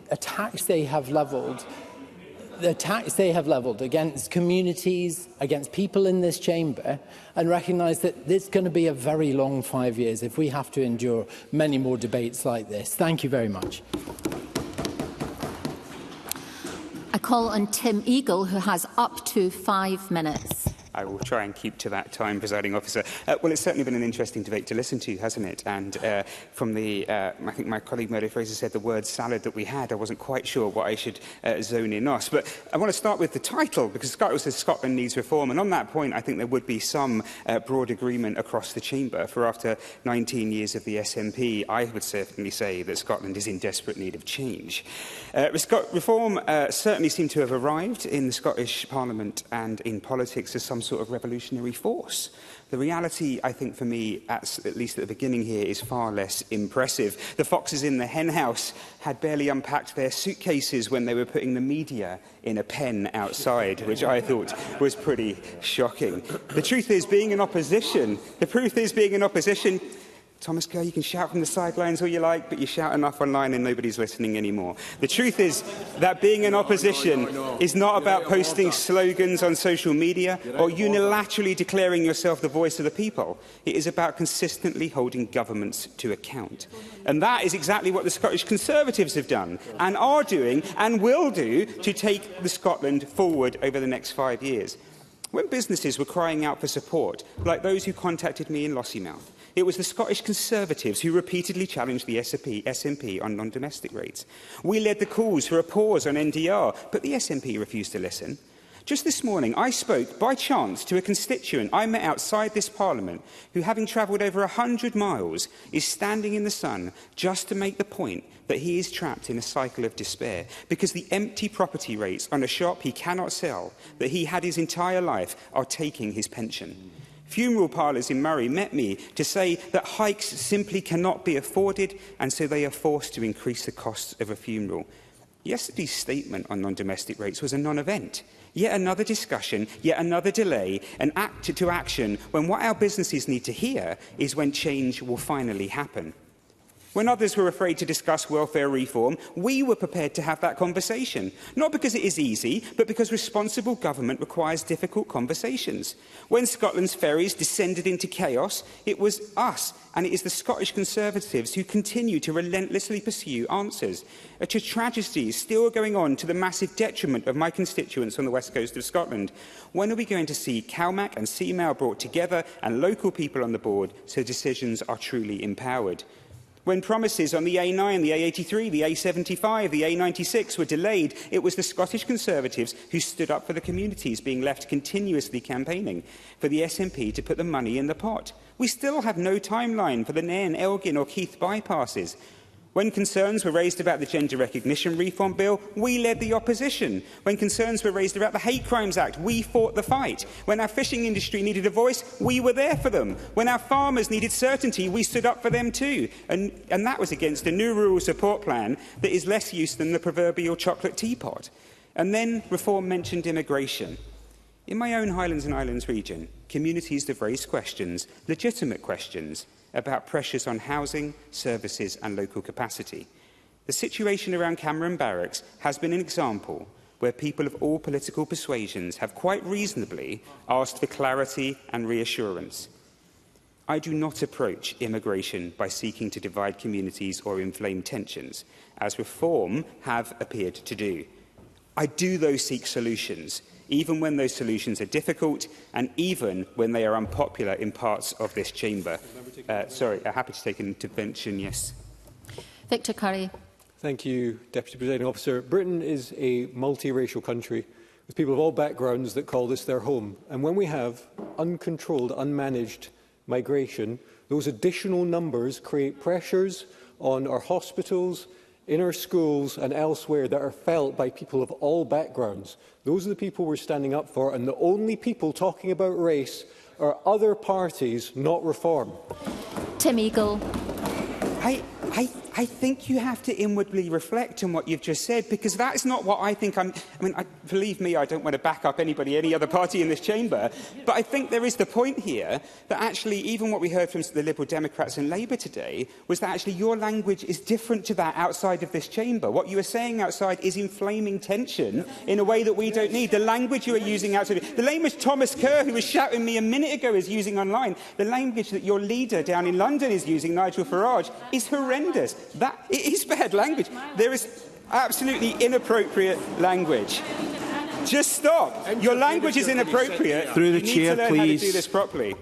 attacks they have levelled. The attacks they have levelled against communities, against people in this chamber, and recognise that it's going to be a very long 5 years if we have to endure many more debates like this. Thank you very much. I call on Tim Eagle, who has up to 5 minutes. I will try and keep to that time, Presiding Officer. Well, it's certainly been an interesting debate to listen to, hasn't it? And from the, I think my colleague Murdo Fraser said the word salad that we had. I wasn't quite sure what I should zone in on. But I want to start with the title, because Scotland says Scotland needs reform. And on that point, I think there would be some broad agreement across the chamber. For after 19 years of the SNP, I would certainly say that Scotland is in desperate need of change. Reform certainly seemed to have arrived in the Scottish Parliament and in politics as some sort of revolutionary force. The reality, I think, for me, at least at the beginning here, is far less impressive. The foxes in the henhouse had barely unpacked their suitcases when they were putting the media in a pen outside, which I thought was pretty shocking. The truth is, being in opposition, Thomas Kerr, you can shout from the sidelines all you like, but you shout enough online and nobody's listening anymore. The truth is that being in opposition is not about posting slogans on social media or unilaterally declaring yourself the voice of the people. It is about consistently holding governments to account. And that is exactly what the Scottish Conservatives have done and are doing and will do to take the Scotland forward over the next 5 years. When businesses were crying out for support, like those who contacted me in Lossiemouth, it was the Scottish Conservatives who repeatedly challenged the SNP on non-domestic rates. We led the calls for a pause on NDR, but the SNP refused to listen. Just this morning, I spoke by chance to a constituent I met outside this Parliament who, having travelled over 100 miles, is standing in the sun just to make the point that he is trapped in a cycle of despair because the empty property rates on a shop he cannot sell, that he had his entire life, are taking his pension. Funeral parlours in Murray met me to say that hikes simply cannot be afforded, and so they are forced to increase the costs of a funeral. Yesterday's statement on non-domestic rates was a non-event. Yet another discussion, yet another delay, and to action when what our businesses need to hear is when change will finally happen. When others were afraid to discuss welfare reform, we were prepared to have that conversation. Not because it is easy, but because responsible government requires difficult conversations. When Scotland's ferries descended into chaos, it was us, and it is the Scottish Conservatives who continue to relentlessly pursue answers. A tragedy is still going on to the massive detriment of my constituents on the west coast of Scotland. When are we going to see CalMac and CMAL brought together and local people on the board so decisions are truly empowered? When promises on the A9, the A83, the A75, the A96 were delayed, it was the Scottish Conservatives who stood up for the communities being left continuously campaigning for the SNP to put the money in the pot. We still have no timeline for the Nairn, Elgin or Keith bypasses. When concerns were raised about the Gender Recognition Reform Bill, we led the opposition. When concerns were raised about the Hate Crimes Act, we fought the fight. When our fishing industry needed a voice, we were there for them. When our farmers needed certainty, we stood up for them too. And that was against a new rural support plan that is less use than the proverbial chocolate teapot. And then reform mentioned immigration. In my own Highlands and Islands region, communities have raised questions, legitimate questions, about pressures on housing, services and local capacity. The situation around Cameron Barracks has been an example where people of all political persuasions have quite reasonably asked for clarity and reassurance. I do not approach immigration by seeking to divide communities or inflame tensions, as Reform have appeared to do. I do, though, seek solutions, even when those solutions are difficult and even when they are unpopular in parts of this chamber. Happy to take an intervention, yes. Victor Curry. Thank you, Deputy Presiding Officer. Britain is a multiracial country with people of all backgrounds that call this their home. And when we have uncontrolled, unmanaged migration, those additional numbers create pressures on our hospitals, in our schools and elsewhere that are felt by people of all backgrounds. Those are the people we're standing up for, and the only people talking about race are other parties, not Reform. Tim Eagle. I think you have to inwardly reflect on what you've just said, because that is not what I think believe me, I don't want to back up any other party in this chamber, but I think there is the point here that actually even what we heard from the Liberal Democrats and Labour today was that actually your language is different to that outside of this chamber. What you are saying outside is inflaming tension in a way that we don't need. The language you are using outside, the language Thomas Kerr, who was shouting me a minute ago, is using online, the language that your leader down in London is using, Nigel Farage, is horrendous. It is bad language. There is absolutely inappropriate language. Just stop. Your language is inappropriate. Through the chair, you need to learn please. how to do this properly.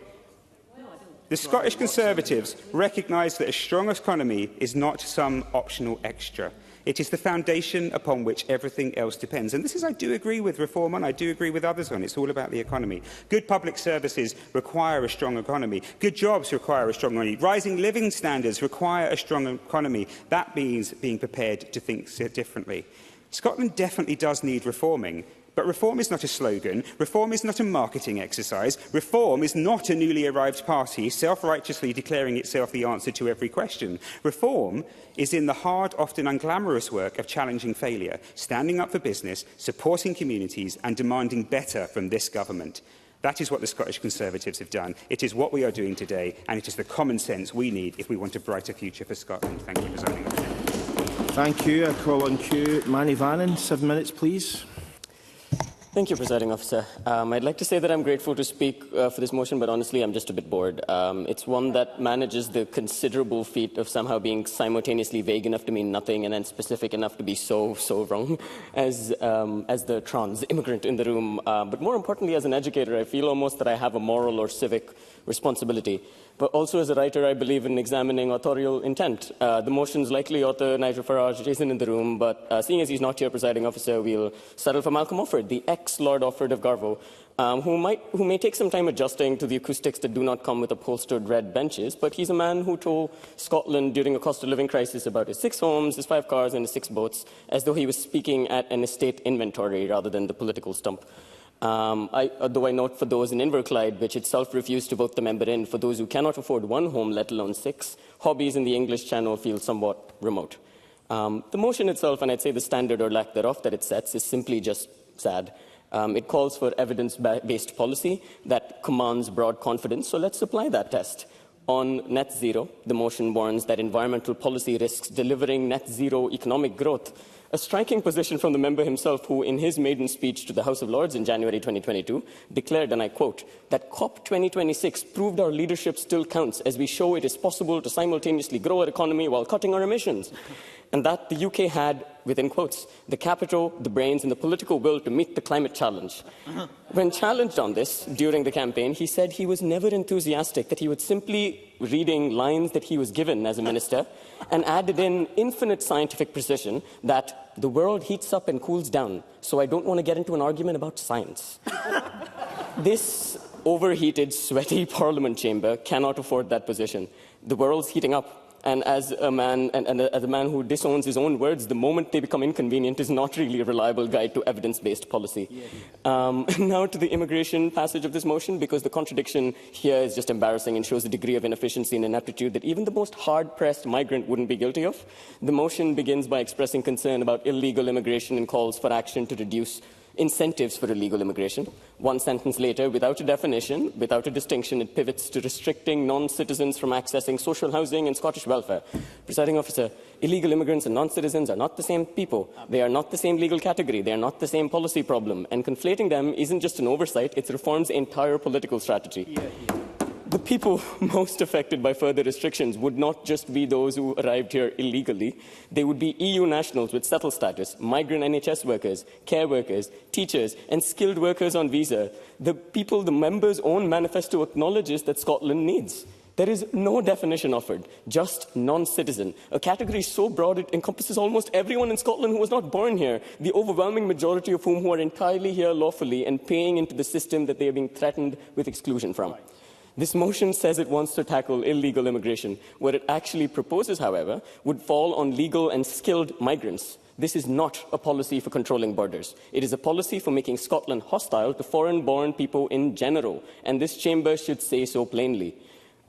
The Scottish Conservatives recognise that a strong economy is not some optional extra. It is the foundation upon which everything else depends. And this is, I do agree with Reform on, I do agree with others on. It's all about the economy. Good public services require a strong economy. Good jobs require a strong economy. Rising living standards require a strong economy. That means being prepared to think differently. Scotland definitely does need reforming. But reform is not a slogan. Reform is not a marketing exercise. Reform is not a newly arrived party self-righteously declaring itself the answer to every question. Reform is in the hard, often unglamorous work of challenging failure, standing up for business, supporting communities and demanding better from this government. That is what the Scottish Conservatives have done. It is what we are doing today, and it is the common sense we need if we want a brighter future for Scotland. Thank you, Presiding Officer. Thank you. I call on queue Manny Vannon. 7 minutes, please. Thank you, Presiding Officer. I'd like to say that I'm grateful to speak for this motion, but honestly, I'm just a bit bored. It's one that manages the considerable feat of somehow being simultaneously vague enough to mean nothing and then specific enough to be so wrong as the trans immigrant in the room. But more importantly, as an educator, I feel almost that I have a moral or civic responsibility. But also as a writer, I believe in examining authorial intent. The motion's likely author, Nigel Farage, isn't in the room, but seeing as he's not here, Presiding Officer, we'll settle for Malcolm Offord, the ex-Lord Offord of Garvo, who may take some time adjusting to the acoustics that do not come with upholstered red benches, but he's a man who told Scotland during a cost-of-living crisis about his 6 homes, his 5 cars and his 6 boats, as though he was speaking at an estate inventory rather than the political stump. Though I note for those in Inverclyde, which itself refused to vote the member in, for those who cannot afford one home, let alone 6, hobbies in the English Channel feel somewhat remote. The motion itself, and I'd say the standard or lack thereof that it sets, is simply just sad. It calls for evidence-based policy that commands broad confidence, so let's apply that test. On net zero, the motion warns that environmental policy risks delivering net zero economic growth, a striking position from the member himself who, in his maiden speech to the House of Lords in January 2022, declared, and I quote, that COP 2026 proved our leadership still counts as we show it is possible to simultaneously grow our economy while cutting our emissions. And that the UK had, within quotes, the capital, the brains and the political will to meet the climate challenge. When challenged on this during the campaign, he said he was never enthusiastic, that he would simply reading lines that he was given as a minister and added in infinite scientific precision that the world heats up and cools down, so I don't want to get into an argument about science. This overheated, sweaty Parliament chamber cannot afford that position. The world's heating up. And as a man who disowns his own words, the moment they become inconvenient is not really a reliable guide to evidence-based policy. Now to the immigration passage of this motion, because the contradiction here is just embarrassing and shows a degree of inefficiency and ineptitude that even the most hard-pressed migrant wouldn't be guilty of. The motion begins by expressing concern about illegal immigration and calls for action to reduce incentives for illegal immigration. One sentence later, without a definition, without a distinction, it pivots to restricting non-citizens from accessing social housing and Scottish welfare. Presiding officer, illegal immigrants and non-citizens are not the same people. They are not the same legal category. They are not the same policy problem. And conflating them isn't just an oversight, it's reform's entire political strategy. The people most affected by further restrictions would not just be those who arrived here illegally. They would be EU nationals with settled status, migrant NHS workers, care workers, teachers, and skilled workers on visa. The people the member's own manifesto acknowledges that Scotland needs. There is no definition offered, just non-citizen, a category so broad it encompasses almost everyone in Scotland who was not born here, the overwhelming majority of whom who are entirely here lawfully and paying into the system that they are being threatened with exclusion from. This motion says it wants to tackle illegal immigration. What it actually proposes, however, would fall on legal and skilled migrants. This is not a policy for controlling borders. It is a policy for making Scotland hostile to foreign-born people in general, and this chamber should say so plainly.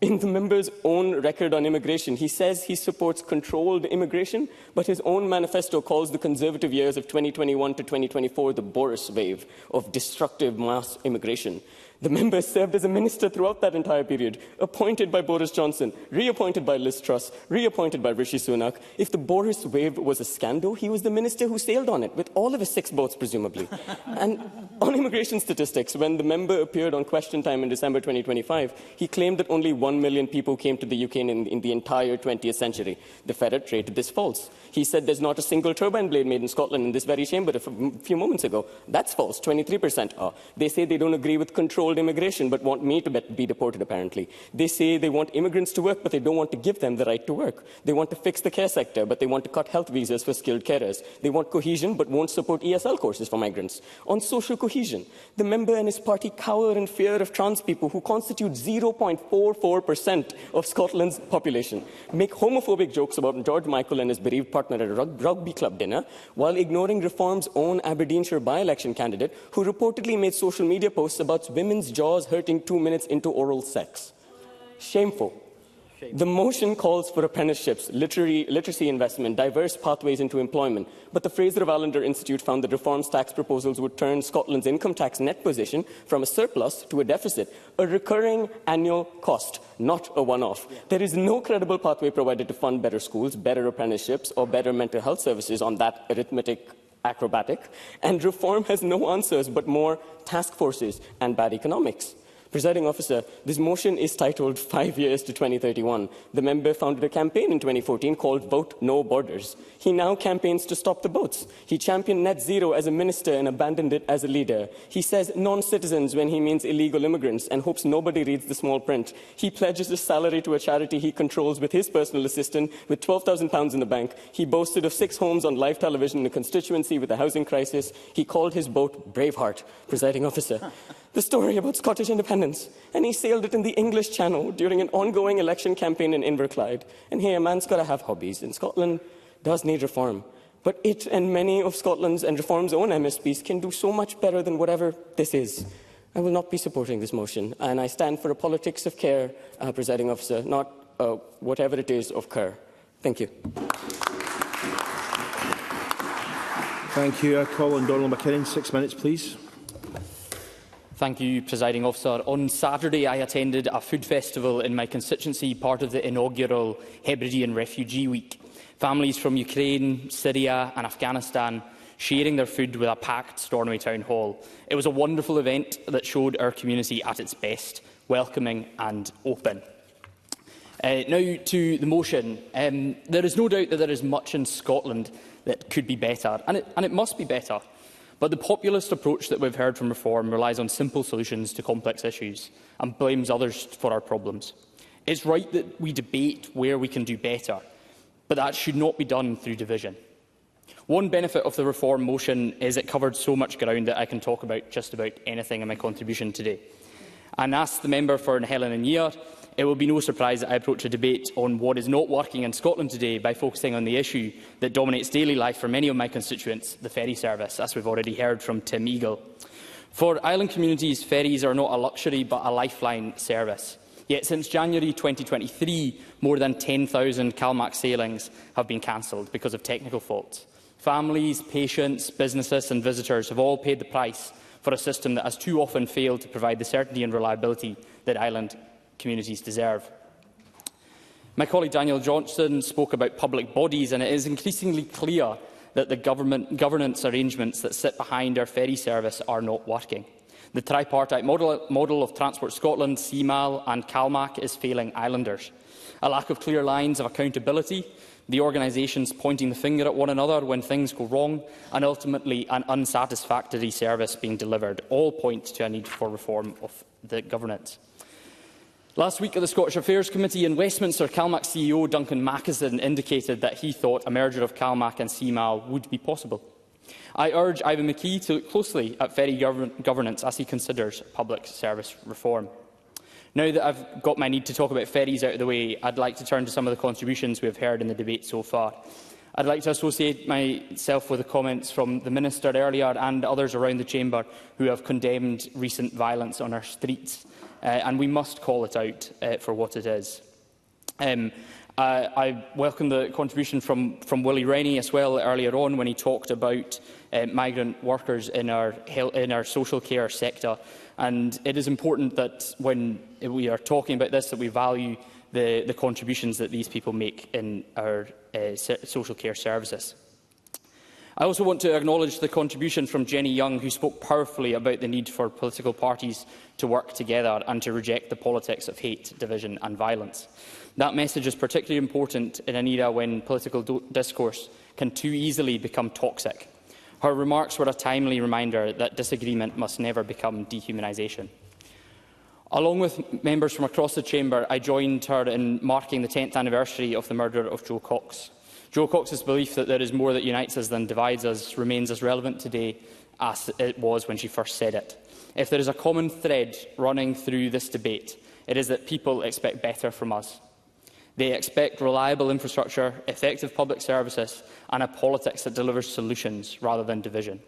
In the member's own record on immigration, he says he supports controlled immigration, but his own manifesto calls the Conservative years of 2021 to 2024 the Boris wave of destructive mass immigration. The member served as a minister throughout that entire period, appointed by Boris Johnson, reappointed by Liz Truss, reappointed by Rishi Sunak. If the Boris wave was a scandal, he was the minister who sailed on it, with all of his 6 boats, presumably. And on immigration statistics, when the member appeared on Question Time in December 2025, he claimed that only 1 million people came to the UK in the entire 20th century. The Ferret rated this false. He said there's not a single turbine blade made in Scotland in this very chamber a few moments ago. That's false, 23% are. They say they don't agree with controlled immigration, but want me to be deported, apparently. They say they want immigrants to work, but they don't want to give them the right to work. They want to fix the care sector, but they want to cut health visas for skilled carers. They want cohesion, but won't support ESL courses for migrants. On social cohesion, the member and his party cower in fear of trans people who constitute 0.44% of Scotland's population, make homophobic jokes about George Michael and his bereaved partner at a rugby club dinner, while ignoring Reform's own Aberdeenshire by-election candidate, who reportedly made social media posts about women's jaws hurting 2 minutes into oral sex. Shameful. The motion calls for apprenticeships, literacy investment, diverse pathways into employment. But the Fraser-Allender Institute found that Reform's tax proposals would turn Scotland's income tax net position from a surplus to a deficit, a recurring annual cost, not a one-off. There is no credible pathway provided to fund better schools, better apprenticeships, or better mental health services on that arithmetic acrobatic. And Reform has no answers but more task forces and bad economics. Presiding officer, this motion is titled 5 years to 2031. The member founded a campaign in 2014 called Vote No Borders. He now campaigns to stop the boats. He championed net zero as a minister and abandoned it as a leader. He says non-citizens when he means illegal immigrants and hopes nobody reads the small print. He pledges his salary to a charity he controls with his personal assistant with £12,000 in the bank. He boasted of 6 homes on live television in a constituency with a housing crisis. He called his boat Braveheart. Presiding officer, the story about Scottish independence, and he sailed it in the English Channel during an ongoing election campaign in Inverclyde. And hey, a man's got to have hobbies, and Scotland does need reform. But it and many of Scotland's and Reform's own MSPs can do so much better than whatever this is. I will not be supporting this motion, and I stand for a politics of care, Presiding Officer, not whatever it is of care. Thank you. Thank you. I call on Donald McKinnon. 6 minutes, please. Thank you, Presiding Officer. On Saturday, I attended a food festival in my constituency, part of the inaugural Hebridean Refugee Week. Families from Ukraine, Syria and Afghanistan sharing their food with a packed Stornoway Town Hall. It was a wonderful event that showed our community at its best, welcoming and open. Now to the motion. There is no doubt that there is much in Scotland that could be better, and it must be better. But the populist approach that we've heard from Reform relies on simple solutions to complex issues and blames others for our problems. It's right that we debate where we can do better, but that should not be done through division. One benefit of the Reform motion is it covered so much ground that I can talk about just about anything in my contribution today. And ask the member for Helen and Year, it will be no surprise that I approach a debate on what is not working in Scotland today by focusing on the issue that dominates daily life for many of my constituents, the ferry service, as we've already heard from Tim Eagle. For island communities, ferries are not a luxury but a lifeline service. Yet since January 2023, more than 10,000 CalMac sailings have been cancelled because of technical faults. Families, patients, businesses and visitors have all paid the price for a system that has too often failed to provide the certainty and reliability that island communities deserve. My colleague Daniel Johnson spoke about public bodies, and it is increasingly clear that the governance arrangements that sit behind our ferry service are not working. The tripartite model of Transport Scotland, CMAL and CalMac is failing islanders. A lack of clear lines of accountability, the organisations pointing the finger at one another when things go wrong, and ultimately an unsatisfactory service being delivered, all point to a need for reform of the governance. Last week at the Scottish Affairs Committee in Westminster, CalMac CEO Duncan Mackison indicated that he thought a merger of CalMac and CMAL would be possible. I urge Ivan McKee to look closely at ferry governance as he considers public service reform. Now that I've got my need to talk about ferries out of the way, I'd like to turn to some of the contributions we have heard in the debate so far. I'd like to associate myself with the comments from the Minister earlier and others around the Chamber who have condemned recent violence on our streets, and we must call it out for what it is. I welcome the contribution from Willie Rennie as well earlier on when he talked about migrant workers in our social care sector. And it is important that when we are talking about this, that we value the contributions that these people make in our social care services. I also want to acknowledge the contribution from Jenny Young, who spoke powerfully about the need for political parties to work together and to reject the politics of hate, division and violence. That message is particularly important in an era when political discourse can too easily become toxic. Her remarks were a timely reminder that disagreement must never become dehumanisation. Along with members from across the Chamber, I joined her in marking the 10th anniversary of the murder of Joe Cox. Joe Cox's belief that there is more that unites us than divides us remains as relevant today as it was when she first said it. If there is a common thread running through this debate, it is that people expect better from us. They expect reliable infrastructure, effective public services and a politics that delivers solutions rather than division.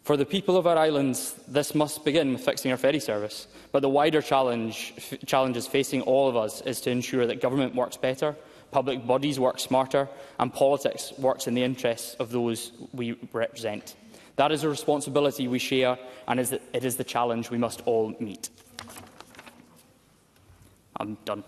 For the people of our islands, this must begin with fixing our ferry service. But the wider challenges facing all of us is to ensure that government works better, public bodies work smarter and politics works in the interests of those we represent. That is a responsibility we share and it is the challenge we must all meet. I'm done.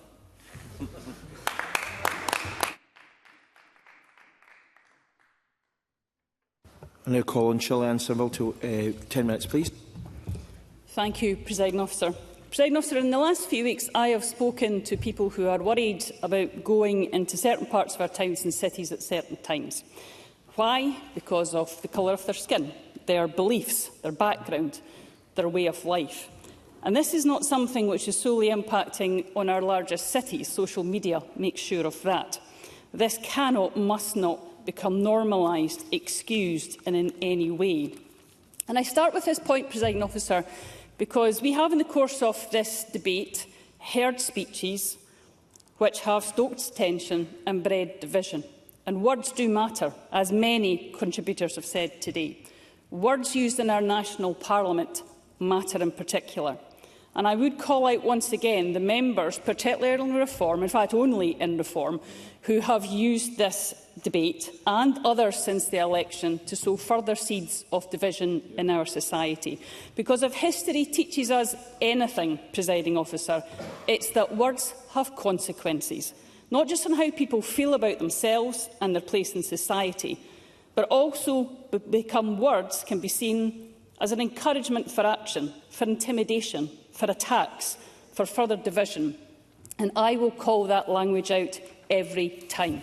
I now call on Shirley Sybil to 10 minutes, please. Thank you, Presiding Officer. Presiding Officer, in the last few weeks, I have spoken to people who are worried about going into certain parts of our towns and cities at certain times. Why? Because of the colour of their skin, their beliefs, their background, their way of life. And this is not something which is solely impacting on our largest cities. Social media makes sure of that. This cannot, must not become normalised, excused in any way. And I start with this point, Presiding Officer, because we have in the course of this debate heard speeches which have stoked tension and bred division. And words do matter, as many contributors have said today. Words used in our national parliament matter in particular. And I would call out once again the members, particularly in Reform, in fact only in Reform, who have used this debate and others since the election to sow further seeds of division in our society. Because if history teaches us anything, Presiding Officer, it's that words have consequences, not just on how people feel about themselves and their place in society, but also become words can be seen as an encouragement for action, for intimidation, for attacks, for further division. And I will call that language out every time.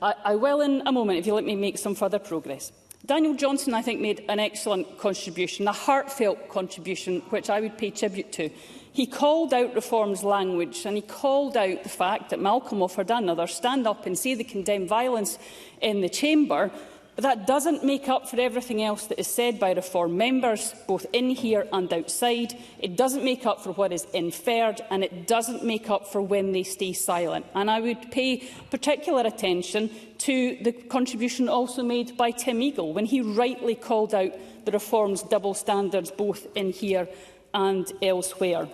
I will in a moment, if you let me make some further progress. Daniel Johnson, I think, made an excellent contribution, a heartfelt contribution, which I would pay tribute to. He called out Reform's language, and he called out the fact that Malcolm offered and others stand up and say they condemn violence in the chamber. But that doesn't make up for everything else that is said by Reform members, both in here and outside. It doesn't make up for what is inferred, and it doesn't make up for when they stay silent. And I would pay particular attention to the contribution also made by Tim Eagle, when he rightly called out the Reform's double standards, both in here and elsewhere.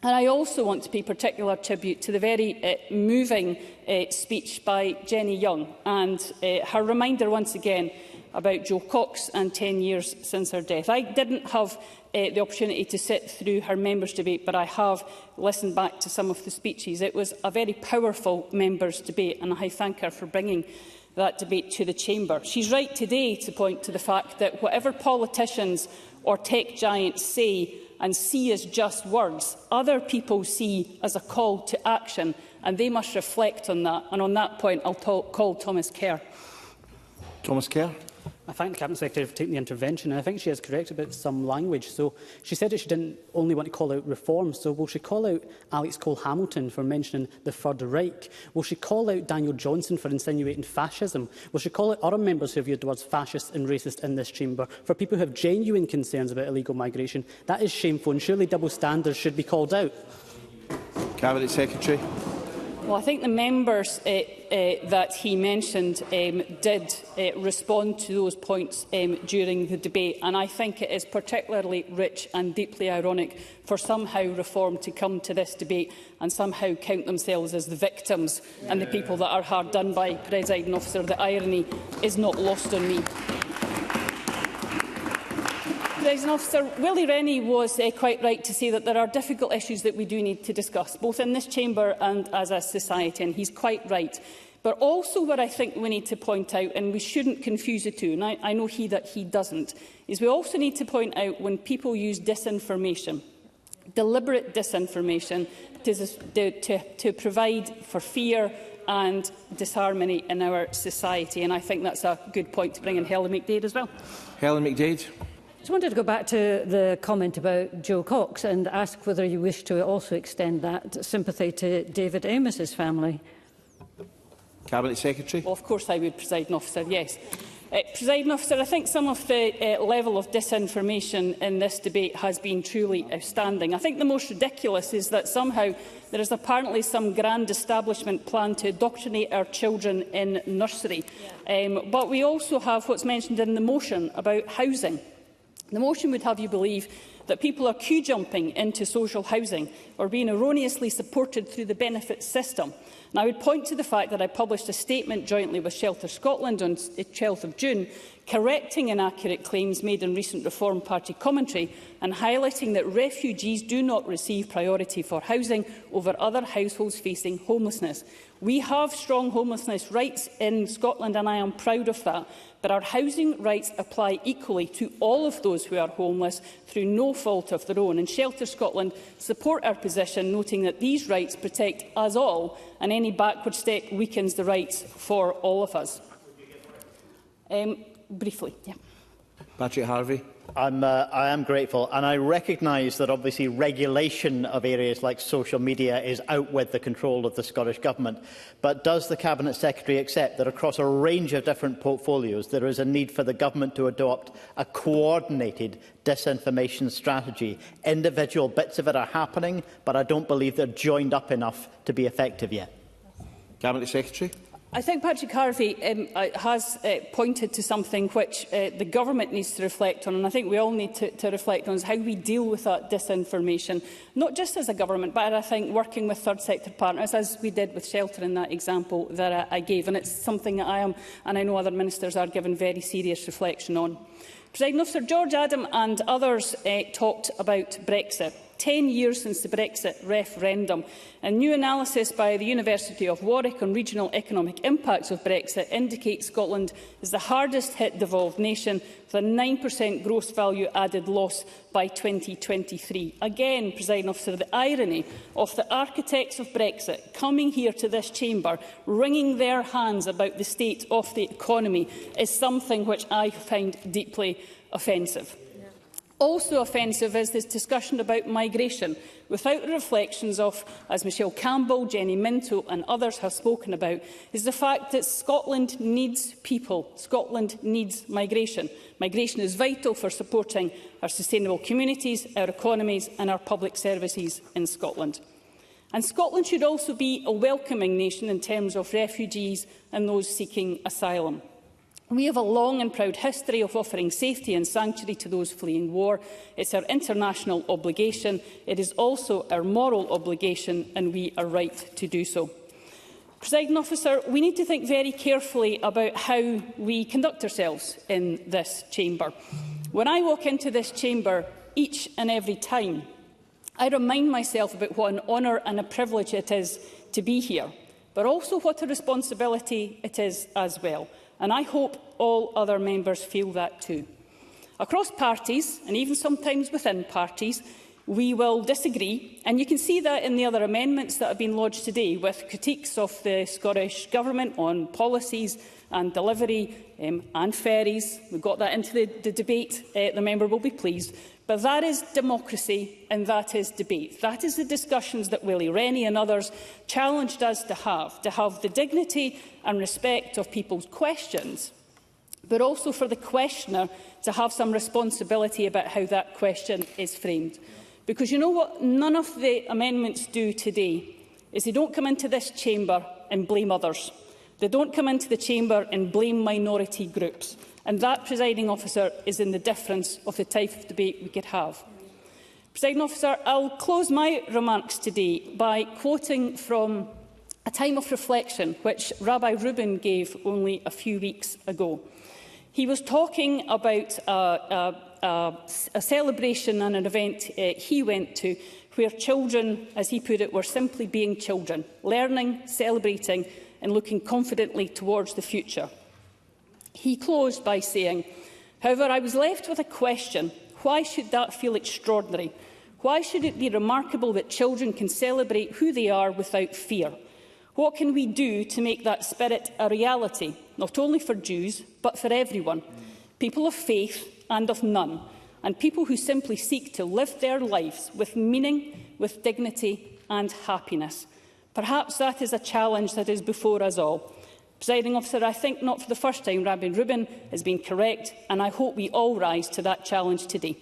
And I also want to pay particular tribute to the very moving speech by Jenny Young and her reminder once again about Jo Cox and 10 years since her death. I didn't have the opportunity to sit through her members' debate, but I have listened back to some of the speeches. It was a very powerful members' debate, and I thank her for bringing that debate to the chamber. She's right today to point to the fact that whatever politicians or tech giants say and see as just words, other people see as a call to action, and they must reflect on that. And on that point, I'll call Thomas Kerr. Thomas Kerr. I thank the Cabinet Secretary for taking the intervention, and I think she is correct about some language. So she said that she didn't only want to call out Reform, so will she call out Alex Cole-Hamilton for mentioning the Third Reich? Will she call out Daniel Johnson for insinuating fascism? Will she call out other members who have used the words fascist and racist in this chamber for people who have genuine concerns about illegal migration? That is shameful, and surely double standards should be called out. Cabinet Secretary. Well, I think the members that he mentioned did respond to those points during the debate, and I think it is particularly rich and deeply ironic for somehow Reform to come to this debate and somehow count themselves as the victims and the people that are hard done by. Presiding Officer, the irony is not lost on me. Presiding Officer, Willie Rennie was quite right to say that there are difficult issues that we do need to discuss, both in this chamber and as a society, and he's quite right. But also what I think we need to point out, and we shouldn't confuse the two, and I know that he doesn't, is we also need to point out when people use disinformation, deliberate disinformation, to provide for fear and disharmony in our society. And I think that's a good point to bring in Helen McDade as well. Helen McDade. I just wanted to go back to the comment about Jo Cox and ask whether you wish to also extend that sympathy to David Amos's family. Cabinet Secretary. Well, of course I would, Presiding Officer, yes. Presiding Officer, I think some of the level of disinformation in this debate has been truly outstanding. I think the most ridiculous is that somehow there is apparently some grand establishment plan to indoctrinate our children in nursery. But we also have what's mentioned in the motion about housing. The motion would have you believe that people are queue jumping into social housing or being erroneously supported through the benefits system. And I would point to the fact that I published a statement jointly with Shelter Scotland on 12th of June, correcting inaccurate claims made in recent Reform Party commentary and highlighting that refugees do not receive priority for housing over other households facing homelessness. We have strong homelessness rights in Scotland, and I am proud of that. But our housing rights apply equally to all of those who are homeless through no fault of their own. And Shelter Scotland support our position, noting that these rights protect us all, and any backward step weakens the rights for all of us. Briefly, yeah. Patrick Harvey. I am grateful, and I recognise that obviously regulation of areas like social media is out with the control of the Scottish Government. But does the Cabinet Secretary accept that across a range of different portfolios there is a need for the Government to adopt a coordinated disinformation strategy? Individual bits of it are happening, but I don't believe they're joined up enough to be effective yet. Cabinet Secretary. I think Patrick Harvey has pointed to something which the government needs to reflect on, and I think we all need to reflect on, is how we deal with that disinformation, not just as a government, but I think working with third sector partners, as we did with Shelter in that example that I gave. And it's something that I am, and I know other ministers are, given very serious reflection on. Presiding Officer, George Adam and others talked about Brexit. 10 years since the Brexit referendum, and new analysis by the University of Warwick on regional economic impacts of Brexit indicates Scotland is the hardest hit devolved nation, with a 9% gross value added loss by 2023. Again, Presiding Officer, the irony of the architects of Brexit coming here to this chamber, wringing their hands about the state of the economy, is something which I find deeply offensive. Also offensive is this discussion about migration, without the reflections of, as Michelle Campbell, Jenny Minto and others have spoken about, is the fact that Scotland needs people. Scotland needs migration. Migration is vital for supporting our sustainable communities, our economies and our public services in Scotland. And Scotland should also be a welcoming nation in terms of refugees and those seeking asylum. We have a long and proud history of offering safety and sanctuary to those fleeing war. It's our international obligation. It is also our moral obligation, and we are right to do so. Presiding Officer, we need to think very carefully about how we conduct ourselves in this chamber. When I walk into this chamber each and every time, I remind myself about what an honour and a privilege it is to be here, but also what a responsibility it is as well. And I hope all other members feel that too. Across parties, and even sometimes within parties, we will disagree, and you can see that in the other amendments that have been lodged today, with critiques of the Scottish Government on policies and delivery and ferries. We got that into the debate. The member will be pleased. But that is democracy and that is debate. That is the discussions that Willie Rennie and others challenged us to have the dignity and respect of people's questions, but also for the questioner to have some responsibility about how that question is framed. Because you know what none of the amendments do today is they don't come into this chamber and blame others. They don't come into the chamber and blame minority groups. And that, Presiding Officer, is in the difference of the type of debate we could have. Presiding Officer, I'll close my remarks today by quoting from a time of reflection which Rabbi Rubin gave only a few weeks ago. He was talking about a celebration and an event he went to where children, as he put it, were simply being children, learning, celebrating and looking confidently towards the future. He closed by saying, however, I was left with a question. Why should that feel extraordinary? Why should it be remarkable that children can celebrate who they are without fear? What can we do to make that spirit a reality, not only for Jews, but for everyone, people of faith and of none, and people who simply seek to live their lives with meaning, with dignity and happiness? Perhaps that is a challenge that is before us all. Presiding Officer, I think not for the first time Rabbi Rubin has been correct, and I hope we all rise to that challenge today.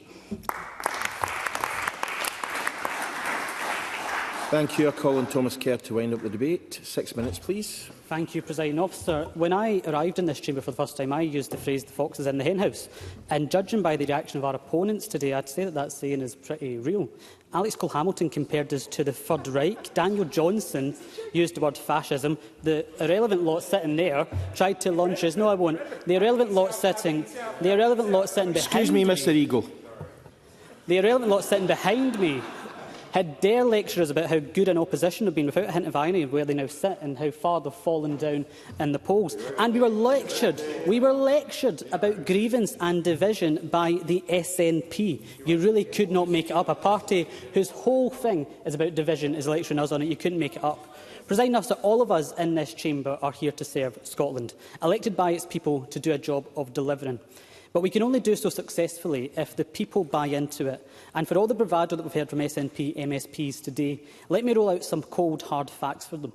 Thank you. I call on Thomas Kerr to wind up the debate. 6 minutes, please. Thank you, Presiding Officer. When I arrived in this chamber for the first time, I used the phrase, the fox is in the henhouse. And judging by the reaction of our opponents today, I'd say that that saying is pretty real. Alex Cole-Hamilton compared us to the Third Reich. Daniel Johnson used the word fascism. The irrelevant lot sitting there tried to launch us. No, I won't. The irrelevant lot sitting behind Excuse me, Mr. Eagle. The irrelevant lot sitting behind me had dare lecture us about how good an opposition have been without a hint of irony of where they now sit and how far they've fallen down in the polls. And we were lectured about grievance and division by the SNP. You really could not make it up. A party whose whole thing is about division is lecturing us on it. You couldn't make it up. Presiding Officer, all of us in this chamber are here to serve Scotland, elected by its people to do a job of delivering. But we can only do so successfully if the people buy into it. And for all the bravado that we've heard from SNP MSPs today, let me roll out some cold, hard facts for them.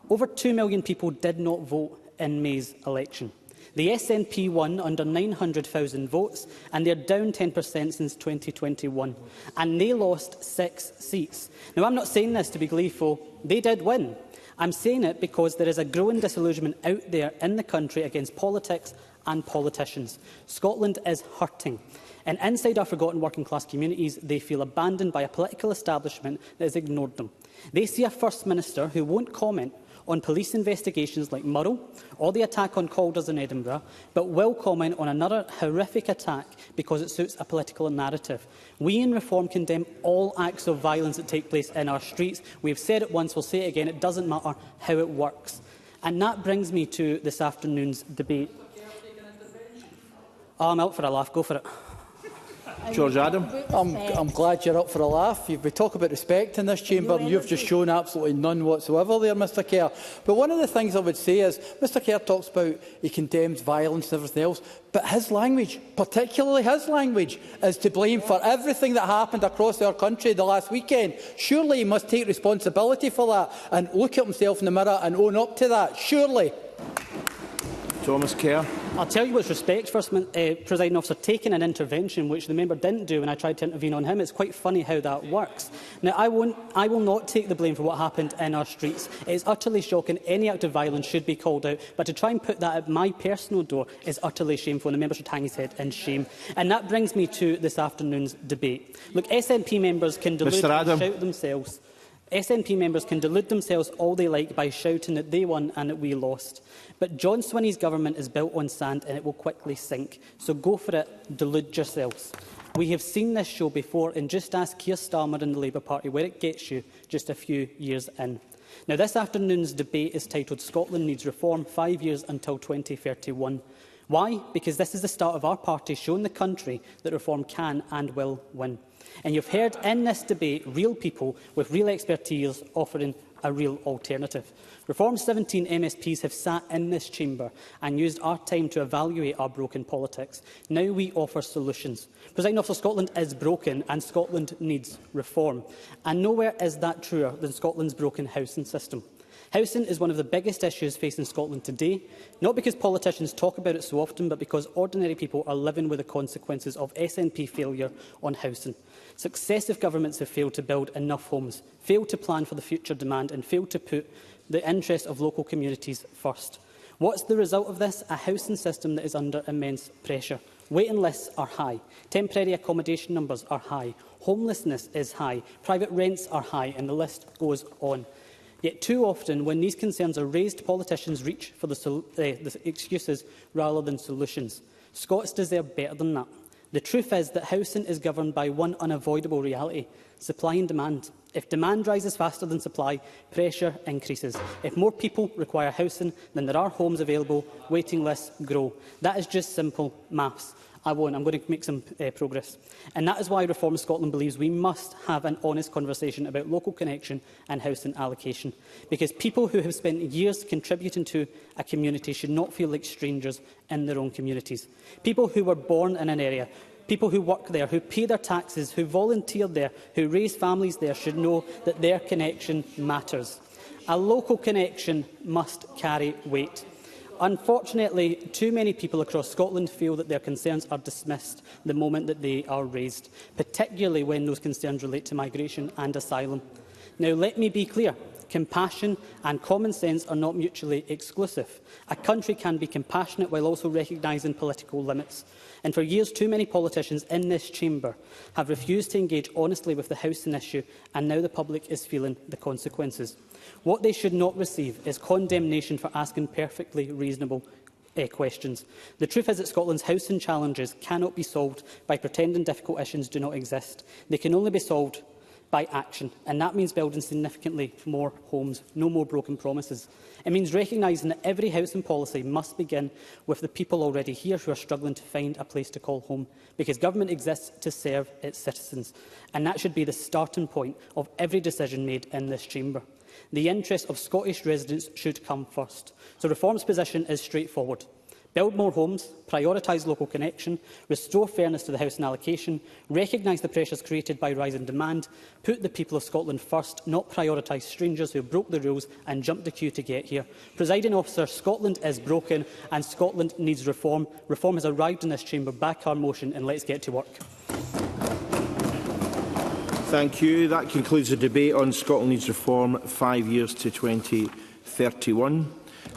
Over 2 million people did not vote in May's election. The SNP won under 900,000 votes, and they're down 10% since 2021. And they lost 6 seats. Now, I'm not saying this to be gleeful. They did win. I'm saying it because there is a growing disillusionment out there in the country against politics and politicians. Scotland is hurting. And inside our forgotten working class communities, they feel abandoned by a political establishment that has ignored them. They see a First Minister who won't comment on police investigations like Murrow or the attack on Calders in Edinburgh, but will comment on another horrific attack because it suits a political narrative. We in Reform condemn all acts of violence that take place in our streets. We've said it once, we'll say it again, it doesn't matter how it works. And that brings me to this afternoon's debate. Oh, I'm out for a laugh, go for it. George Adam. I'm glad you're up for a laugh. We talk about respect in this chamber, and you've just shown absolutely none whatsoever there, Mr Kerr. But one of the things I would say is, Mr Kerr talks about he condemns violence and everything else, but his language, particularly his language, is to blame for everything that happened across our country the last weekend. Surely he must take responsibility for that and look at himself in the mirror and own up to that. Surely. Thomas Kerr. I'll tell you what's respect, Presiding Officer, taking an intervention which the member didn't do when I tried to intervene on him. It's quite funny how that works. Now, I will not take the blame for what happened in our streets. It is utterly shocking. Any act of violence should be called out. But to try and put that at my personal door is utterly shameful, and the member should hang his head in shame. And that brings me to this afternoon's debate. Look, SNP members can delude and shout themselves. SNP members can delude themselves all they like by shouting that they won and that we lost. But John Swinney's government is built on sand and it will quickly sink. So go for it, delude yourselves. We have seen this show before, and just ask Keir Starmer and the Labour Party where it gets you just a few years in. Now, this afternoon's debate is titled Scotland Needs Reform, 5 years until 2031. Why? Because this is the start of our party showing the country that reform can and will win. And you've heard in this debate real people with real expertise offering a real alternative. Reform's 17 MSPs have sat in this chamber and used our time to evaluate our broken politics. Now we offer solutions. Presiding Officer, Scotland is broken and Scotland needs reform. And nowhere is that truer than Scotland's broken housing system. Housing is one of the biggest issues facing Scotland today, not because politicians talk about it so often, but because ordinary people are living with the consequences of SNP failure on housing. Successive governments have failed to build enough homes, failed to plan for the future demand and failed to put the interests of local communities first. What's the result of this? A housing system that is under immense pressure. Waiting lists are high, temporary accommodation numbers are high, homelessness is high, private rents are high, and the list goes on. Yet too often, when these concerns are raised, politicians reach for the excuses rather than solutions. Scots deserve better than that. The truth is that housing is governed by one unavoidable reality: supply and demand. If demand rises faster than supply, pressure increases. If more people require housing than there are homes available, waiting lists grow. That is just simple maths. I'm going to make some progress. And that is why Reform Scotland believes we must have an honest conversation about local connection and housing allocation. Because people who have spent years contributing to a community should not feel like strangers in their own communities. People who were born in an area, people who work there, who pay their taxes, who volunteer there, who raise families there should know that their connection matters. A local connection must carry weight. Unfortunately, too many people across Scotland feel that their concerns are dismissed the moment that they are raised, particularly when those concerns relate to migration and asylum. Now, let me be clear. Compassion and common sense are not mutually exclusive. A country can be compassionate while also recognising political limits. And for years, too many politicians in this chamber have refused to engage honestly with the housing issue, and now the public is feeling the consequences. What they should not receive is condemnation for asking perfectly reasonable questions. The truth is that Scotland's housing challenges cannot be solved by pretending difficult issues do not exist. They can only be solved by action, and that means building significantly more homes, no more broken promises. It means recognising that every housing policy must begin with the people already here who are struggling to find a place to call home, because government exists to serve its citizens, and that should be the starting point of every decision made in this chamber. The interests of Scottish residents should come first. So Reform's position is straightforward. Build more homes, prioritise local connection, restore fairness to the housing allocation, recognise the pressures created by rising demand, put the people of Scotland first, not prioritise strangers who broke the rules and jumped the queue to get here. Presiding Officer, Scotland is broken and Scotland needs reform. Reform has arrived in this chamber. Back our motion and let's get to work. Thank you. That concludes the debate on Scotland Needs Reform, 5 years to 2021. 31.